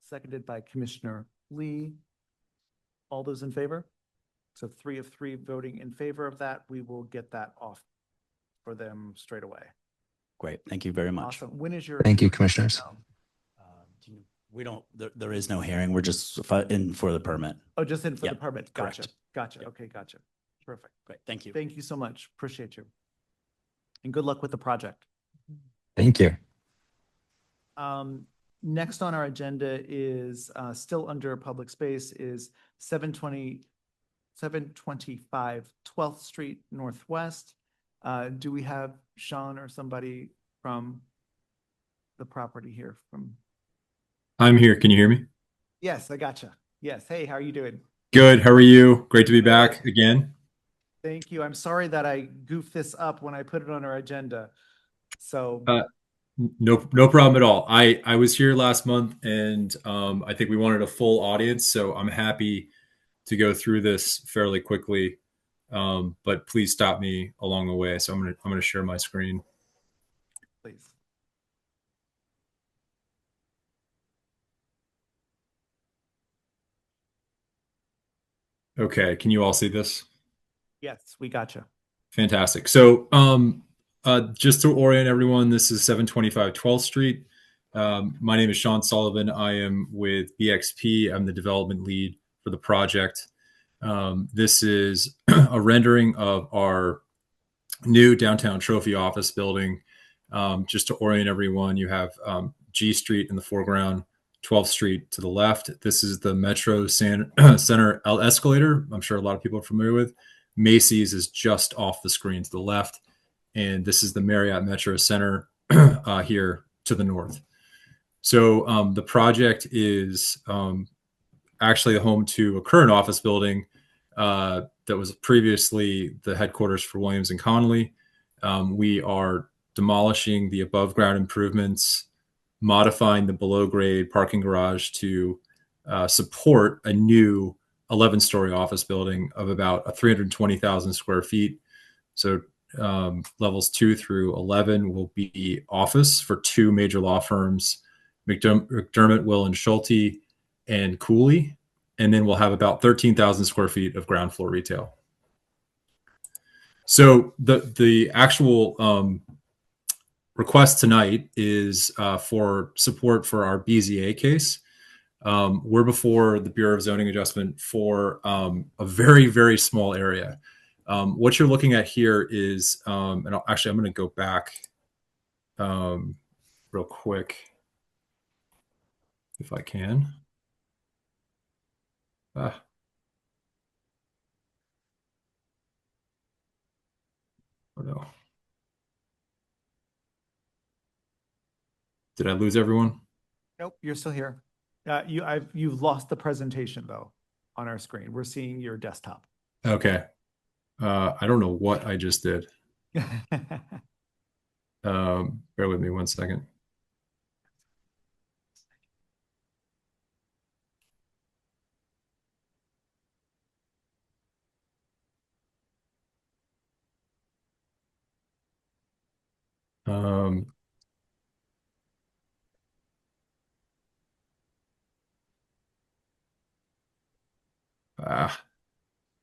Seconded by Commissioner Lee. All those in favor? So 3 of 3 voting in favor of that. We will get that off for them straight away. Great. Thank you very much. Awesome. When is your? Thank you, commissioners. We don't, there is no hearing. We're just in for the permit. Oh, just in for the Yep, permit. Gotcha. correct. Gotcha. Yep. Okay, gotcha. Perfect. Great. Thank you. Thank you so much. Appreciate you. And good luck with the project. Thank you. Next on our agenda is still under public space is 725 12th Street Northwest. Do we have Sean or somebody from the property here from? I'm here. Can you hear me? Yes, I gotcha. Yes. Hey, how are you doing? Good. How are you? Great to be back again. Thank you. I'm sorry that I goofed this up when I put it on our agenda. So No problem at all. I was here last month, and I think we wanted a full audience, so I'm happy to go through this fairly quickly. But please stop me along the way. So I'm gonna share my screen. please. Okay. Can you all see this? Yes, we gotcha. Fantastic. So just to orient everyone, this is 725 12th Street. My name is Sean Sullivan. I am with BXP. I'm the development lead for the project. This is a rendering of our new downtown trophy office building. Just to orient everyone, you have G Street in the foreground, 12th Street to the left. This is the Metro Center escalator. I'm sure a lot of people are familiar with. Macy's is just off the screen to the left. And this is the Marriott Metro Center here to the north. So the project is actually home to a current office building that was previously the headquarters for Williams and Connolly. We are demolishing the above ground improvements, modifying the below grade parking garage to support a new 11-story office building of about 320,000 square feet. So levels 2 through 11 will be office for 2 major law firms, McDermott, Will and Schulte, and Cooley. And then we'll have about 13,000 square feet of ground floor retail. So the actual request tonight is for support for our BZA case. We're before the Bureau of Zoning Adjustment for a very, very small area. What you're looking at here is, and I'm going to go back real quick if I can. Oh no. Did I lose everyone? Nope, you're still here. You've lost the presentation though on our screen. We're seeing your desktop. Okay. I don't know what I just did. Bear with me one second.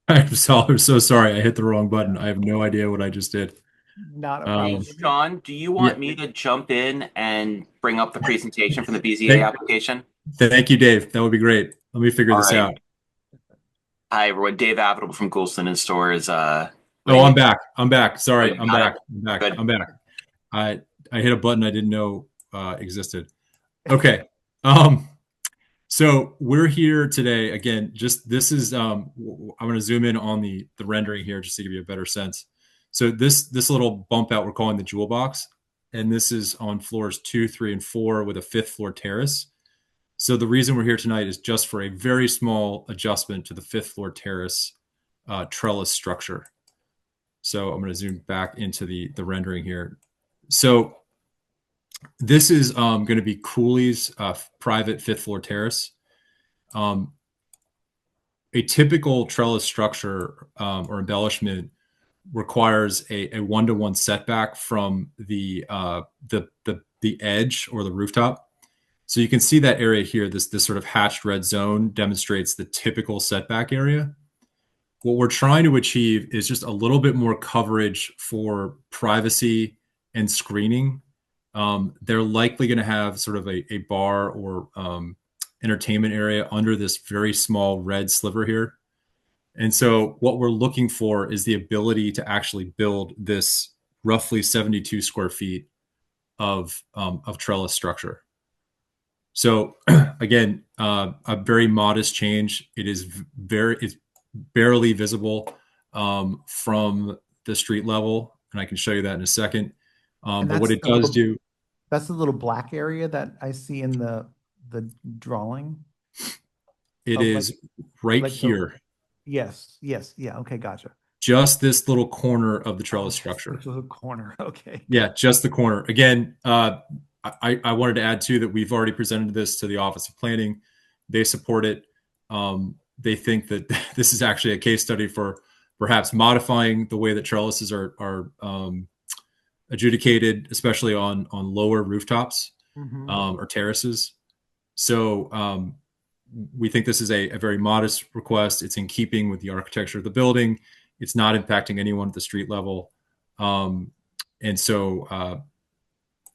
I'm so sorry. I hit the wrong button. I have no idea what I just did. Not a problem. Sean, do you want me to jump in and bring up the presentation from the BZA application? Thank you, Dave. That would be great. Let me figure this out. Hi, everyone. Dave Avidal from Goulston and Stores. Oh, I'm back. I'm back. Sorry. I'm back. Good. I'm back. I hit a button I didn't know existed. Okay. So we're here today again. Just this is I'm going to zoom in on the rendering here just to give you a better sense. So this little bump out we're calling the jewel box, and this is on floors 2, 3, and 4 with a 5th floor terrace. So the reason we're here tonight is just for a very small adjustment to the 5th floor terrace trellis structure. So I'm going to zoom back into the rendering here. So this is going to be Cooley's private 5th floor terrace. A typical trellis structure or embellishment requires a 1-to-1 setback from the edge or the rooftop. So you can see that area here, this sort of hatched red zone demonstrates the typical setback area. What we're trying to achieve is just a little bit more coverage for privacy and screening. They're likely going to have sort of a bar or entertainment area under this very small red sliver here. And so what we're looking for is the ability to actually build this roughly 72 square feet of trellis structure. So again, a very modest change. It's barely visible from the street level, and I can show you that in a second. But what it does do, that's the little black area that I see in the drawing. It is right here. Yes. Yeah. Okay. Gotcha. Just this little corner of the trellis structure. This little corner. Okay. Yeah, just the corner. Again, I wanted to add too that we've already presented this to the Office of Planning. They support it. They think that this is actually a case study for perhaps modifying the way that trellises are adjudicated, especially on lower rooftops or terraces. So we think this is a very modest request. It's in keeping with the architecture of the building. It's not impacting anyone at the street level. And so,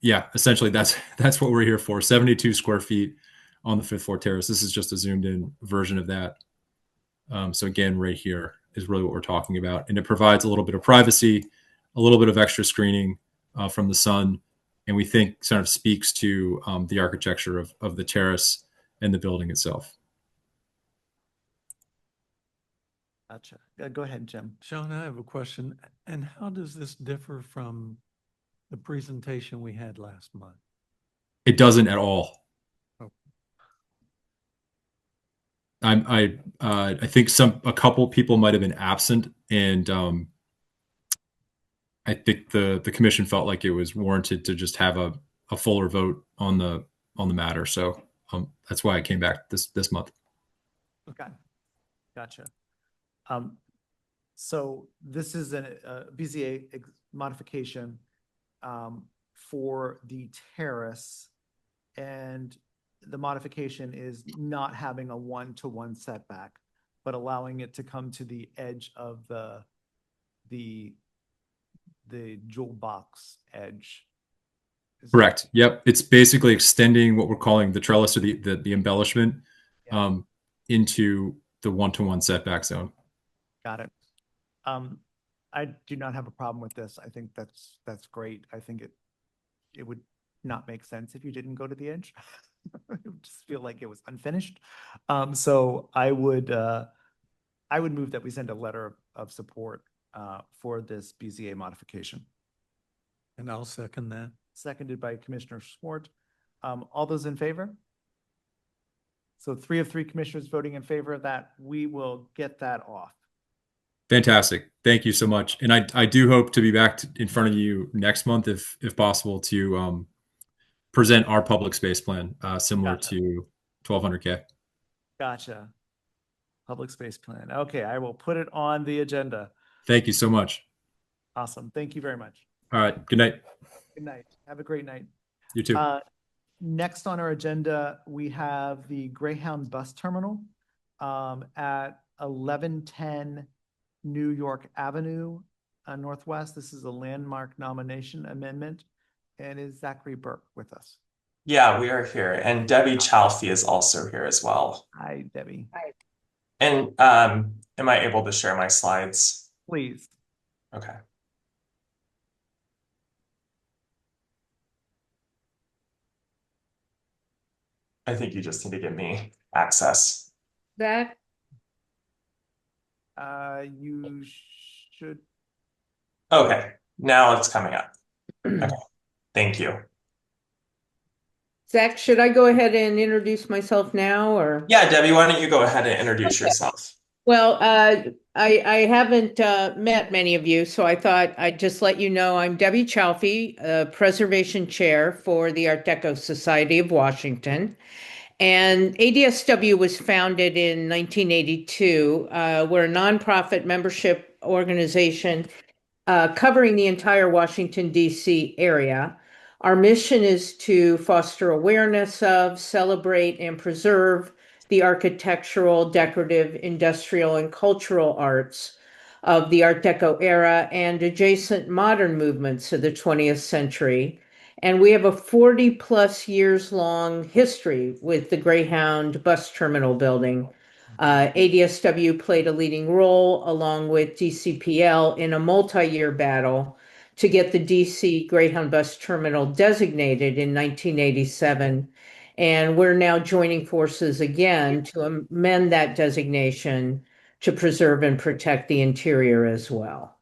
yeah, essentially that's what we're here for. 72 square feet on the 5th floor terrace. This is just a zoomed in version of that. So again, right here is really what we're talking about. And it provides a little bit of privacy, a little bit of extra screening from the sun. And we think sort of speaks to the architecture of the terrace and the building itself. Gotcha. Go ahead, Jim. Sean, I have a question. And how does this differ from the presentation we had last month? It doesn't at all. Oh. I think a couple people might have been absent, and I think the commission felt like it was warranted to just have a fuller vote on the matter. So that's why I came back this month. Okay, gotcha. So this is a BZA modification for the terrace, and the modification is not having a 1-to-1 setback, but allowing it to come to the edge of the jewel box edge. Correct. Yep. It's basically extending what we're calling the trellis or the embellishment into the 1-to-1 setback zone. Got it. I do not have a problem with this. I think that's great. I think it would not make sense if you didn't go to the edge. It would just feel like it was unfinished. So I would move that we send a letter of support for this BZA modification. And I'll second that. Seconded by Commissioner Swart. All those in favor? So 3 of 3 commissioners voting in favor of that. We will get that off. Fantastic. Thank you so much. And I do hope to be back in front of you next month, if possible, to present our public space plan similar to 1200K. Gotcha. Public space plan. Okay, I will put it on the agenda. Thank you so much. Awesome. Thank you very much. All right. Good night. Good night. Have a great night. You too. Next on our agenda, we have the Greyhound bus terminal at 1110 New York Avenue Northwest. This is a landmark nomination amendment. And is Zachary Burke with us? Yeah, we are here. And Debbie Chalfie is also here as well. Hi, Debbie. Hi. And am I able to share my slides? Please. Okay. I think you just need to give me access. Zach? You should. Okay, now it's coming up. Okay, thank you. Zach, should I go ahead and introduce myself now, or? Yeah, Debbie, why don't you go ahead and introduce yourself? Well, I haven't met many of you, so I thought I'd just let you know I'm Debbie Chalfie, Preservation Chair for the Art Deco Society of Washington. And ADSW was founded in 1982. We're a nonprofit membership organization covering the entire Washington, D.C. area. Our mission is to foster awareness of, celebrate, and preserve the architectural, decorative, industrial, and cultural arts of the Art Deco era and adjacent modern movements of the 20th century. And we have a 40+ years long history with the Greyhound bus terminal building. ADSW played a leading role along with DCPL in a multi-year battle to get the DC Greyhound bus terminal designated in 1987. And we're now joining forces again to amend that designation to preserve and protect the interior as well.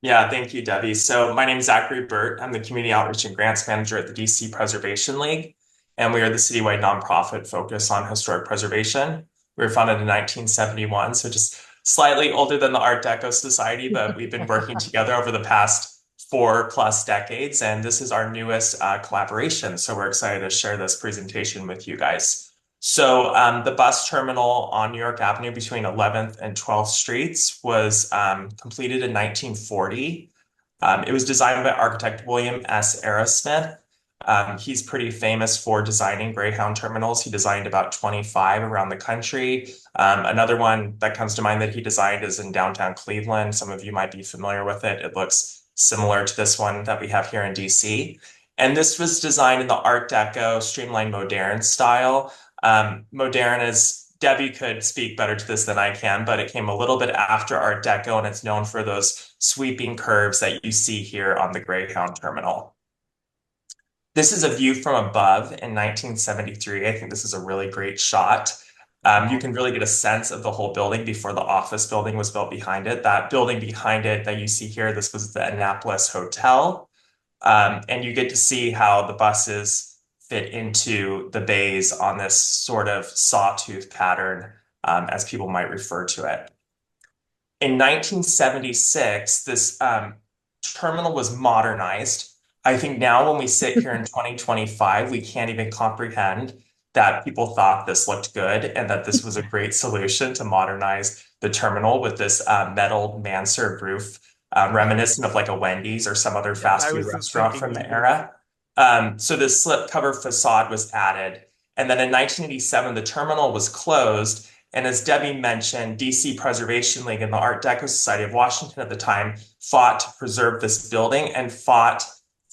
Yeah, thank you, Debbie. So my name is Zachary Burt. I'm the Community Outreach and Grants Manager at the DC Preservation League, and we are the citywide nonprofit focused on historic preservation. We were founded in 1971, so just slightly older than the Art Deco Society, but we've been working together over the past 4+ decades, and this is our newest collaboration. So we're excited to share this presentation with you guys. So the bus terminal on New York Avenue between 11th and 12th Streets was completed in 1940. It was designed by architect William S. Arrowsmith. He's pretty famous for designing Greyhound terminals. He designed about 25 around the country. Another one that comes to mind that he designed is in downtown Cleveland. Some of you might be familiar with it. It looks similar to this one that we have here in DC. And this was designed in the Art Deco streamlined modern style. Modern is, Debbie could speak better to this than I can, but it came a little bit after Art Deco, and it's known for those sweeping curves that you see here on the Greyhound terminal. This is a view from above in 1973. I think this is a really great shot. You can really get a sense of the whole building before the office building was built behind it. That building behind it that you see here, this was the Annapolis Hotel. And you get to see how the buses fit into the bays on this sort of sawtooth pattern, as people might refer to it. In 1976, this terminal was modernized. I think now when we sit here in 2025, we can't even comprehend that people thought this looked good and that this was a great solution to modernize the terminal with this metal mansard roof, reminiscent of like a Wendy's or some other fast food restaurant from the era. So this slipcover facade was added. And then in 1987, the terminal was closed. And as Debbie mentioned, DC Preservation League and the Art Deco Society of Washington at the time fought to preserve this building and fought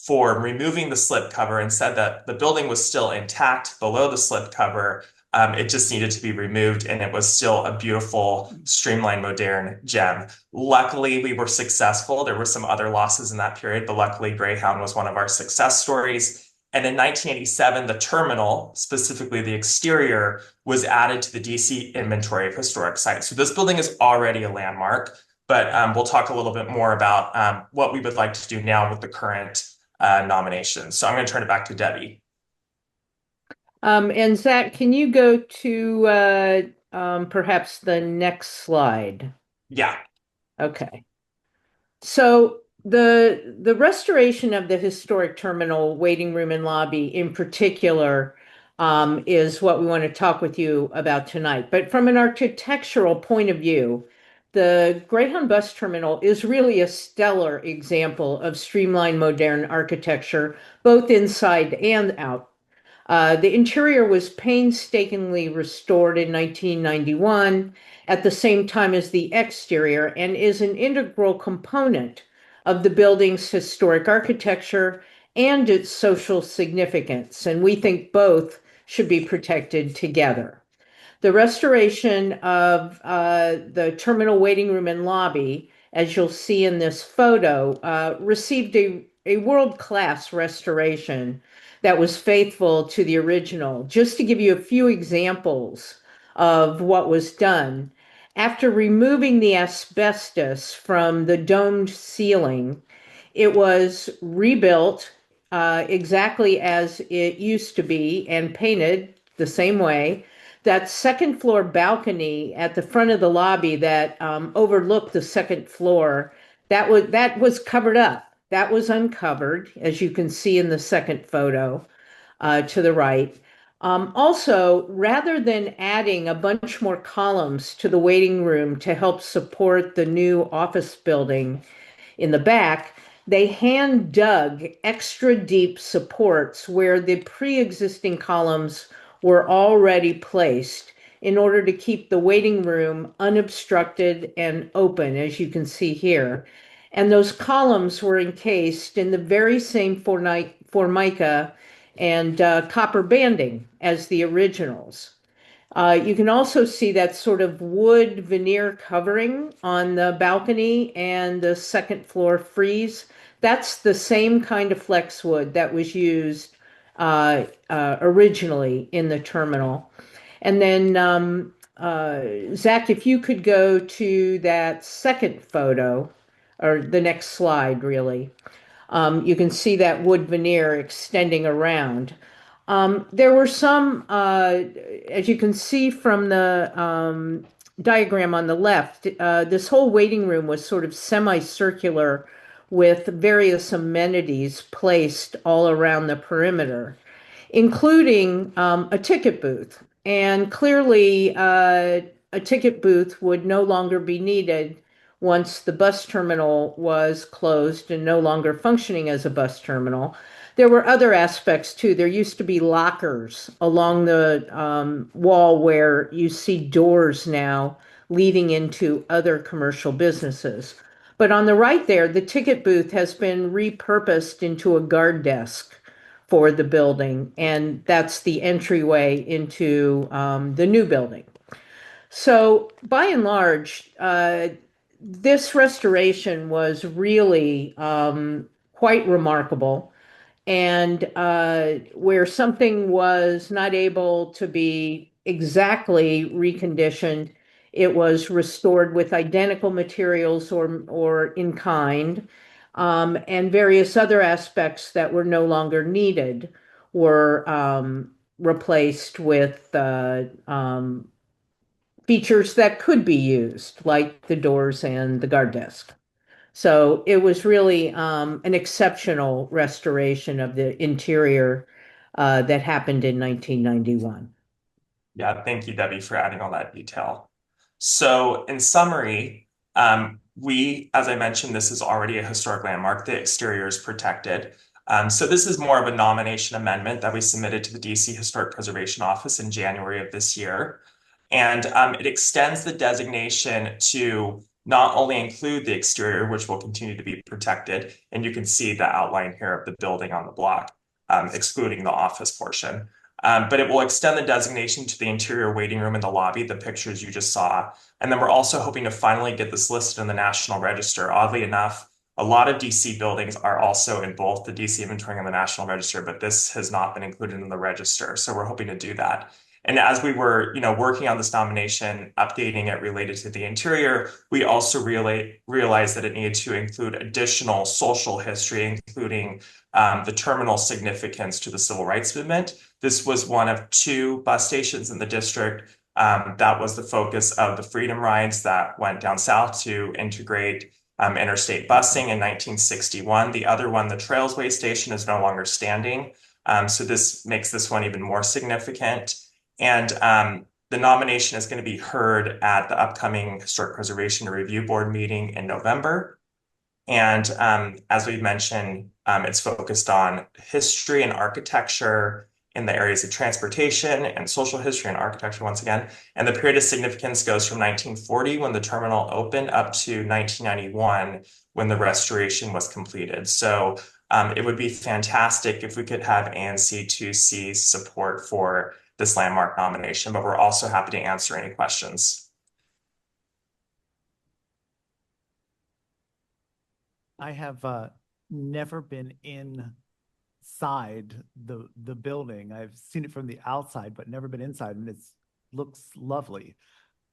for removing the slipcover and said that the building was still intact below the slipcover. It just needed to be removed, and it was still a beautiful, streamlined, modern gem. Luckily, we were successful. There were some other losses in that period, but luckily Greyhound was one of our success stories. And in 1987, the terminal, specifically the exterior, was added to the DC inventory of historic sites. So this building is already a landmark, but we'll talk a little bit more about what we would like to do now with the current nominations. So I'm going to turn it back to Debbie. And Zach, can you go to perhaps the next slide? Yeah. Okay. So the restoration of the historic terminal waiting room and lobby in particular is what we want to talk with you about tonight. But from an architectural point of view, the Greyhound bus terminal is really a stellar example of streamlined modern architecture, both inside and out. The interior was painstakingly restored in 1991 at the same time as the exterior and is an integral component of the building's historic architecture and its social significance. And we think both should be protected together. The restoration of the terminal waiting room and lobby, as you'll see in this photo, received a world-class restoration that was faithful to the original. Just to give you a few examples of what was done, after removing the asbestos from the domed ceiling, it was rebuilt exactly as it used to be and painted the same way. That second floor balcony at the front of the lobby that overlooked the second floor, that was covered up. That was uncovered, as you can see in the second photo to the right. Also, rather than adding a bunch more columns to the waiting room to help support the new office building in the back, they hand dug extra deep supports where the pre-existing columns were already placed in order to keep the waiting room unobstructed and open, as you can see here. And those columns were encased in the very same formica and copper banding as the originals. You can also see that sort of wood veneer covering on the balcony and the second floor frieze. That's the same kind of flex wood that was used originally in the terminal. And then, Zach, if you could go to that second photo, or the next slide, really. You can see that wood veneer extending around. There were some, as you can see from the diagram on the left, this whole waiting room was sort of semicircular with various amenities placed all around the perimeter, including a ticket booth. And clearly, a ticket booth would no longer be needed once the bus terminal was closed and no longer functioning as a bus terminal. There were other aspects too. There used to be lockers along the wall where you see doors now leading into other commercial businesses. But on the right there, the ticket booth has been repurposed into a guard desk for the building, and that's the entryway into the new building. So by and large, this restoration was really quite remarkable. And where something was not able to be exactly reconditioned, it was restored with identical materials or in kind. And various other aspects that were no longer needed were replaced with features that could be used, like the doors and the guard desk. So it was really an exceptional restoration of the interior that happened in 1991. Yeah, thank you, Debbie, for adding all that detail. So in summary, as I mentioned, this is already a historic landmark. The exterior is protected. So this is more of a nomination amendment that we submitted to the DC Historic Preservation Office in January of this year. And it extends the designation to not only include the exterior, which will continue to be protected, and you can see the outline here of the building on the block, excluding the office portion. But it will extend the designation to the interior waiting room and the lobby, the pictures you just saw. And then we're also hoping to finally get this listed in the National Register. Oddly enough, a lot of DC buildings are also in both the DC inventory and the National Register, but this has not been included in the register. So we're hoping to do that. And as we were, working on this nomination, updating it related to the interior, we also realized that it needed to include additional social history, including the terminal significance to the civil rights movement. This was one of 2 bus stations in the district. That was the focus of the Freedom Rides that went down south to integrate interstate busing in 1961. The other one, the Trailsway Station, is no longer standing. So this makes this one even more significant. And the nomination is going to be heard at the upcoming Historic Preservation Review Board meeting in November. And as we've mentioned, it's focused on history and architecture in the areas of transportation and social history and architecture once again. And the period of significance goes from 1940 when the terminal opened up to 1991 when the restoration was completed. So it would be fantastic if we could have ANC 2C support for this landmark nomination, but we're also happy to answer any questions. I have never been inside the building. I've seen it from the outside, but never been inside, and it looks lovely.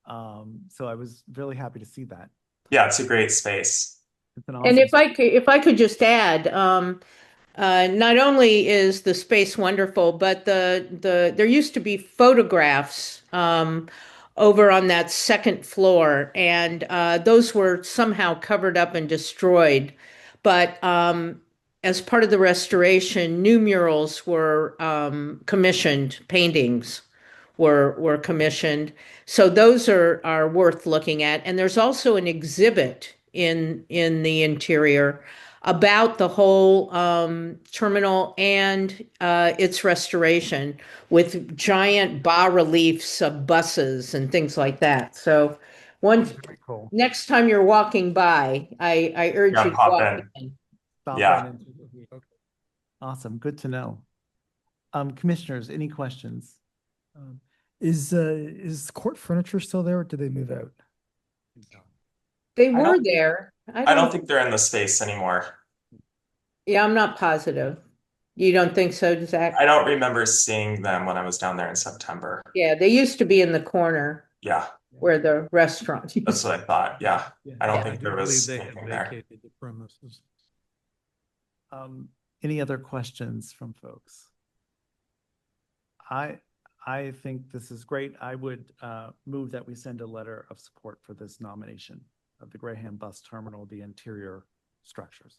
So I was really happy to see that. Yeah, it's a great space. It's an And awesome if I could just add, not only is the space wonderful, but there used to be photographs over on that second floor, and those were somehow covered up and destroyed. But as part of the restoration, new murals were commissioned, paintings were commissioned. So those are worth looking at. And there's also an exhibit in the interior about the whole terminal and its restoration with giant bas-reliefs of buses and things like that. So next time you're walking by, I urge you to pop walk in. in. Stop Yeah. in and- Awesome. Good to know. Commissioners, any questions? Is court furniture still there, or did they move out? They were there. I don't think they're in the space anymore. Yeah, I'm not positive. You don't think so, Zach? I don't remember seeing them when I was down there in September. Yeah, they used to be in the corner Yeah, where the restaurant used that's what I thought. Yeah, I don't Yeah. think there was They had anything there. vacated the premises. Any other questions from folks? I think this is great. I would move that we send a letter of support for this nomination of the Greyhound Bus Terminal, the interior structures.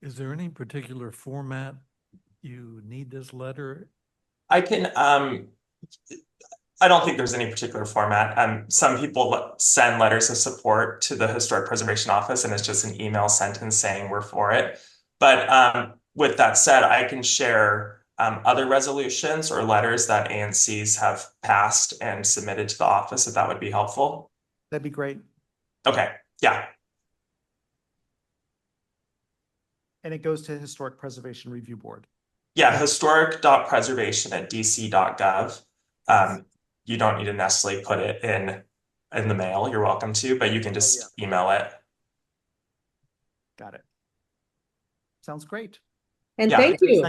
Is there any particular format you need this letter? I can, I don't think there's any particular format. Some people send letters of support to the Historic Preservation Office, and it's just an email sentence saying we're for it. But with that said, I can share other resolutions or letters that ANCs have passed and submitted to the office, if that would be helpful. That'd be great. Okay, yeah. And it goes to Historic Preservation Review Board. Yeah, historic.preservation@dc.gov. You don't need to necessarily put it in the mail. You're welcome to, but you can just email it. Got it. Sounds great. And Yeah. thank you.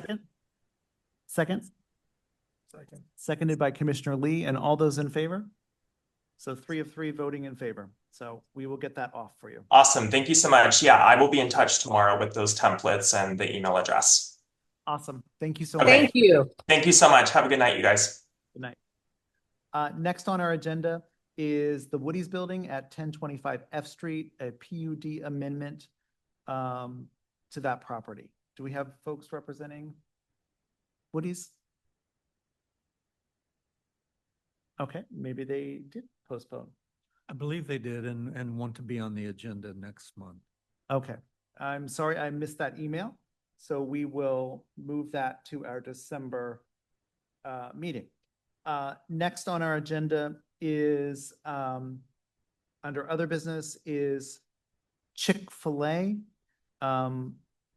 Second? Seconded by Commissioner Lee, and all those in favor? So 3 of 3 voting in favor. So we will get that off for you. Awesome. Thank you so much. Yeah, I will be in touch tomorrow with those templates and the email address. Awesome. Thank you so Okay. much. Thank you. Thank you so much. Have a good night, you guys. Good night. Next on our agenda is the Woody's Building at 1025 F Street, a PUD amendment to that property. Do we have folks representing Woody's? Okay, maybe they did postpone. I believe they did and want to be on the agenda next month. Okay, I'm sorry I missed that email. So we will move that to our December next on our agenda is under other business is Chick-fil-A,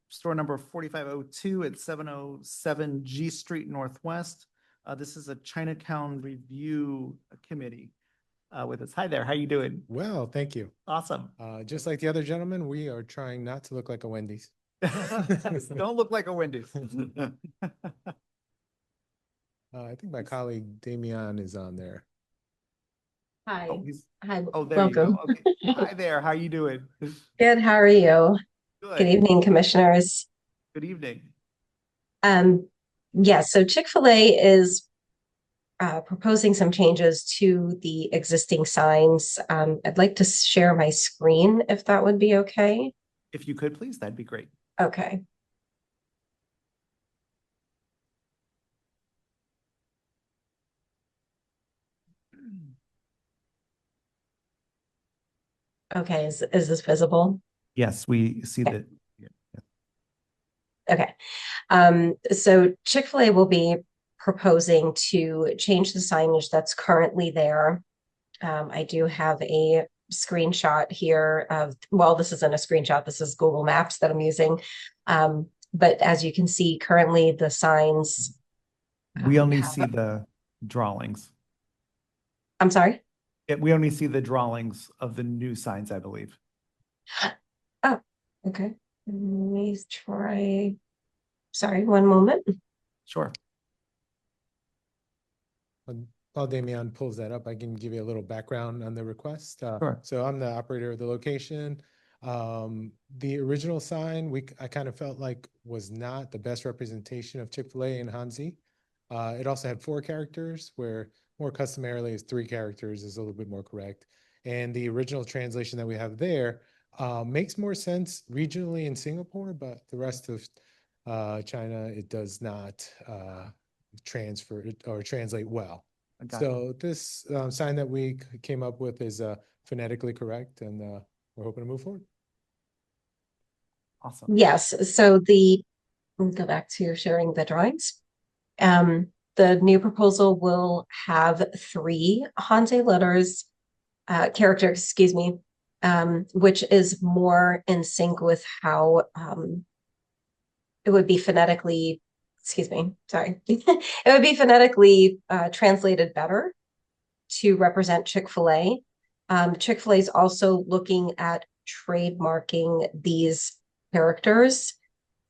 store number 4502 at 707 G Street Northwest. This is a Chinatown Review Committee with us. Hi there, how you doing? Well, thank you. Awesome. Just like the other gentleman, we are trying not to look like a Wendy's. Don't look like a Wendy's. I think my colleague Damian is on there. Hi. Hi. Oh, there you go. welcome. Okay. Hi there, how you doing? Good. How are you? Good. Good evening, commissioners. Good evening. Yeah, so Chick-fil-A is proposing some changes to the existing signs. I'd like to share my screen if that would be okay. If you could, please, that'd be great. Okay. Okay, is this visible? Yes, we see that. Okay. So Chick-fil-A will be proposing to change the signage that's currently there. I do have a screenshot here of, well, this isn't a screenshot, this is Google Maps that I'm using. But as you can see, currently the signs. We only see the drawings. I'm sorry? We only see the drawings of the new signs, I believe. Oh, okay. Let me try. Sorry, one moment. Sure. While Damian pulls that up, I can give you a little background on the request. Sure. So I'm the operator of the location. The original sign, I kind of felt like was not the best representation of Chick-fil-A and Hanzi. It also had 4 characters, where more customarily is 3 characters is a little bit more correct. And the original translation that we have there makes more sense regionally in Singapore, but the rest of China, it does not transfer or translate well. So this sign that we came up with is phonetically correct, and we're hoping to move forward. Awesome. Yes, so we'll go back to sharing the drawings. The new proposal will have 3 Hanzi letters, characters, excuse me, which is more in sync with how it would be phonetically, excuse me, sorry. It would be phonetically translated better to represent Chick-fil-A. Chick-fil-A is also looking at trademarking these characters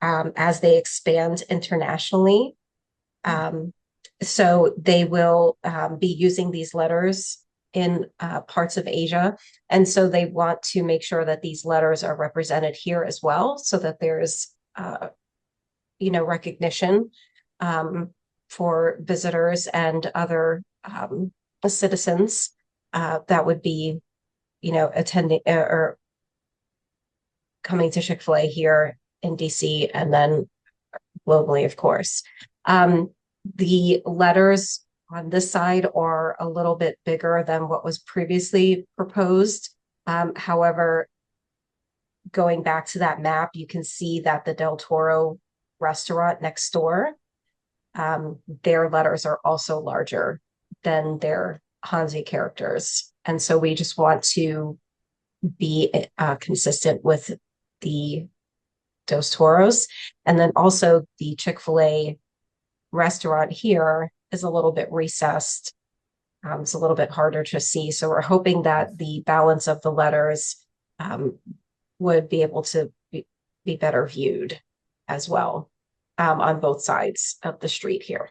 as they expand internationally. So they will be using these letters in parts of Asia. And so they want to make sure that these letters are represented here as well, so that there's recognition for visitors and other citizens that would be, attending or coming to Chick-fil-A here in DC and then globally, of course. The letters on this side are a little bit bigger than what was previously proposed. However, going back to that map, you can see that the Del Toro restaurant next door, their letters are also larger than their Hanzi characters. And so we just want to be consistent with the Dos Toros. And then also the Chick-fil-A restaurant here is a little bit recessed. It's a little bit harder to see. So we're hoping that the balance of the letters would be able to be better viewed as well on both sides of the street here.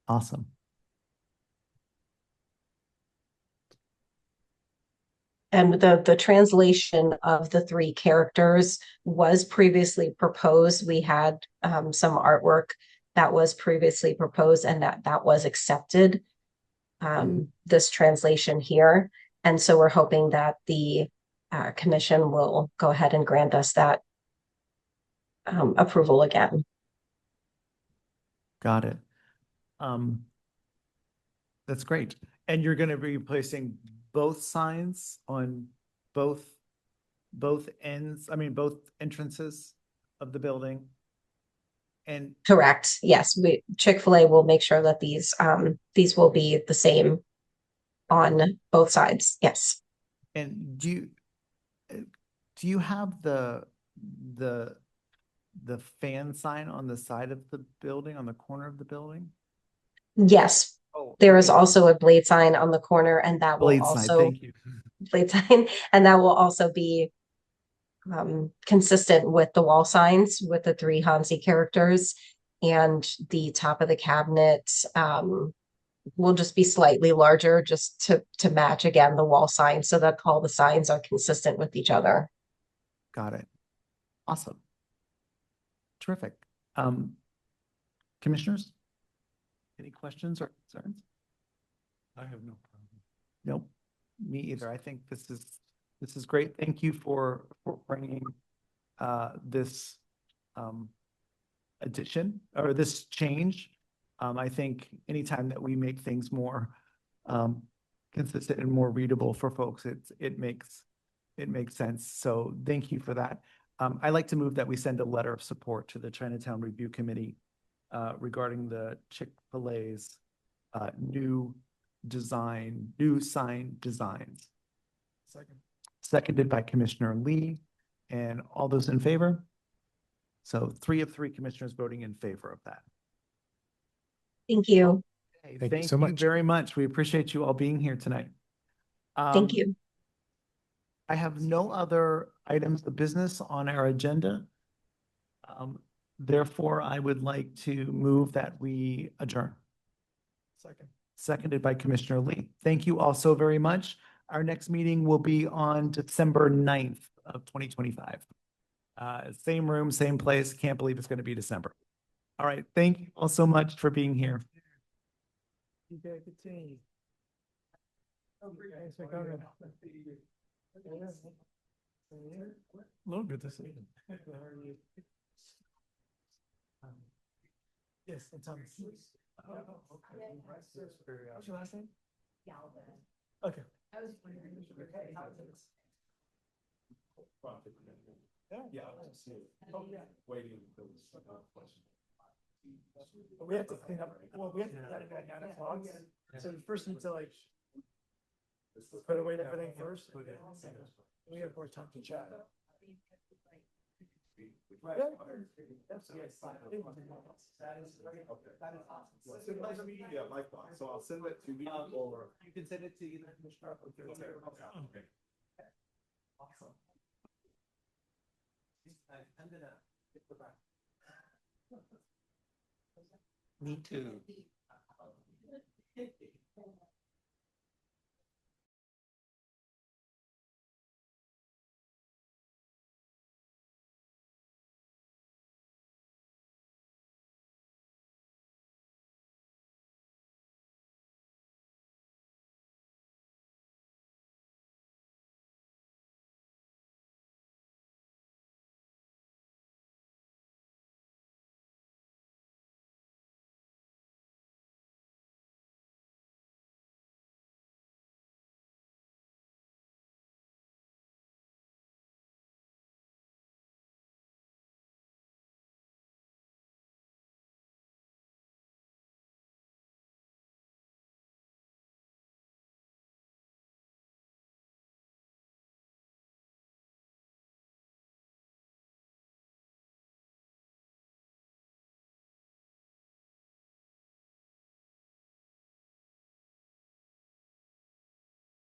Awesome. And the translation of the 3 characters was previously proposed. We had some artwork that was previously proposed and that was accepted, this translation here. And so we're hoping that the commission will go ahead and grant us that approval again. Got it. That's great. And you're going to be replacing both signs on both ends, both entrances of the building? And correct. Yes, Chick-fil-A will make sure that these will be the same on both sides. Yes. And do you have the fan sign on the side of the building, on the corner of the building? Yes. Oh, There is okay. also a blade sign on the corner, and that will Blade sign, also thank you. blade sign, and that will also be consistent with the wall signs with the three Hansi characters, and the top of the cabinet will just be slightly larger, just to match again the wall sign, so that all the signs are consistent with each other. Got it. Awesome. Terrific. Commissioners, any questions or concerns? I have no problem. Nope, me either. I think this is great. Thank you for bringing this addition or this change. I think anytime that we make things more consistent and more readable for folks, it makes sense. So thank you for that. I'd like to move that we send a letter of support to the Chinatown Review Committee regarding the Chick-fil-A's new sign designs. Seconded by Commissioner Lee, and all those in favor? So 3 of 3 commissioners voting in favor of that. Thank you. Okay, Thank you thank so you much. very much. We appreciate you all being here tonight. Thank you. I have no other items of business on our agenda. Therefore, I would like to move that we adjourn. Seconded by Commissioner Lee. Thank you all so very much. Our next meeting will be on December 9th of 2025. Same room, same place. Can't believe it's going to be December. All right. Thank you all so much for being here. Little good to see you. Yes, it's on. What's your last name? Okay. Yeah. Oh, yeah. We have to clean up. Well, we have to do that at 9 o'clock. So we first need to like put away everything first. We have more time to chat. Right. That's nice meeting you. Likewise. So I'll send it to you or you can send it to either Commissioner or okay. Awesome. I'm gonna get the back. Me too.